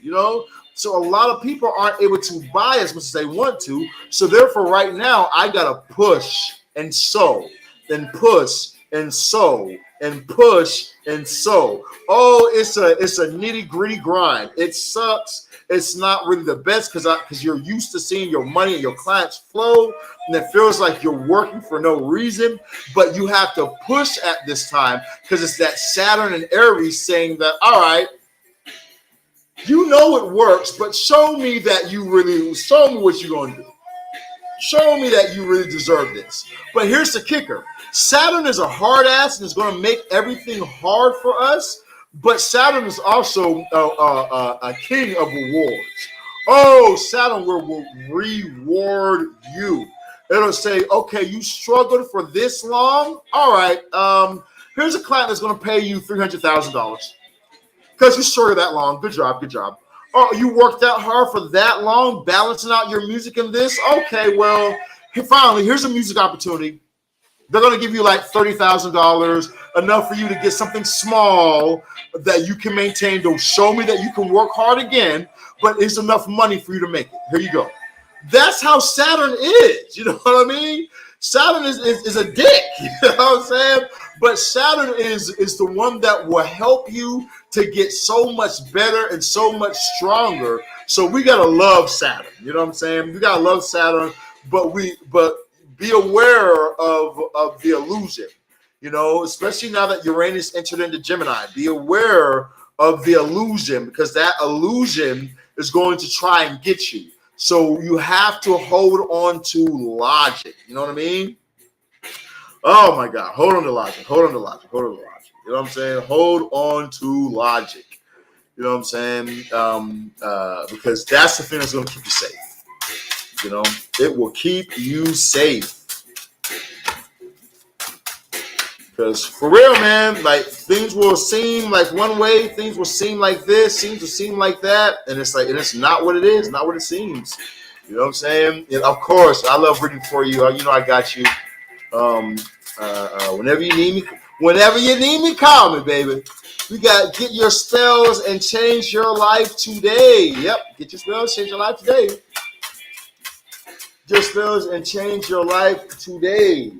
So a lot of people aren't able to buy as much as they want to. So therefore, right now, I gotta push and sow, then push and sow, and push and sow. Oh, it's a nitty gritty grind. It sucks. It's not really the best because you're used to seeing your money and your clients flow, and it feels like you're working for no reason. But you have to push at this time because it's that Saturn and Aries saying that, all right, it works, but show me what you're going to do. Show me that you really deserve this. But here's the kicker. Saturn is a hard ass and is going to make everything hard for us. But Saturn is also a king of rewards. Oh, Saturn will reward you. It'll say, okay, you struggled for this long. All right, here's a client that's going to pay you $300,000 because you struggled that long. Good job, good job. Oh, you worked out hard for that long, balancing out your music and this. Okay, well, finally, here's a music opportunity. They're going to give you like $30,000, enough for you to get something small that you can maintain to show me that you can work hard again, but it's enough money for you to make it. Here you go. That's how Saturn is. You know what I mean? Saturn is a dick. You know what I'm saying? But Saturn is the one that will help you to get so much better and so much stronger. So we got to love Saturn. You know what I'm saying? We got to love Saturn, but be aware of the illusion, you know, especially now that Uranus entered into Gemini. Be aware of the illusion, because that illusion is going to try and get you. So you have to hold on to logic. You know what I mean? Oh my God. Hold on to logic. Hold on to logic. Hold on to logic. You know what I'm saying? Hold on to logic. You know what I'm saying? Because that's the thing that's going to keep you safe. You know, it will keep you safe. Because for real, man, like things will seem like one way, things will seem like this, things will seem like that, and it's like, and it's not what it is, not what it seems. You know what I'm saying? And of course, I love reading for you. You know, I got you. Whenever you need me, call me, baby. We got get your spells and change your life today. Yep, get your spells, change your life today. Get your spells and change your life today.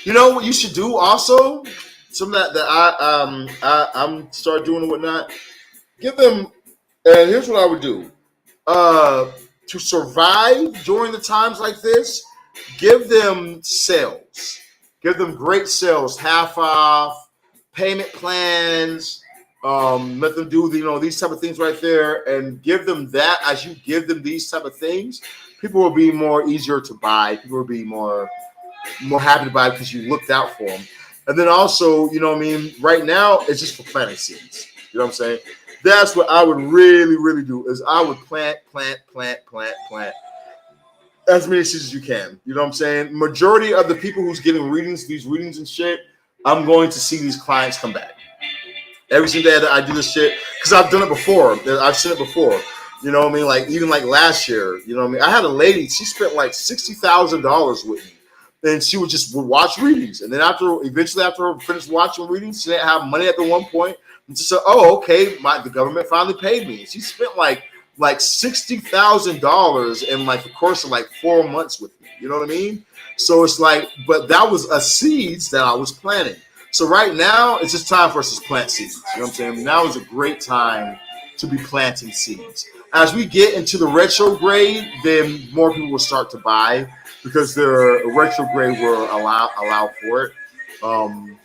You know what you should do also? Something that I'm start doing and whatnot. Give them, and here's what I would do. To survive during the times like this, give them sales. Give them great sales, half off, payment plans. Let them do these type of things right there, and give them that. As you give them these type of things, people will be more easier to buy. People will be more happy to buy because you looked out for them. And then also, you know what I mean, right now it's just for planting seeds. You know what I'm saying? That's what I would really, really do, is I would plant as many seeds as you can. You know what I'm saying? Majority of the people who's getting these readings and shit, I'm going to see these clients come back. Every single day that I do this shit, because I've done it before. I've seen it before. You know what I mean? Like, even like last year, you know what I mean? I had a lady, she spent like $60,000 with me. And she would watch readings. And then eventually after her finished watching readings, she didn't have money at the one point. And she said, oh, okay, the government finally paid me. And she spent like $60,000 in like the course of like 4 months with me. You know what I mean? So it's like, but that was a seeds that I was planting. So right now, it's just time for us to plant seeds. You know what I'm saying? Now is a great time to be planting seeds. As we get into the retrograde, then more people will start to buy, because their retrograde will allow for it. And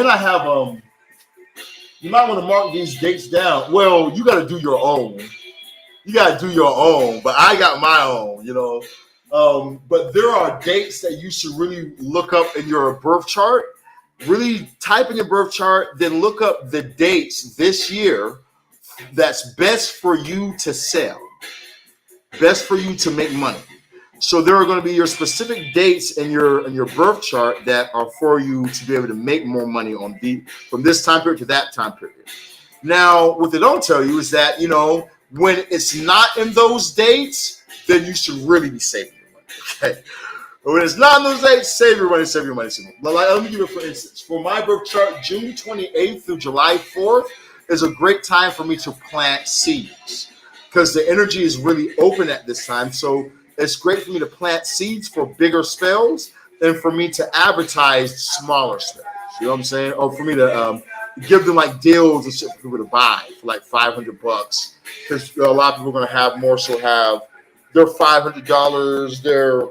I have you might want to mark these dates down. Well, you got to do your own. But I got my own, you know. But there are dates that you should really look up in your birth chart. Really type in your birth chart, then look up the dates this year that's best for you to sell, best for you to make money. So there are going to be your specific dates in your birth chart that are for you to be able to make more money from this time period to that time period. Now, what they don't tell you is that, you know, when it's not in those dates, then you should really be saving your money. Okay. But when it's not in those dates, save your money. Let me give you, for instance, for my birth chart, June 28th through July 4th is a great time for me to plant seeds, because the energy is really open at this time. So it's great for me to plant seeds for bigger spells and for me to advertise smaller spells. You know what I'm saying? Or for me to give them like deals and shit for people to buy for like $500, because a lot of people are going to have their $500, their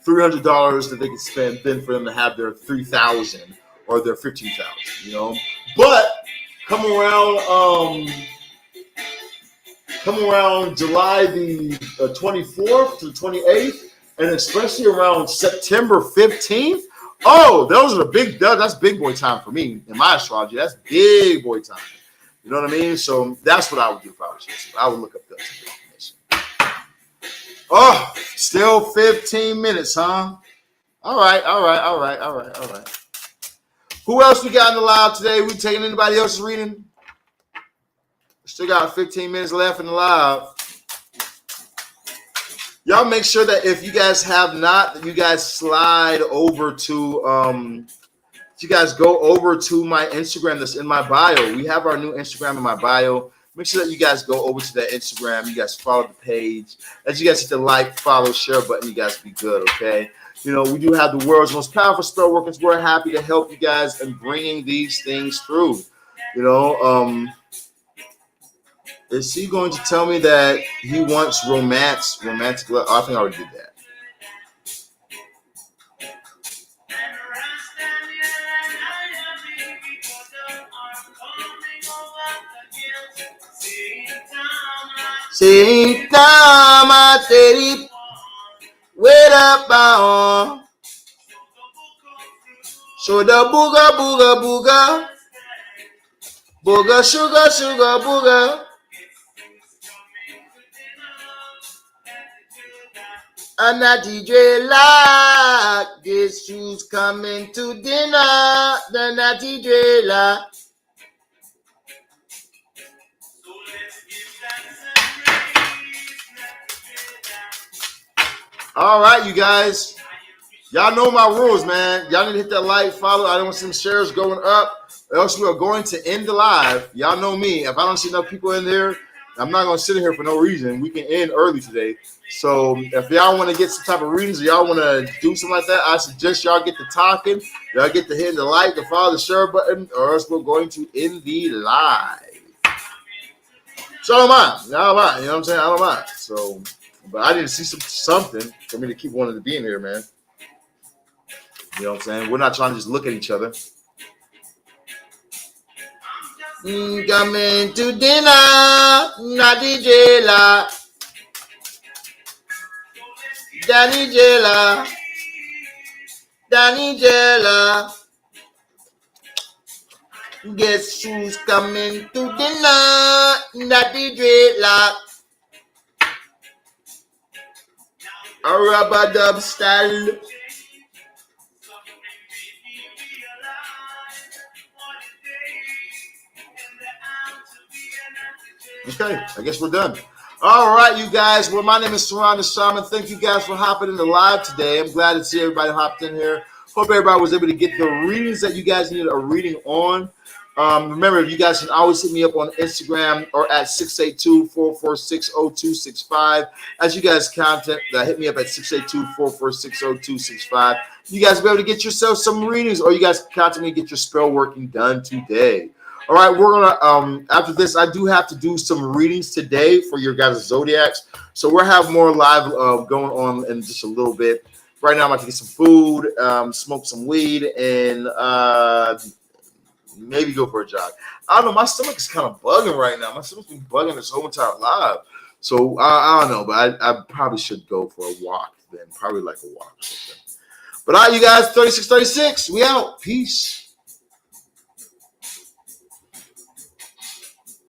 $300 that they can spend, then for them to have their $3,000 or their $15,000. You know, but come around July the 24th to the 28th, and especially around September 15th. Oh, that's big boy time for me in my astrology. That's big boy time. You know what I mean? So that's what I would do if I was you. I would look up that information. Oh, still 15 minutes, huh? All right. Who else we got in the live today? We taking anybody else's reading? Still got 15 minutes left in the live. Y'all make sure that if you guys have not, that you guys slide over to you guys go over to my Instagram that's in my bio. We have our new Instagram in my bio. Make sure that you guys go over to that Instagram. You guys follow the page. As you guys hit the like, follow, share button, you guys be good, okay? You know, we do have the world's most powerful spell workers. We're happy to help you guys in bringing these things through. You know, Is he going to tell me that he wants romantic love? Oh, I think I already did that. Sita materi wait up on so the booga sugar booga and that DJ like guess who's coming to dinner, then that DJ like. All right, you guys. Y'all know my rules, man. Y'all need to hit that like, follow. I don't want some shares going up, or else we are going to end the live. Y'all know me. If I don't see enough people in there, I'm not going to sit in here for no reason. We can end early today. So if y'all want to get some type of readings or y'all want to do something like that, I suggest y'all get to talking. Y'all get to hitting the like, the follow, the share button, or else we're going to end the live. So I don't mind. You know what I'm saying? I don't mind. So, but I need to see something for me to keep wanting to be in here, man. You know what I'm saying? We're not trying to just look at each other. Coming to dinner, not DJ La. Danny Jela. Guess who's coming to dinner, not DJ La. A rubber dub style. Okay, I guess we're done. All right, you guys. Well, my name is Saran the Shaman. Thank you guys for hopping in the live today. I'm glad to see everybody hopped in here. Hope everybody was able to get the readings that you guys needed a reading on. Remember, you guys can always hit me up on Instagram or at 682-446-0265. As you guys contact, hit me up at 682-446-0265. You guys will be able to get yourself some readings, or you guys can contact me and get your spell working done today. All right, we're gonna after this, I do have to do some readings today for your guys' zodiacs. So we'll have more live going on in just a little bit. Right now, I'm about to get some food, smoke some weed, and maybe go for a jog. I don't know. My stomach is kind of bugging right now. My stomach's been bugging this whole entire live. So I don't know, but I probably should go for a walk then. Probably like a walk or something. But all right, you guys, 3636, we out. Peace.